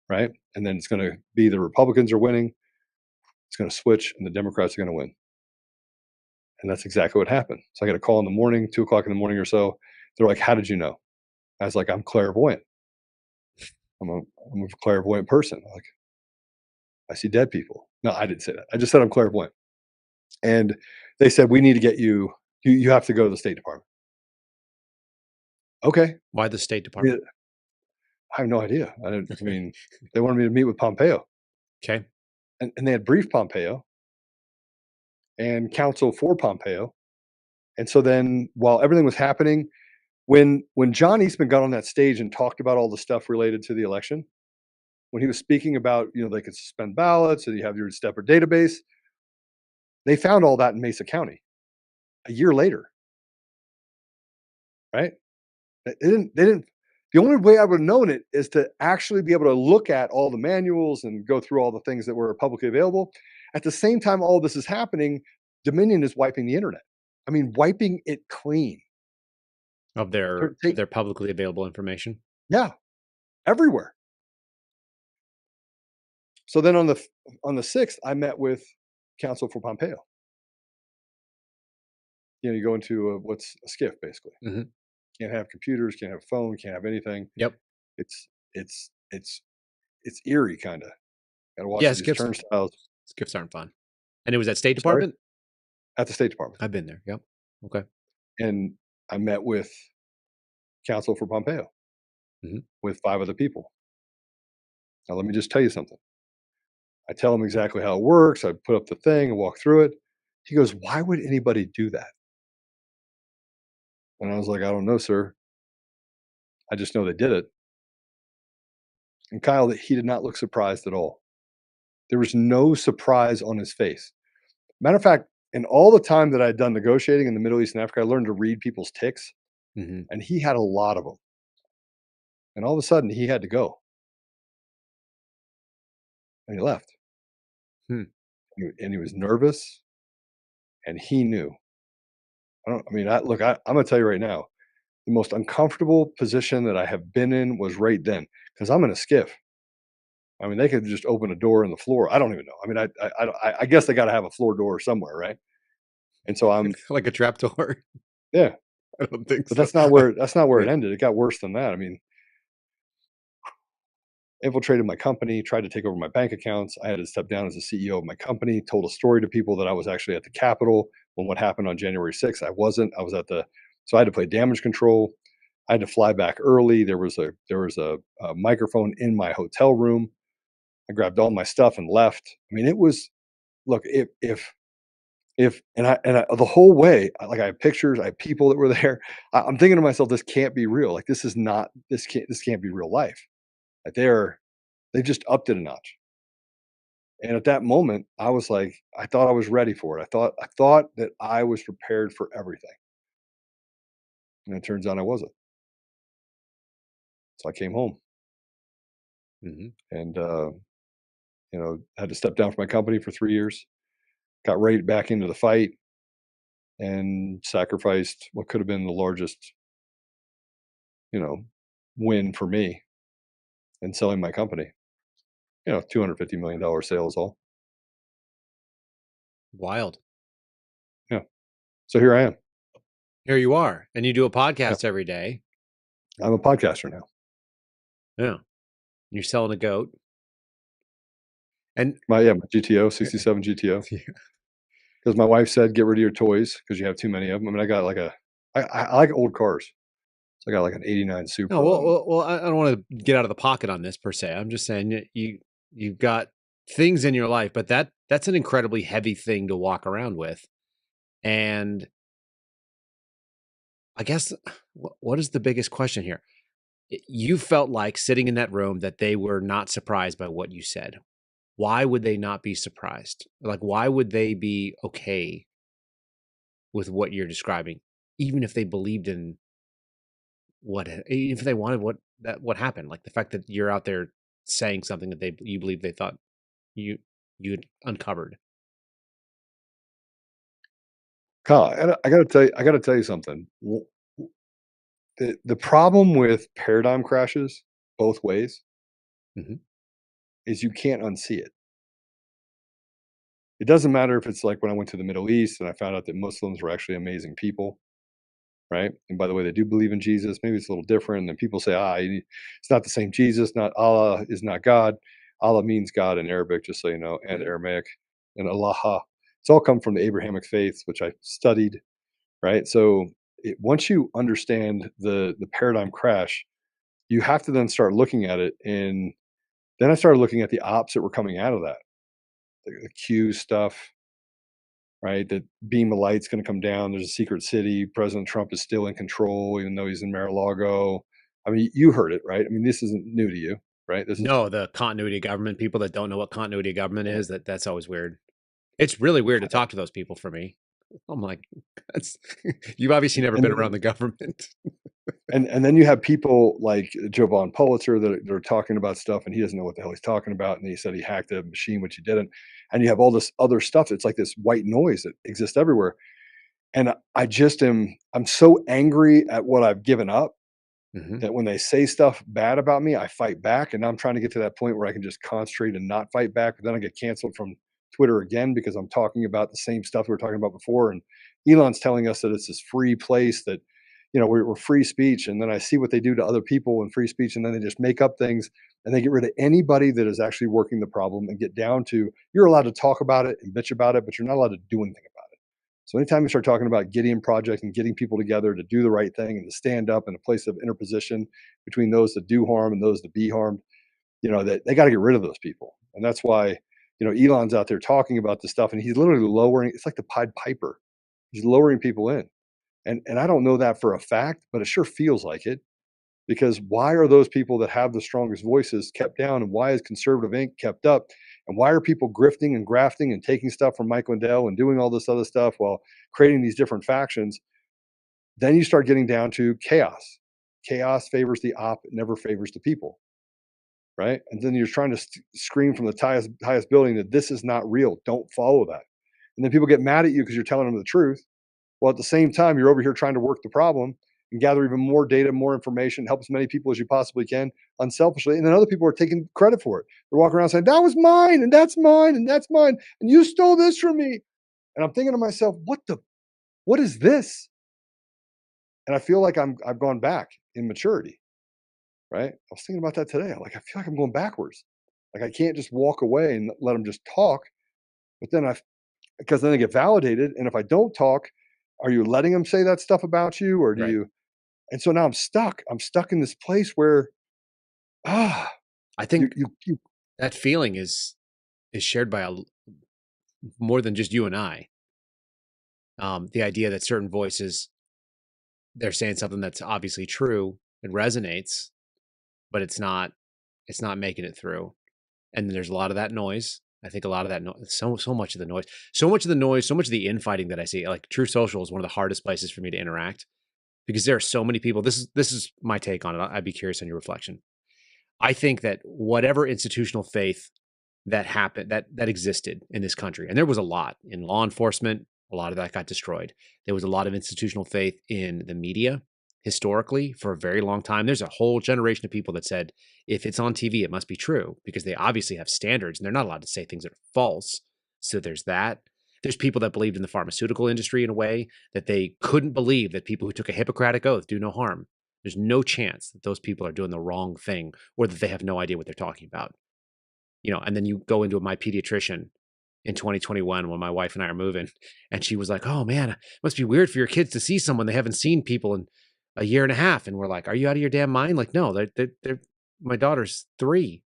Right? And then it's going to be the Republicans are winning, it's going to switch, and the Democrats are going to win. And that's exactly what happened. So I got a call in the morning, 2:00 in the morning or so. They're like, how did you know? I was like, I'm clairvoyant. I'm a clairvoyant person. Like, I see dead people. No, I didn't say that. I just said I'm clairvoyant. And they said, we need to get you have to go to the State Department. Okay. Why the State Department? I have no idea. I mean, they wanted me to meet with Pompeo. Okay. And they had briefed Pompeo and counsel for Pompeo. And so then while everything was happening, when John Eastman got on that stage and talked about all the stuff related to the election, when he was speaking about, they could suspend ballots and you have your separate database, they found all that in Mesa County a year later. Right? They didn't. The only way I would have known it is to actually be able to look at all the manuals and go through all the things that were publicly available. At the same time all this is happening, Dominion is wiping the internet. I mean, wiping it clean. Of their publicly available information? Yeah. Everywhere. So then on the 6th, I met with counsel for Pompeo. You go into what's a skiff, basically. Mm-hmm. Can't have computers, can't have a phone, can't have anything. Yep. It's eerie, kind of. Gotta watch these turnstiles. Skiffs aren't fun. And it was at State Department? Sorry? At the State Department. I've been there. Yep. Okay. And I met with counsel for Pompeo with 5 other people. Now, let me just tell you something. I tell him exactly how it works. I put up the thing and walk through it. He goes, why would anybody do that? And I was like, I don't know, sir. I just know they did it. And Kyle, he did not look surprised at all. There was no surprise on his face. Matter of fact, in all the time that I had done negotiating in the Middle East and Africa, I learned to read people's tics. Mm-hmm. And he had a lot of them. And all of a sudden, he had to go. And he left. And he was nervous. and he knew. I'm going to tell you right now, the most uncomfortable position that I have been in was right then, because I'm in a skiff. I mean, they could just open a door in the floor. I don't even know. I mean, I guess they got to have a floor door somewhere, right? And so I'm, Like a trapdoor. yeah, I don't think but so. that's not where it Yeah. ended. It got worse than that. I mean, infiltrated my company, tried to take over my bank accounts. I had to step down as the CEO of my company, told a story to people that I was actually at the Capitol when what happened on January 6th. I wasn't. I was at the, so I had to play damage control. I had to fly back early. There was a microphone in my hotel room. I grabbed all my stuff and left. I mean, it was, look, if the whole way, like, I have pictures, I have people that were there. I'm thinking to myself, this can't be real. Like, this can't be real life. Like, they just upped it a notch. And at that moment, I was like, I thought I was ready for it. I thought that I was prepared for everything. And it turns out I wasn't. So I came home Mhm. and had to step down from my company for 3 years. Got right back into the fight and sacrificed what could have been the largest, you know, win for me in selling my company. $250 million sales all. Wild. Yeah. So here I am. Here you are, and you do a Yeah. podcast every day. I'm a podcaster now. Yeah. You're selling a goat. And My GTO, 67 GTO. yeah. Because my wife said, get rid of your toys because you have too many of them. I mean, I got like I like old cars. So I got like an 89 Supra. No, well, I don't want to get out of the pocket on this per se. I'm just saying you've got things in your life, but that's an incredibly heavy thing to walk around with. And I guess what is the biggest question here? You felt like sitting in that room that they were not surprised by what you said. Why would they not be surprised? Like, why would they be okay with what you're describing, even if they believed in even if they wanted what happened? Like the fact that you're out there saying something that you believe they thought you you'd uncovered. Kyle, I got to tell you something. The problem with paradigm crashes both ways Mhm. is you can't unsee it. It doesn't matter if it's like when I went to the Middle East and I found out that Muslims were actually amazing people, right? And by the way, they do believe in Jesus. Maybe it's a little different. And then people say, it's not the same Jesus. Not Allah is not God. Allah means God in Arabic, just so you know, and Aramaic, and Allah. It's all come from the Abrahamic faiths, which I studied, right? So once you understand the paradigm crash, you have to then start looking at it. And then I started looking at the ops that were coming out of that, the Q stuff, right? That beam of light's going to come down. There's a secret city. President Trump is still in control, even though he's in Mar-a-Lago. I mean, you heard it, right? I mean, this isn't new to you, right? This is No, the continuity of government, people that don't know what continuity of government is, that's always weird. It's really weird to talk to those people for me. I'm like, that's you've obviously never been around the government. and then you have people like Joe Von Pulitzer that are talking about stuff, and he doesn't know what the hell he's talking about, and he said he hacked a machine, which he didn't. And you have all this other stuff. It's like this white noise that exists everywhere. And I'm so angry at what I've given up Mhm. that when they say stuff bad about me, I fight back. And now I'm trying to get to that point where I can just concentrate and not fight back. But then I get canceled from Twitter again because I'm talking about the same stuff we were talking about before. And Elon's telling us that it's this free place that, we're free speech. And then I see what they do to other people in free speech. And then they just make up things and they get rid of anybody that is actually working the problem and get down to, you're allowed to talk about it and bitch about it, but you're not allowed to do anything about it. So anytime you start talking about Gideon Project and getting people together to do the right thing and to stand up in a place of interposition between those that do harm and those that be harmed, that they got to get rid of those people. And that's why, Elon's out there talking about this stuff and he's literally lowering, it's like the Pied Piper. He's lowering people in. And I don't know that for a fact, but it sure feels like it. Because why are those people that have the strongest voices kept down? And why is Conservative Inc. kept up? And why are people grifting and grafting and taking stuff from Mike Lindell and doing all this other stuff while creating these different factions? Then you start getting down to chaos. Chaos favors the op, it never favors the people, right? And then you're trying to scream from the highest building that this is not real. Don't follow that. And then people get mad at you because you're telling them the truth. Well, at the same time, you're over here trying to work the problem and gather even more data, more information, help as many people as you possibly can unselfishly. And then other people are taking credit for it. They're walking around saying, that was mine, and that's mine, and that's mine, and you stole this from me. And I'm thinking to myself, what is this? And I feel like I've gone back in maturity, right? I was thinking about that today. I feel like I'm going backwards. Like I can't just walk away and let them just talk. But then because then they get validated. And if I don't talk, are you letting them say that stuff about you, or do Right. you? And so now I'm stuck. I'm stuck in this place where, I think you that feeling is shared by more than just you and I. The idea that certain voices, they're saying something that's obviously true, it resonates, but it's not making it through. And there's a lot of that noise. I think a lot of that so much of the noise, so much of the infighting that I see. Like True Social is one of the hardest places for me to interact because there are so many people. This is my take on it. I'd be curious on your reflection. I think that whatever institutional faith that happened, that existed in this country, and there was a lot in law enforcement, a lot of that got destroyed. There was a lot of institutional faith in the media historically for a very long time. There's a whole generation of people that said, if it's on TV, it must be true because they obviously have standards and they're not allowed to say things that are false. So there's that. There's people that believed in the pharmaceutical industry in a way that they couldn't believe that people who took a Hippocratic oath do no harm. There's no chance that those people are doing the wrong thing or that they have no idea what they're talking about. And then you go into my pediatrician in 2021 when my wife and I are moving, and she was like, oh man, it must be weird for your kids to see someone they haven't seen people in a year and a half. And we're like, are you out of your damn mind? Like, no, they're my daughter's 3.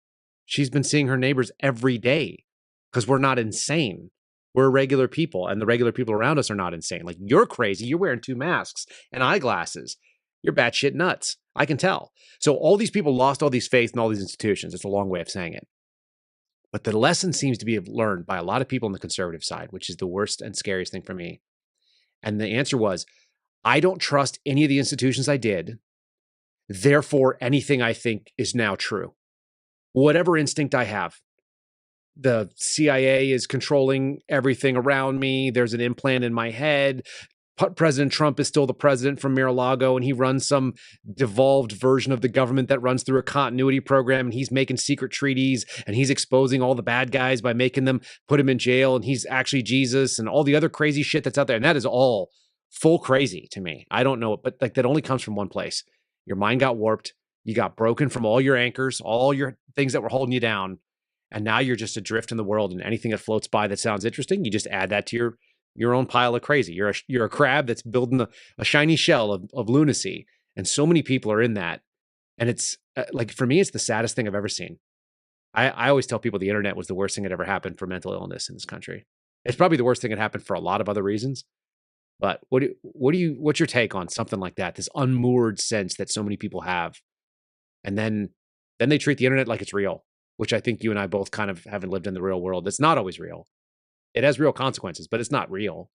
She's been seeing her neighbors every day because we're not insane. We're regular people, and the regular people around us are not insane. Like, you're crazy. You're wearing 2 masks and eyeglasses. You're batshit nuts. I can tell. So all these people lost all these faith in all these institutions. It's a long way of saying it. But the lesson seems to be learned by a lot of people on the conservative side, which is the worst and scariest thing for me. And the answer was, I don't trust any of the institutions I did. Therefore, anything I think is now true. Whatever instinct I have, the CIA is controlling everything around me. There's an implant in my head. President Trump is still the president from Mar-a-Lago, and he runs some devolved version of the government that runs through a continuity program, and he's making secret treaties, and he's exposing all the bad guys by making them put him in jail, and he's actually Jesus, and all the other crazy shit that's out there. And that is all full crazy to me. I don't know, but like that only comes from one place. Your mind got warped. You got broken from all your anchors, all your things that were holding you down, and now you're just adrift in the world, and anything that floats by that sounds interesting, you just add that to your own pile of crazy. You're a crab that's building a shiny shell of lunacy. And so many people are in that. And it's like, for me, it's the saddest thing I've ever seen. I always tell people the internet was the worst thing that ever happened for mental illness in this country. It's probably the worst thing that happened for a lot of other reasons. But what's your take on something like that? This unmoored sense that so many people have. And then they treat the internet like it's real, which I think you and I both kind of haven't lived in the real world. It's not always real. It has real consequences, but it's not real.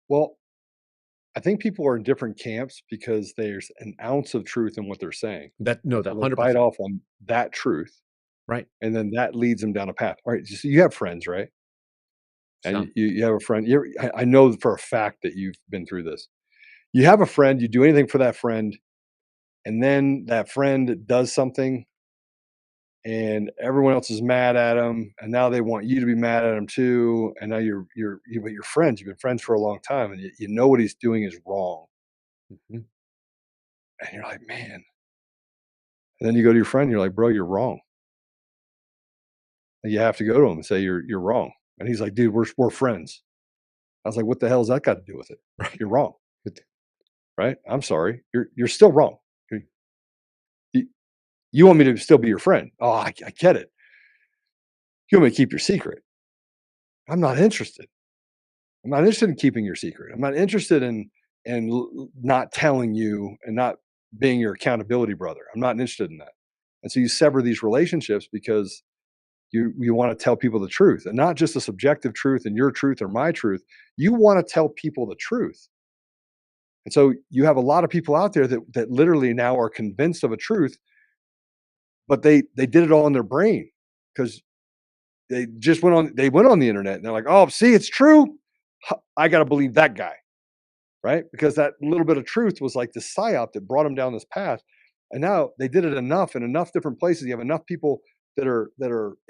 Well, I think people are in different camps because there's an ounce of truth in what they're saying. That So they 100%. bite off on that truth, Right. and then that leads them down a path. All right, so you have friends, right? And Some. you have a friend. I know for a fact that you've been through this. You have a friend. You do anything for that friend, and then that friend does something, and everyone else is mad at him, and now they want you to be mad at him too. And now but you're friends. You've been friends for a long time, and you know what he's doing is wrong. Mhm. And you're like, man. And then you go to your friend, and you're like, bro, you're wrong. And you have to go to him and say you're wrong. And he's like, dude, we're friends. I was like, what the hell has that got to do with it? Right. You're wrong. Right? I'm sorry. You're still wrong. You want me to still be your friend? Oh, I get it. You want me to keep your secret? I'm not interested. I'm not interested in keeping your secret. I'm not interested in not telling you and not being your accountability brother. I'm not interested in that. And so you sever these relationships because you want to tell people the truth, and not just a subjective truth and your truth or my truth. You want to tell people the truth. And so you have a lot of people out there that literally now are convinced of a truth, but they did it all in their brain because they just went on the internet and they're like, oh, see, it's true. I got to believe that guy. Right. Because that little bit of truth was like the psyop that brought them down this path. And now they did it enough in enough different places. You have enough people that are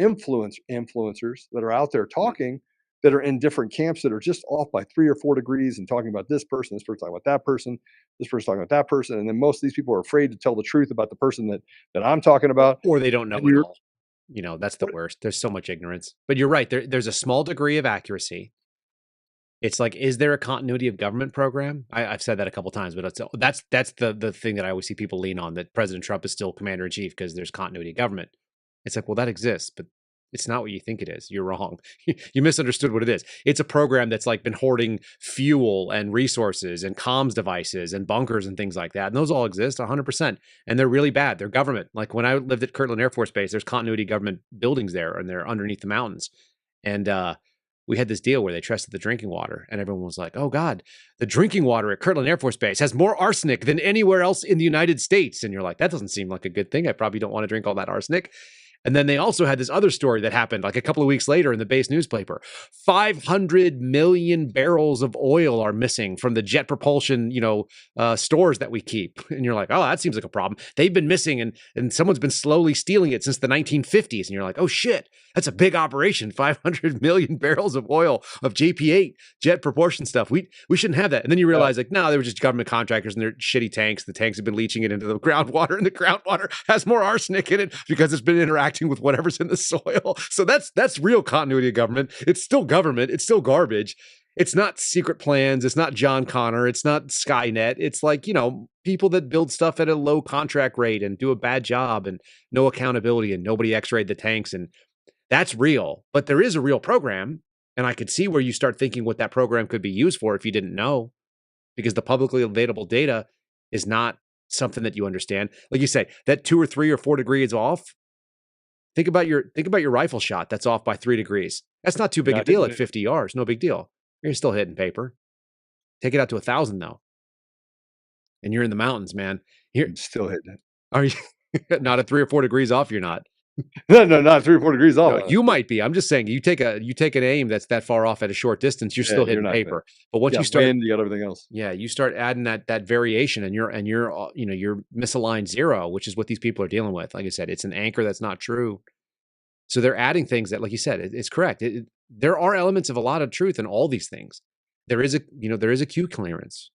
influencers that are out there talking, that are in different camps that are just off by 3 or 4 degrees and talking about this person talking about that person, this person talking about that person. And then most of these people are afraid to tell the truth about the person that I'm talking about. Or they don't know And at all. You know, that's the worst. There's so much ignorance. But you're right. There's a small degree of accuracy. It's like, is there a continuity of government program? I've said that a couple times, but that's the thing that I always see people lean on, that President Trump is still commander in chief because there's continuity of government. It's like, well, that exists, but it's not what you think it is. You're wrong. You misunderstood what it is. It's a program that's like been hoarding fuel and resources and comms devices and bunkers and things like that. And those all exist 100%. And they're really bad. They're government. Like when I lived at Kirtland Air Force Base, there's continuity government buildings there, and they're underneath the mountains. And we had this deal where they trusted the drinking water, and everyone was like, oh God, the drinking water at Kirtland Air Force Base has more arsenic than anywhere else in the United States. And you're like, that doesn't seem like a good thing. I probably don't want to drink all that arsenic. And then they also had this other story that happened like a couple of weeks later in the base newspaper. 500 million barrels of oil are missing from the jet propulsion, stores that we keep. And you're like, oh, that seems like a problem. They've been missing, and someone's been slowly stealing it since the 1950s. And you're like, oh shit, that's a big operation. 500 million barrels of oil of JP-8 jet propulsion stuff. We shouldn't have that. And then you realize like, no, they were just government contractors and they're shitty tanks. The tanks have been leaching it into the groundwater, and the groundwater has more arsenic in it because it's been interacting with whatever's in the soil. So that's real continuity of government. It's still government. It's still garbage. It's not secret plans. It's not John Connor. It's not Skynet. It's like, people that build stuff at a low contract rate and do a bad job and no accountability, and nobody x-rayed the tanks. And that's real. But there is a real program. And I could see where you start thinking what that program could be used for if you didn't know, because the publicly available data is not something that you understand. Like you say, that 2 or 3 or 4 degrees off. Think about your rifle shot that's off by 3 degrees. That's not too big a deal at 50 yards. No big deal. You're still hitting paper. Take it out to 1,000 though, and you're in the mountains, man. I'm still hitting it. Are you not at 3 or 4 degrees off? You're not. No, not 3 or 4 degrees off. No, you might be. I'm just saying, you take an aim that's that far off at a short distance, you're still hitting paper. But once you start, wind, you got everything else. Yeah, you start adding that variation, and you're misaligned zero, which is what these people are dealing with. Like I said, it's an anchor that's not true. So they're adding things that, like you said, it's correct. There are elements of a lot of truth in all these things. There is a Q clearance.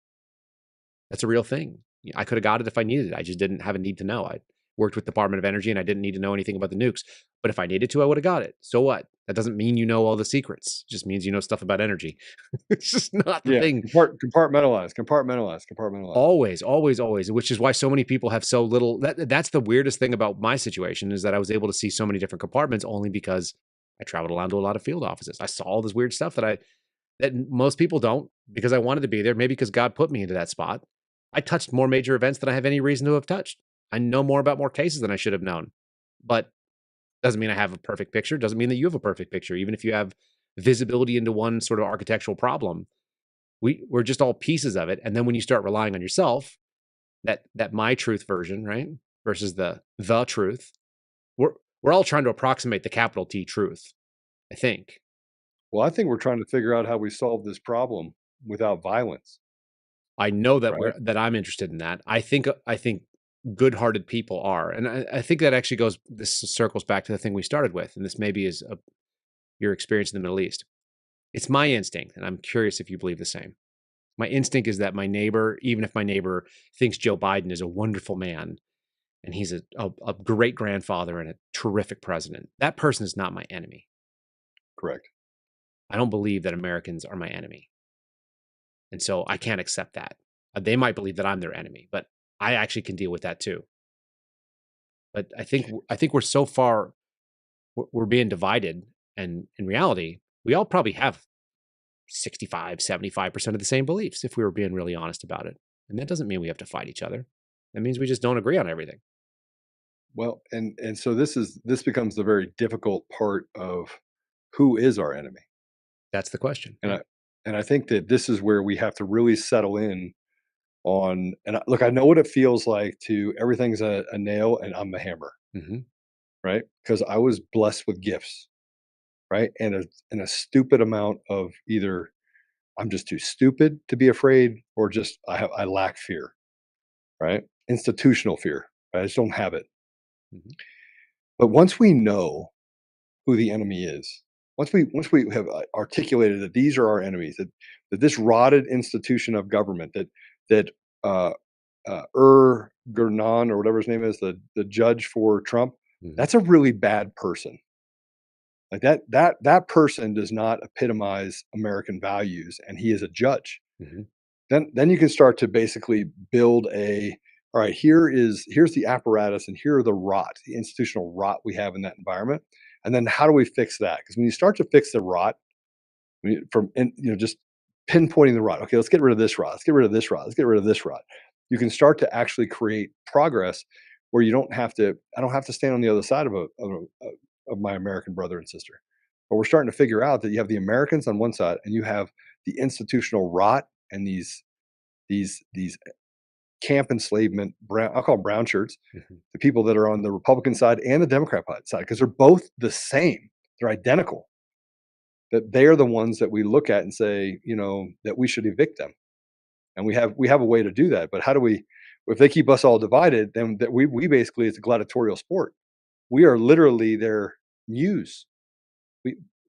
That's a real thing. I could have got it if I needed it. I just didn't have a need to know. I worked with the Department of Energy and I didn't need to know anything about the nukes. But if I needed to, I would have got it. So what? That doesn't mean you know all the secrets. It just means you know stuff about energy. It's just not the thing. Compartmentalize. Always. Which is why so many people have so little. That's the weirdest thing about my situation, is that I was able to see so many different compartments only because I traveled around to a lot of field offices. I saw all this weird stuff that most people don't, because I wanted to be there. Maybe because God put me into that spot. I touched more major events than I have any reason to have touched. I know more about more cases than I should have known. But doesn't mean I have a perfect picture. Doesn't mean that you have a perfect picture. Even if you have visibility into one sort of architectural problem, we're just all pieces of it. And then when you start relying on yourself, that my truth version, right, versus the truth, we're all trying to approximate the capital T truth, I think. Well, I think we're trying to figure out how we solve this problem without violence. I know that that I'm interested in that. I think good-hearted people are, and I think that actually this circles back to the thing we started with, and this maybe is your experience in the Middle East. It's my instinct, and I'm curious if you believe the same. My instinct is that my neighbor, even if my neighbor thinks Joe Biden is a wonderful man and he's a great grandfather and a terrific president, that person is not my enemy. Correct. I don't believe that Americans are my enemy. And so I can't accept that. They might believe that I'm their enemy, but I actually can deal with that too. But I think we're so far, we're being divided. And in reality, we all probably have 65, 75% of the same beliefs, if we were being really honest about it. And that doesn't mean we have to fight each other. That means we just don't agree on everything. Well, and so this becomes the very difficult part of who is our enemy. That's the question. And I think that this is where we have to really settle in on, and look, I know what it feels like to everything's a nail and I'm the hammer, Mm-hmm. right? Because I was blessed with gifts. right? And a stupid amount of either I'm just too stupid to be afraid, or just I lack fear, right? Institutional fear. Right? I just don't have it. Mhm. But once we know who the enemy is, once we have articulated that these are our enemies, that this rotted institution of government, that uh, Gernon or whatever his name is, the judge for Trump, Mhm. that's a really bad person. Like that person does not epitomize American values, and he is a judge. Mhm. Then you can start to basically build all right, here's the apparatus, and here are the institutional rot we have in that environment. And then how do we fix that? Because when you start to fix the rot, just pinpointing the rot. Okay, let's get rid of this rot. Let's get rid of this rot. Let's get rid of this rot. You can start to actually create progress where you don't have to. I don't have to stand on the other side of my American brother and sister. But we're starting to figure out that you have the Americans on one side, and you have the institutional rot and these camp enslavement brown. I'll call them brown shirts. Mhm. The people that are on the Republican side and the Democrat side, because they're both the same. They're identical. That they are the ones that we look at and say, that we should evict them. And we have a way to do that. But how do we, if they keep us all divided, then that we basically, it's a gladiatorial sport. We are literally their muse.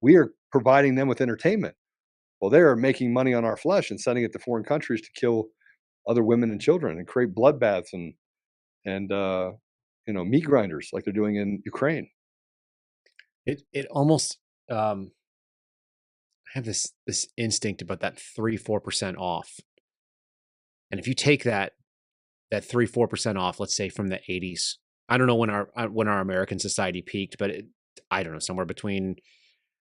We are providing them with entertainment. Well, they are making money on our flesh and sending it to foreign countries to kill other women and children and create bloodbaths and meat grinders like they're doing in Ukraine. It almost I have this instinct about that 3-4% off. And if you take that 3-4% off, let's say from the 80s, I don't know when our American society peaked, but I don't know, somewhere between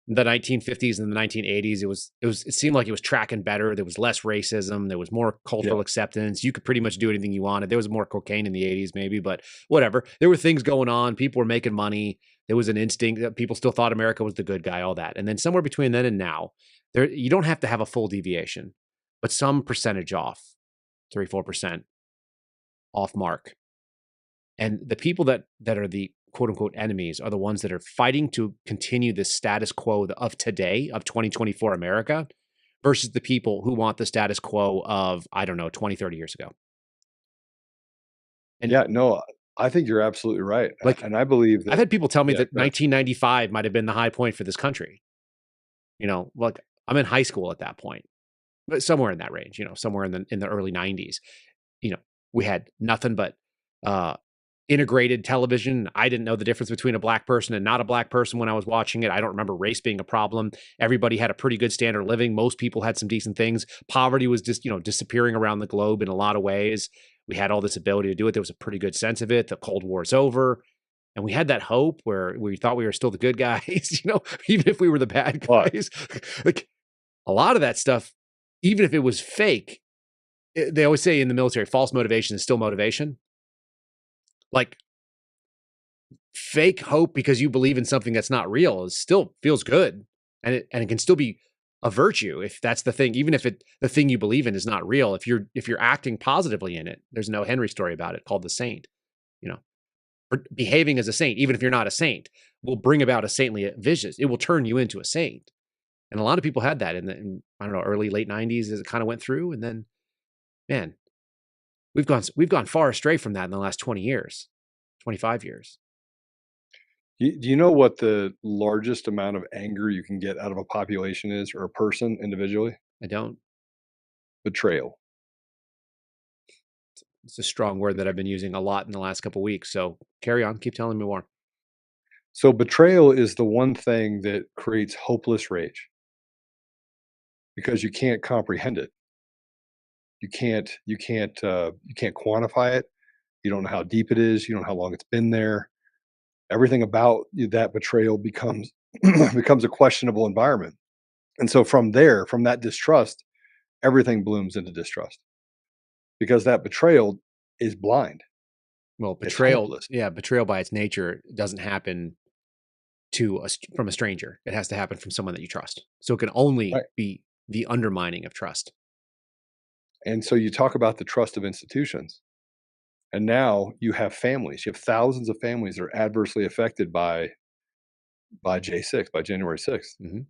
the 1950s and the 1980s, it seemed like it was tracking better. There was less racism. There was more cultural Yeah. acceptance. You could pretty much do anything you wanted. There was more cocaine in the 80s, maybe, but whatever. There were things going on. People were making money. There was an instinct that people still thought America was the good guy, all that. And then somewhere between then and now, you don't have to have a full deviation, but some percentage off, 3-4% off mark. And the people that are the quote unquote enemies are the ones that are fighting to continue the status quo of today, of 2024 America, versus the people who want the status quo of, I don't know, 20, 30 years ago. And Yeah, no, I think you're absolutely right. like, And I believe I've that, had people tell me yeah, that go ahead. 1995 might have been the high point for this country. Like I'm in high school at that point, but somewhere in that range, somewhere in the early 90s. You know, we had nothing but integrated television. I didn't know the difference between a black person and not a black person when I was watching it. I don't remember race being a problem. Everybody had a pretty good standard of living. Most people had some decent things. Poverty was just, disappearing around the globe in a lot of ways. We had all this ability to do it. There was a pretty good sense of it. The Cold War's over. And we had that hope where we thought we were still the good guys, even if we were the bad But guys. Like a lot of that stuff, even if it was fake, they always say in the military, false motivation is still motivation. Like fake hope because you believe in something that's not real is still feels good, and it can still be a virtue if that's the thing. Even if the thing you believe in is not real, if you're acting positively in it, there's no Henry story about it called the saint. Or behaving as a saint, even if you're not a saint, will bring about a saintly vision. It will turn you into a saint. And a lot of people had that in I don't know, early late 90s as it kind of went through, and then man, we've gone far astray from that in the last 20 years, 25 years. do you know what the largest amount of anger you can get out of a population is, or a person individually? I don't. Betrayal. It's a strong word that I've been using a lot in the last couple of weeks. So carry on, keep telling me more. So betrayal is the one thing that creates hopeless rage because you can't comprehend it. You can't quantify it. You don't know how deep it is. You don't know how long it's been there. Everything about that betrayal becomes becomes a questionable environment. And so from there, from that distrust, everything blooms into distrust because that betrayal is blind. Well, It's betrayal, hopeless. yeah, betrayal by its nature doesn't happen from a stranger. It has to happen from someone that you trust. So it can only Right. be the undermining of trust. And so you talk about the trust of institutions. And now you have families. You have thousands of families that are adversely affected by by J6, by January 6th. Mm-hmm.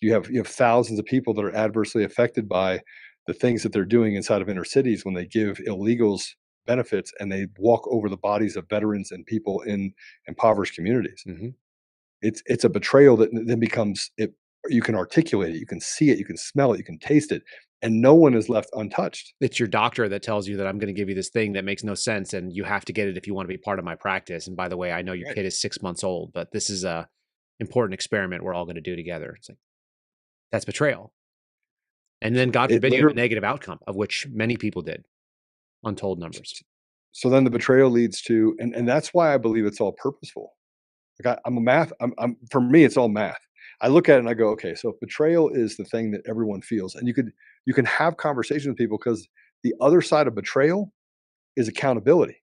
You have thousands of people that are adversely affected by the things that they're doing inside of inner cities when they give illegals benefits and they walk over the bodies of veterans and people in impoverished communities. Mm-hmm. It's a betrayal that then becomes it. You can articulate it, you can see it, you can smell it, you can taste it, and no one is left untouched. It's your doctor that tells you that I'm going to give you this thing that makes no sense, and you have to get it if you want to be part of my practice. And by the way, I know your Right. kid is 6 months old, but this is a important experiment we're all going to do together. It's like that's betrayal. And then, God forbid, you have a negative outcome, of which many people did, untold numbers. So then the betrayal leads to, and that's why I believe it's all purposeful. Like I'm a math. I'm for me, it's all math. I look at it and I go, okay, so if betrayal is the thing that everyone feels, and you can have conversations with people because the other side of betrayal is accountability.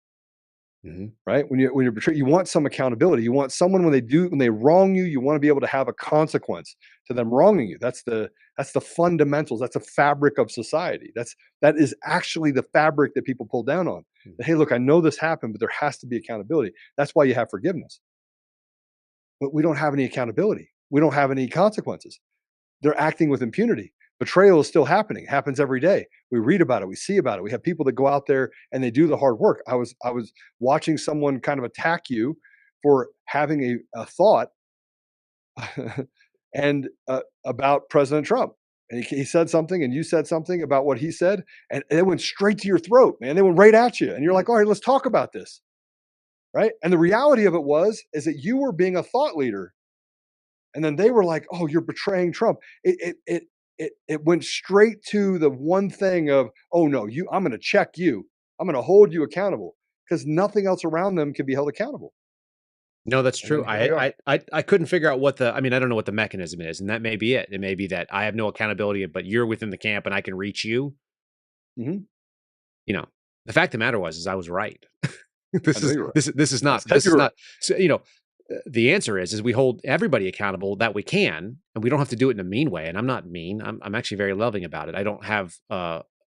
Mm-hmm. Right? When you're betrayed, you want some accountability. You want someone when they wrong you, you want to be able to have a consequence to them wronging you. That's the fundamentals. That's a fabric of society. That is actually the fabric that people pull down on. Mm-hmm. Hey, look, I know this happened, but there has to be accountability. That's why you have forgiveness. But we don't have any accountability. We don't have any consequences. They're acting with impunity. Betrayal is still happening. It happens every day. We read about it. We see about it. We have people that go out there and they do the hard work. I was watching someone kind of attack you for having a thought and about President Trump. And he said something and you said something about what he said, and it went straight to your throat, man. They went right at you. And you're like, all right, let's talk about this. Right? And the reality of it is that you were being a thought leader. And then they were like, oh, you're betraying Trump. It went straight to the one thing of, oh no, I'm going to check you. I'm going to hold you accountable because nothing else around them can be held accountable. No, that's true. I couldn't figure out I don't know what the mechanism is, and that may be it. It may be that I have no accountability, but you're within the camp and I can reach you. Mm-hmm. You know, the fact of the matter is I was right. This is not, so, the answer is we hold everybody accountable that we can, and we don't have to do it in a mean way. And I'm not mean. I'm actually very loving about it. I don't have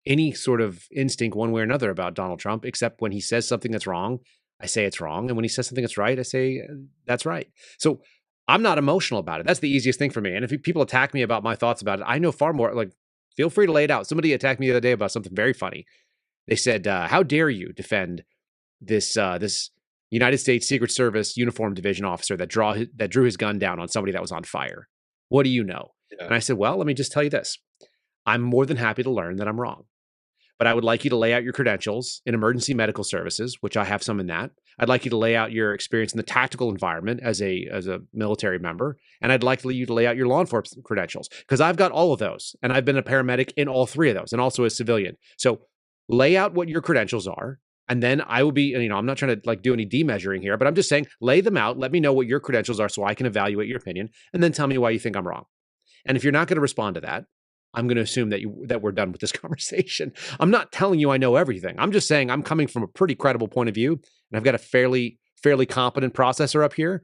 any sort of instinct one way or another about Donald Trump, except when he says something that's wrong, I say it's wrong. And when he says something that's right, I say that's right. So I'm not emotional about it. That's the easiest thing for me. And if people attack me about my thoughts about it, I know far more. Like, feel free to lay it out. Somebody attacked me the other day about something very funny. They said, how dare you defend this United States Secret Service uniform division officer that drew his gun down on somebody that was on fire? What do you know? Yeah. And I said, well, let me just tell you this. I'm more than happy to learn that I'm wrong. But I would like you to lay out your credentials in emergency medical services, which I have some in that. I'd like you to lay out your experience in the tactical environment as a military member. And I'd like you to lay out your law enforcement credentials, because I've got all of those. And I've been a paramedic in all three of those, and also a civilian. So lay out what your credentials are. And then I will be, I'm not trying to do any demeasuring here, but I'm just saying, lay them out. Let me know what your credentials are so I can evaluate your opinion, and then tell me why you think I'm wrong. And if you're not going to respond to that, I'm going to assume that we're done with this conversation. I'm not telling you I know everything. I'm just saying I'm coming from a pretty credible point of view, and I've got a fairly competent processor up here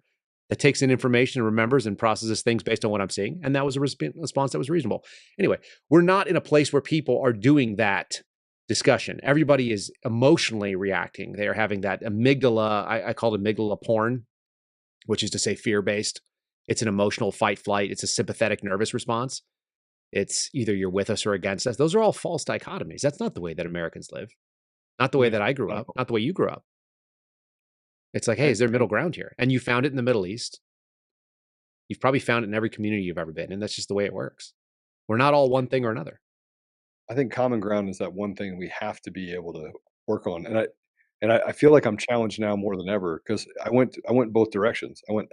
that takes in information and remembers and processes things based on what I'm seeing. And that was a response that was reasonable. Anyway, we're not in a place where people are doing that discussion. Everybody is emotionally reacting. They are having that amygdala. I call it amygdala porn, which is to say fear-based. It's an emotional fight flight. It's a sympathetic nervous response. It's either you're with us or against us. Those are all false dichotomies. That's not the way that Americans live. Not the way that I grew up. Not the way you grew up. It's like, hey, is there middle ground here? And you found it in the Middle East. You've probably found it in every community you've ever been in. That's just the way it works. We're not all one thing or another. I think common ground is that one thing we have to be able to work on. And I feel like I'm challenged now more than ever, because I went both directions. I went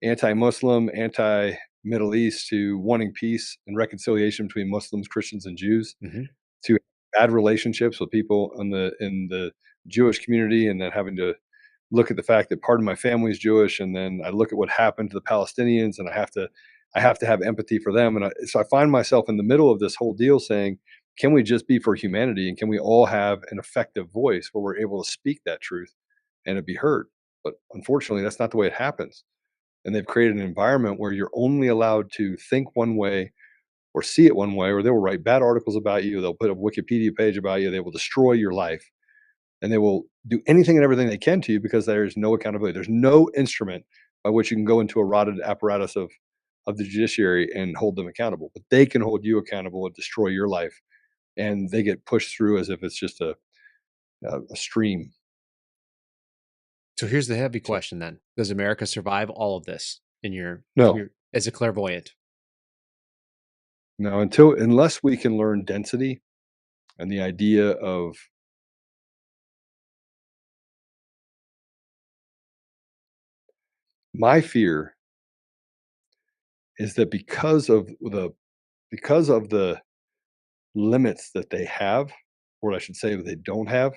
anti-Muslim, anti-Middle East, to wanting peace and reconciliation between Muslims, Christians, and Jews, to bad relationships with people in the Jewish community, and then having to look at the fact that part of my family is Jewish, and then I look at what happened to the Palestinians, and I have to have empathy for them. And so I find myself in the middle of this whole deal saying, can we just be for humanity, and can we all have an effective voice where we're able to speak that truth and it be heard? But unfortunately, that's not the way it happens. And they've created an environment where you're only allowed to think one way or see it one way, or they will write bad articles about you. They'll put a Wikipedia page about you. They will destroy your life, and they will do anything and everything they can to you because there's no accountability. There's no instrument by which you can go into a rotted apparatus of the judiciary and hold them accountable. But they can hold you accountable and destroy your life, and they get pushed through as if it's just a stream. So here's the heavy question then. Does America survive all of this No. as a clairvoyant? No, unless we can learn density and the idea of my fear is that because of the limits that they have, or I should say that they don't have,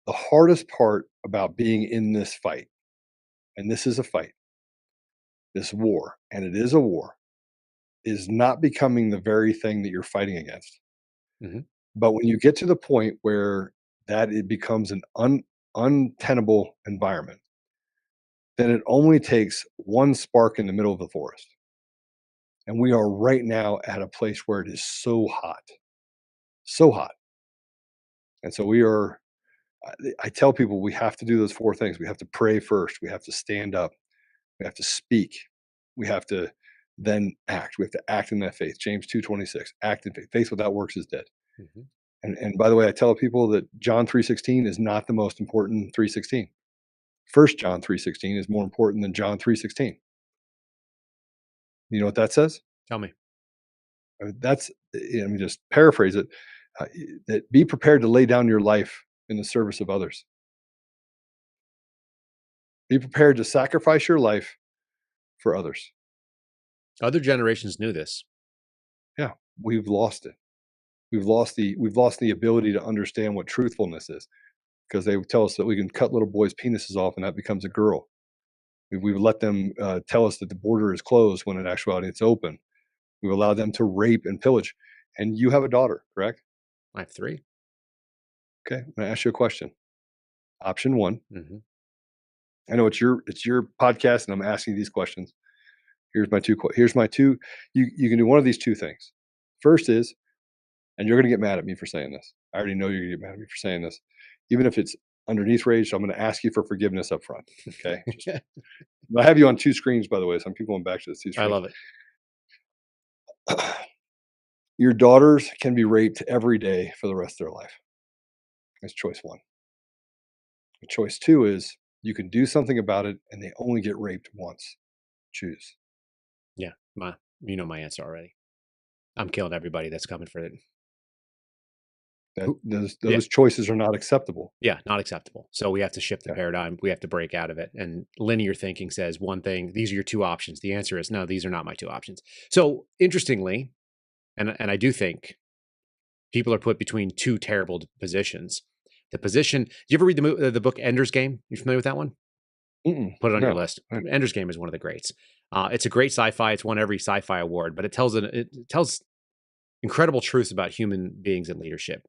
the hardest part about being in this fight, and this is a fight, this war, and it is a war, is not becoming the very thing that you're fighting against. Mhm. But when you get to the point where it becomes an untenable environment, then it only takes one spark in the middle of the forest. And we are right now at a place where it is so hot, so hot. And so I tell people we have to do those 4 things. We have to pray first. We have to stand up. We have to speak. We have to then act. We have to act in that faith. James 2:26, act in faith. Faith without works is dead. Mhm. And by the way, I tell people that John 3:16 is not the most important 3:16. 1 John 3:16 is more important than John 3:16. You know what that says? Tell me. Let me just paraphrase it. That be prepared to lay down your life in the service of others. Be prepared to sacrifice your life for others. Other generations knew this. Yeah, we've lost it. We've lost the ability to understand what truthfulness is, because they tell us that we can cut little boys' penises off and that becomes a girl. We've let them tell us that the border is closed when in actuality it's open. We've allowed them to rape and pillage. And you have a daughter, correct? I have 3. Okay, I'm going to ask you a question. Option 1. Mhm. I know it's your podcast, and I'm asking these questions. Here's my two. You can do one of these 2 things. First is, and you're going to get mad at me for saying this. I already know you're going to get mad at me for saying this, even if it's underneath rage. So I'm going to ask you for forgiveness up front. Okay. I have you on 2 screens, by the way, so I'm keep going back to this 2 screens. I love it. Your daughters can be raped every day for the rest of their life. That's choice 1. Choice 2 is you can do something about it, and they only get raped once. Choose. Yeah, you know my answer already. I'm killing everybody that's coming for it. Those choices are not acceptable. Yeah, not acceptable. So we have to shift the paradigm. We have to break out of it. And linear thinking says one thing, these are your 2 options. The answer is no, these are not my 2 options. So interestingly, and I do think people are put between 2 terrible positions. The position, do you ever read the book Ender's Game? You familiar with that one? Put it on your list. Ender's Game is one of the greats. It's a great sci-fi. It's won every sci-fi award, but it tells incredible truths about human beings and leadership.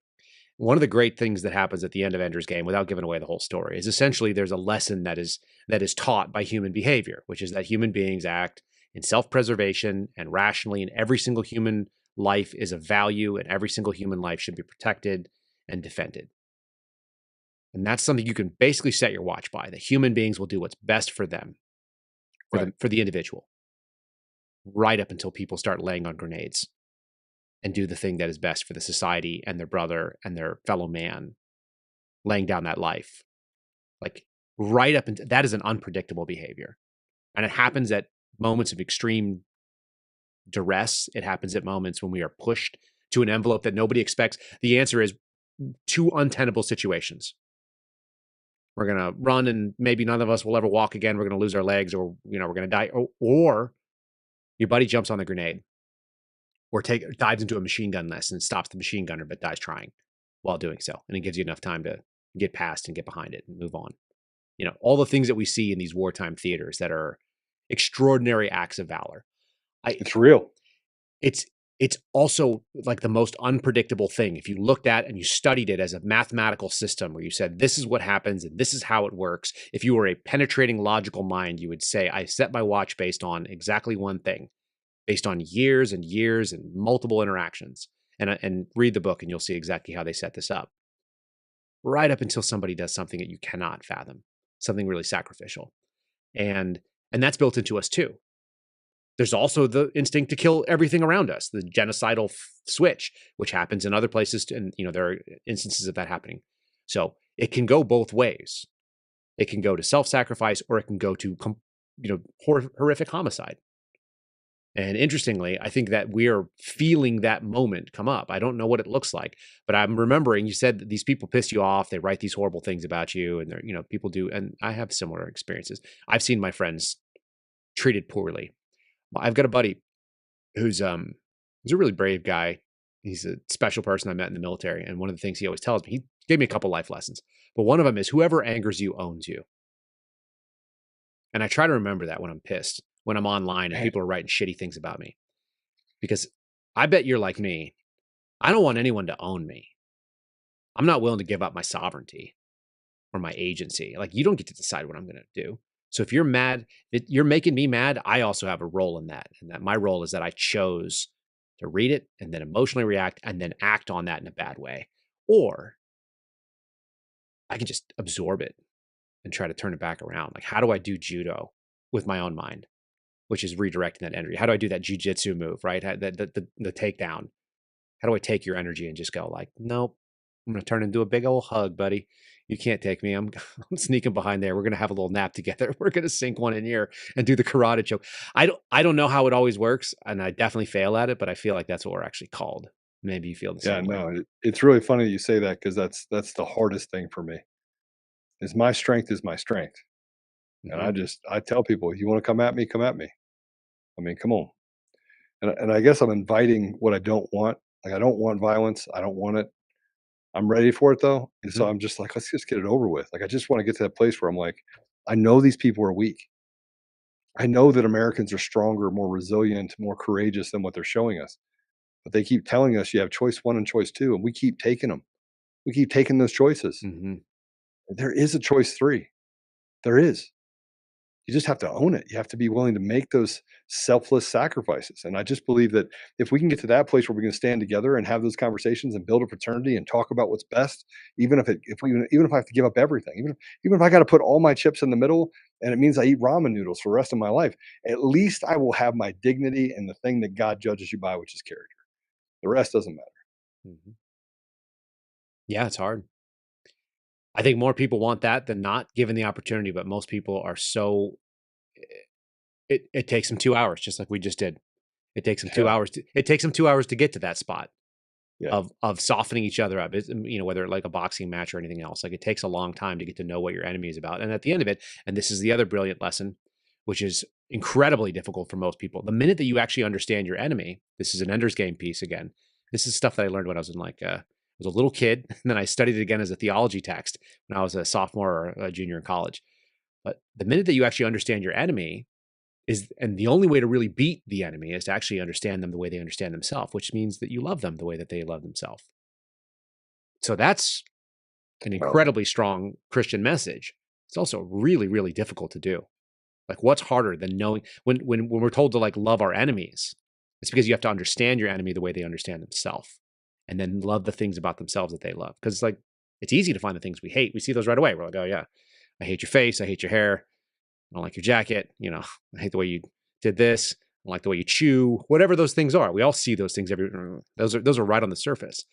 One of the great things that happens at the end of Ender's Game, without giving away the whole story, is essentially there's a lesson that is taught by human behavior, which is that human beings act in self-preservation and rationally, and every single human life is of value, and every single human life should be protected and defended. And that's something you can basically set your watch by, that human beings will do what's best for them, for the individual, right up until people start laying on grenades and do the thing that is best for the society and their brother and their fellow man, laying down that life. Like right up until that is an unpredictable behavior. And it happens at moments of extreme duress. It happens at moments when we are pushed to an envelope that nobody expects. The answer is 2 untenable situations. We're going to run and maybe none of us will ever walk again. We're going to lose our legs, or, we're going to die. Or your buddy jumps on the grenade or dives into a machine gun nest and stops the machine gunner, but dies trying while doing so. And it gives you enough time to get past and get behind it and move on. All the things that we see in these wartime theaters that are extraordinary acts of valor. It's real. It's also like the most unpredictable thing. If you looked at and you studied it as a mathematical system where you said, this is what happens and this is how it works. If you were a penetrating logical mind, you would say, I set my watch based on exactly one thing, based on years and years and multiple interactions. And read the book and you'll see exactly how they set this up. Right up until somebody does something that you cannot fathom. something really sacrificial. And that's built into us too. There's also the instinct to kill everything around us, the genocidal switch, which happens in other places, and there are instances of that happening. So it can go both ways. It can go to self-sacrifice, or it can go to horrific homicide. And interestingly, I think that we're feeling that moment come up. I don't know what it looks like, but I'm remembering you said that these people piss you off. They write these horrible things about you, and they're, people do. And I have similar experiences. I've seen my friends treated poorly. I've got a buddy who's a really brave guy. He's a special person I met in the military. And one of the things he always tells me, he gave me a couple life lessons, but one of them is whoever angers you owns you. And I try to remember that when I'm pissed, when I'm online and people are writing shitty things about me, because I bet you're like me. I don't want anyone to own me. I'm not willing to give up my sovereignty or my agency. Like, you don't get to decide what I'm going to do. So if you're mad, you're making me mad. I also have a role in that. And that my role is that I chose to read it and then emotionally react and then act on that in a bad way. Or I can just absorb it and try to turn it back around. Like, how do I do judo with my own mind, which is redirecting that energy? How do I do that jujitsu move, right? The takedown. How do I take your energy and just go like, nope, I'm going to turn into a big old hug, buddy. You can't take me. I'm sneaking behind there. We're going to have a little nap together. We're going to sink one in here and do the karate choke. I don't know how it always works, and I definitely fail at it, but I feel like that's what we're actually called. Maybe you feel the same way. No, it's really funny you say that, because that's the hardest thing for me. Is my strength is my strength. And I tell people, you want to come at me, come at me. I mean, come on. And I guess I'm inviting what I don't want. Like, I don't want violence. I don't want it. I'm ready for it though. And so I'm just like, let's just get it over with. Like, I just want to get to that place where I'm like, I know these people are weak. I know that Americans are stronger, more resilient, more courageous than what they're showing us. But they keep telling us you have choice one and choice two, and we keep taking them. We keep taking those choices. There is a choice three. There is. You just have to own it. You have to be willing to make those selfless sacrifices. And I just believe that if we can get to that place where we can stand together and have those conversations and build a fraternity and talk about what's best, even if I have to give up everything, even if I got to put all my chips in the middle and it means I eat ramen noodles for the rest of my life, at least I will have my dignity and the thing that God judges you by, which is character. The rest doesn't matter. Yeah, it's hard. I think more people want that than not, given the opportunity, but most people are so, it takes them 2 hours, just like we just did. It takes them 2 hours. It takes them 2 hours to get to that spot of softening each other up. It's, whether like a boxing match or anything else, like it takes a long time to get to know what your enemy is about. And at the end of it, and this is the other brilliant lesson, which is incredibly difficult for most people. The minute that you actually understand your enemy, this is an Ender's Game piece again. This is stuff that I learned when I was in I was a little kid, and then I studied it again as a theology text when I was a sophomore or a junior in college. But the minute that you actually understand your enemy and the only way to really beat the enemy is to actually understand them the way they understand themselves, which means that you love them the way that they love themselves. So that's an incredibly strong Christian message. It's also really, really difficult to do. Like, what's harder than knowing when we're told to like love our enemies? It's because you have to understand your enemy the way they understand themselves. And then love the things about themselves that they love. Because it's easy to find the things we hate. We see those right away. We're like, oh yeah, I hate your face. I hate your hair. I don't like your jacket. I hate the way you did this. I don't like the way you chew. Whatever those things are. We all see those things those are right on the surface.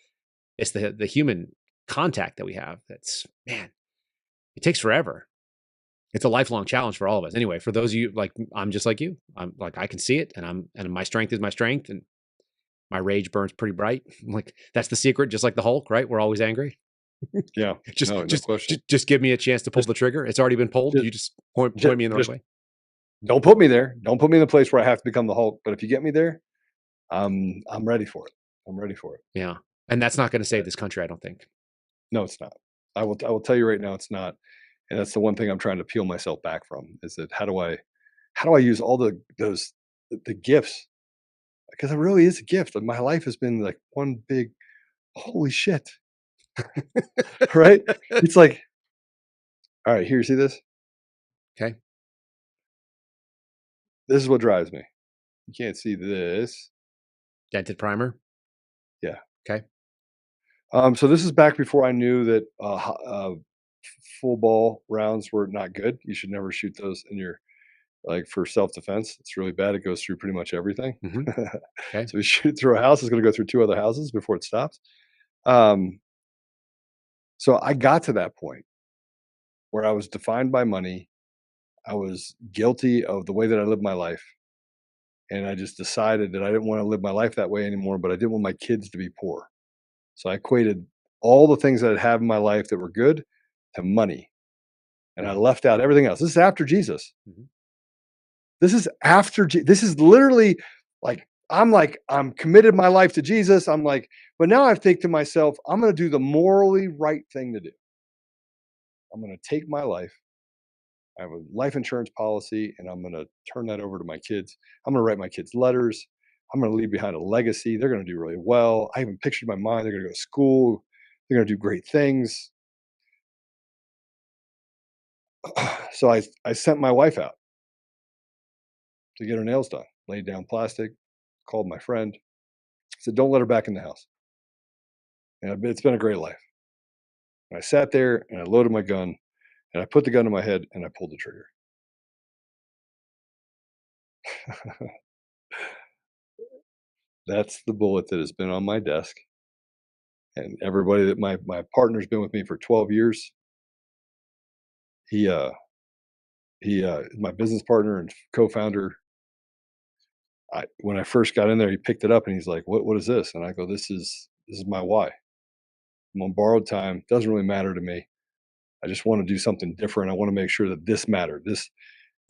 It's the human contact that we have. That's, man, it takes forever. It's a lifelong challenge for all of us. Anyway, for those of you, like, I'm just like you. I'm like, I can see it, and my strength is my strength, and my rage burns pretty bright. Like, that's the secret, just like the Hulk, right? We're always angry. Yeah. Just give me a chance to pull the trigger. It's already been pulled. You just point me in the right way. Don't put me there. Don't put me in the place where I have to become the Hulk. But if you get me there, I'm ready for it. I'm ready for it. Yeah. And that's not going to save this country, I don't think. No, it's not. I will tell you right now, it's not. And that's the one thing I'm trying to peel myself back from, is that how do I use all the gifts? Because it really is a gift. My life has been like one big, holy shit. Right? It's like, all right, here, see this? Okay. This is what drives me. You can't see this. Dented primer? Yeah. Okay. So this is back before I knew that full ball rounds were not good. You should never shoot those in your, like, for self-defense. It's really bad. It goes through pretty much everything. Mhm. Okay. So if you shoot through a house, it's going to go through 2 other houses before it stops. Um, so I got to that point where I was defined by money. I was guilty of the way that I lived my life. And I just decided that I didn't want to live my life that way anymore, but I didn't want my kids to be poor. So I equated all the things that I'd have in my life that were good to money. And I left out everything else. This is after Jesus. Mhm. This is after this is literally like I'm committed my life to Jesus. I'm like, but now I think to myself, I'm going to do the morally right thing to do. I'm going to take my life. I have a life insurance policy, and I'm going to turn that over to my kids. I'm going to write my kids letters. I'm going to leave behind a legacy. They're going to do really well. I even pictured in my mind they're going to go to school. They're going to do great things. So I sent my wife out to get her nails done. Laid down plastic. Called my friend. Said, "Don't let her back in the house." And it's been a great life. And I sat there and I loaded my gun and I put the gun to my head and I pulled the trigger. That's the bullet that has been on my desk. And everybody that my partner's been with me for 12 years. He is my business partner and co-founder. When I first got in there, he picked it up and he's like, "What is this?" And I go, "This is my why. I'm on borrowed time. Doesn't really matter to me. I just want to do something different. I want to make sure that this mattered.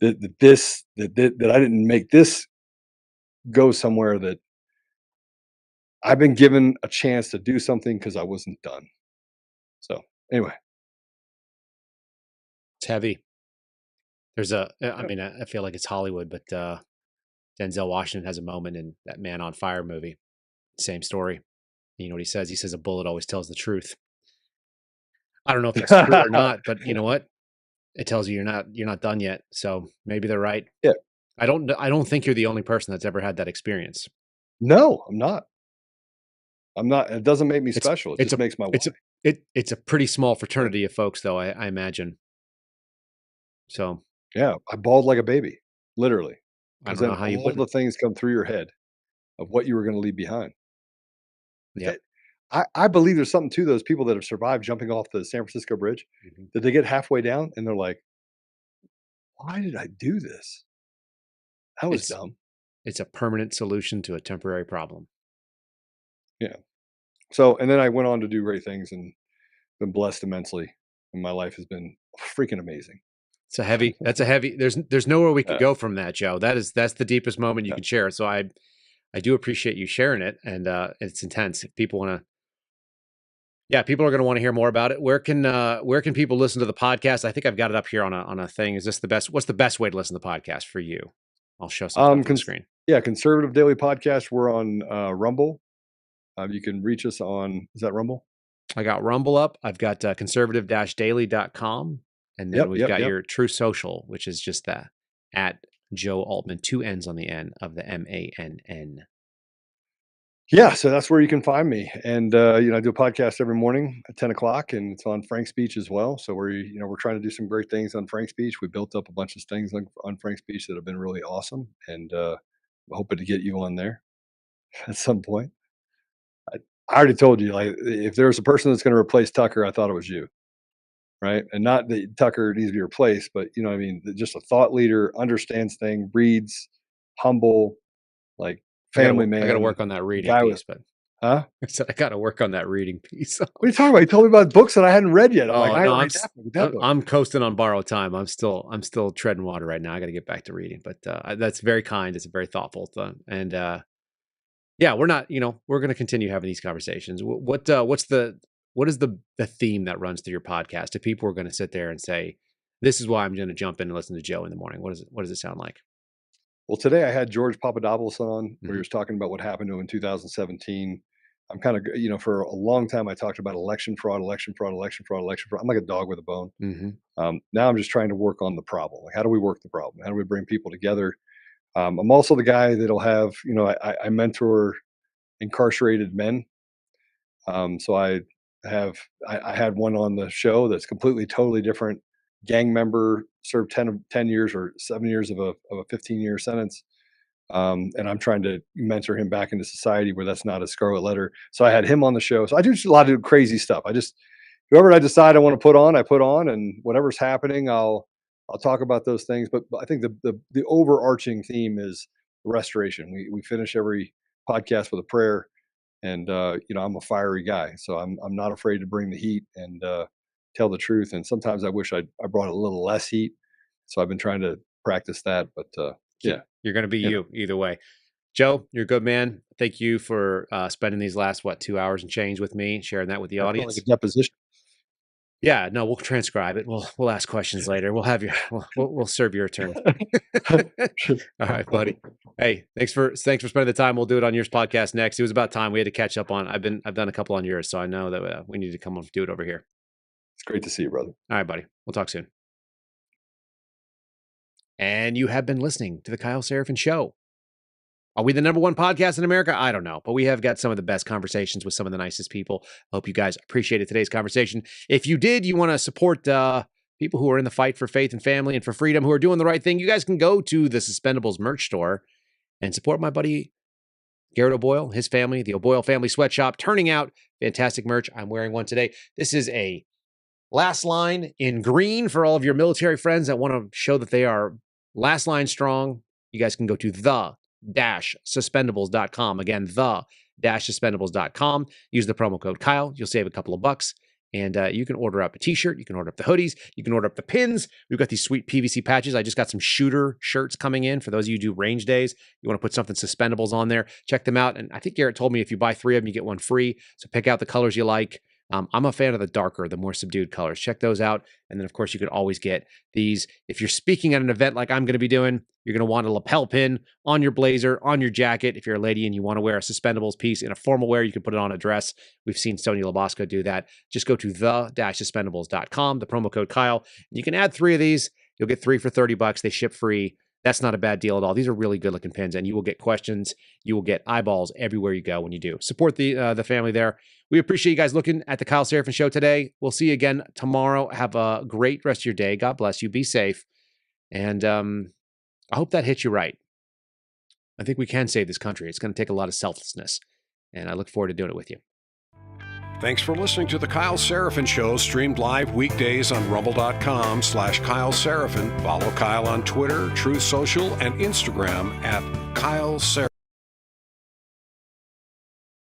That I didn't make this go somewhere, that I've been given a chance to do something because I wasn't done." So anyway, It's heavy. I mean, I feel like it's Hollywood, but Denzel Washington has a moment in that Man on Fire movie. Same story. You know what he says? He says a bullet always tells the truth. I don't know if that's true or not, but you know what? It tells you you're not done yet. So maybe they're right. yeah, I don't think you're the only person that's ever had that experience. no, I'm not. I'm not. It doesn't make me It's special. It it's just a makes my it's a why. it's a pretty small fraternity of folks, though. I imagine. So Yeah, I bawled like a baby, literally, I because don't then know how you all wouldn't. the things come through your head of what you were going to leave behind. Yep. That I believe there's something to those people that have survived jumping off the San Francisco Bridge, Mhm. that they get halfway down and they're like, "Why did I do this? That was It's dumb." it's a permanent solution to a temporary problem. Yeah. So, and then I went on to do great things and been blessed immensely, and my life has been freaking amazing. That's a heavy. There's nowhere we could Yeah, go from that, Joe. That's the deepest moment you yeah. can share. So I do appreciate you sharing it, and it's intense. If people want to, yeah, people are going to want to hear more about it. Where can people listen to the podcast? I think I've got it up here on a thing. Is this the best? What's the best way to listen to the podcast for you? I'll show some stuff on the screen. Yeah, Conservative Daily Podcast. We're on Rumble. You can reach us on, is that Rumble? I got Rumble up. I've got conservative-daily.com. And then we've got Yep. your True Social, which is just that at Joe Oltmann, 2 N's on the end of the MANN. Yeah, so that's where you can find me. And I do a podcast every morning at 10 o'clock, and it's on Frank's Speech as well. So we're trying to do some great things on Frank's Speech. We built up a bunch of things on Frank's Speech that have been really awesome, and I'm hoping to get you on there at some point. I already told you, like, if there's a person that's going to replace Tucker, I thought it was you, right? And not that Tucker needs to be replaced, but you know what I mean? Just a thought leader, understands things, reads, humble, like family I got to man, work on that reading guy with, piece, but huh? I said I got to work on that reading piece. What are you talking about? You told me about books that I hadn't read yet. I'm like, Oh I no, ain't read that book. I'm coasting on borrowed time. I'm still treading water right now. I got to get back to reading, but that's very kind. It's a very thoughtful thing, and yeah, we're not. We're going to continue having these conversations. What is the theme that runs through your podcast? If people are going to sit there and say, "This is why I'm going to jump in and listen to Joe in the morning," what does it sound like? Well, today I had George Papadopoulos on, where he Mhm. was talking about what happened to him in 2017. I'm kind of, for a long time, I talked about election fraud, election fraud, election fraud, election fraud. I'm like a dog with a bone. Mm-hmm. Now I'm just trying to work on the problem. Like, how do we work the problem? How do we bring people together? I'm also the guy that'll have, I mentor incarcerated men. So I had one on the show that's completely, totally different. Gang member, served 10 years or 7 years of a 15-year sentence. And I'm trying to mentor him back into society where that's not a scarlet letter. So I had him on the show. So I do a lot of crazy stuff. Whoever I decide I want to put on, I put on, and whatever's happening, I'll talk about those things. But I think the overarching theme is restoration. We finish every podcast with a prayer, and I'm a fiery guy, so I'm not afraid to bring the heat and tell the truth. And sometimes I wish I brought a little less heat. So I've been trying to practice that. But yeah, you're going to be you either way. Joe, you're a good man. Thank you for spending these last 2 hours and change with me, sharing that with the audience. Like a deposition. Yeah, no, we'll transcribe it. We'll ask questions later. We'll have we'll serve your turn. All right, buddy. Hey, thanks for spending the time. We'll do it on yours podcast next. It was about time. We had to catch up on. I've done a couple on yours, so I know that we need to come and do it over here. It's great to see you, brother. All right, buddy. We'll talk soon. And you have been listening to the Kyle Seraphin Show. Are we the #1 podcast in America? I don't know, but we have got some of the best conversations with some of the nicest people. I hope you guys appreciated today's conversation. If you did, you want to support people who are in the fight for faith and family and for freedom, who are doing the right thing, you guys can go to the Suspendables merch store and support my buddy Garrett O'Boyle, his family, the O'Boyle Family Sweatshop, turning out fantastic merch. I'm wearing one today. This is a last line in green for all of your military friends that want to show that they are last line strong. You guys can go to the-suspendables.com. Again, the-suspendables.com. Use the promo code Kyle. You'll save a couple of bucks. And you can order up a t-shirt. You can order up the hoodies. You can order up the pins. We've got these sweet PVC patches. I just got some shooter shirts coming in. For those of you who do range days, you want to put something Suspendables on there, check them out. And I think Garrett told me if you buy 3 of them, you get 1 free. So pick out the colors you like. I'm a fan of the darker, the more subdued colors. Check those out. And then, of course, you can always get these. If you're speaking at an event like I'm going to be doing, you're going to want a lapel pin on your blazer, on your jacket. If you're a lady and you want to wear a Suspendables piece in a formal wear, you can put it on a dress. We've seen Sonia Labasco do that. Just go to the-suspendables.com, the promo code Kyle. You can add 3 of these. You'll get 3 for $30. They ship free. That's not a bad deal at all. These are really good looking pins, and you will get questions. You will get eyeballs everywhere you go when you do. Support the family there. We appreciate you guys looking at the Kyle Seraphin Show today. We'll see you again tomorrow. Have a great rest of your day. God bless you. Be safe. And I hope that hit you right. I think we can save this country. It's going to take a lot of selflessness, and I look forward to doing it with you. Thanks for listening to the Kyle Seraphin Show, streamed live weekdays on rumble.com/Kyle Seraphin. Follow Kyle on Twitter, Truth Social, and Instagram at Kyle Seraphin.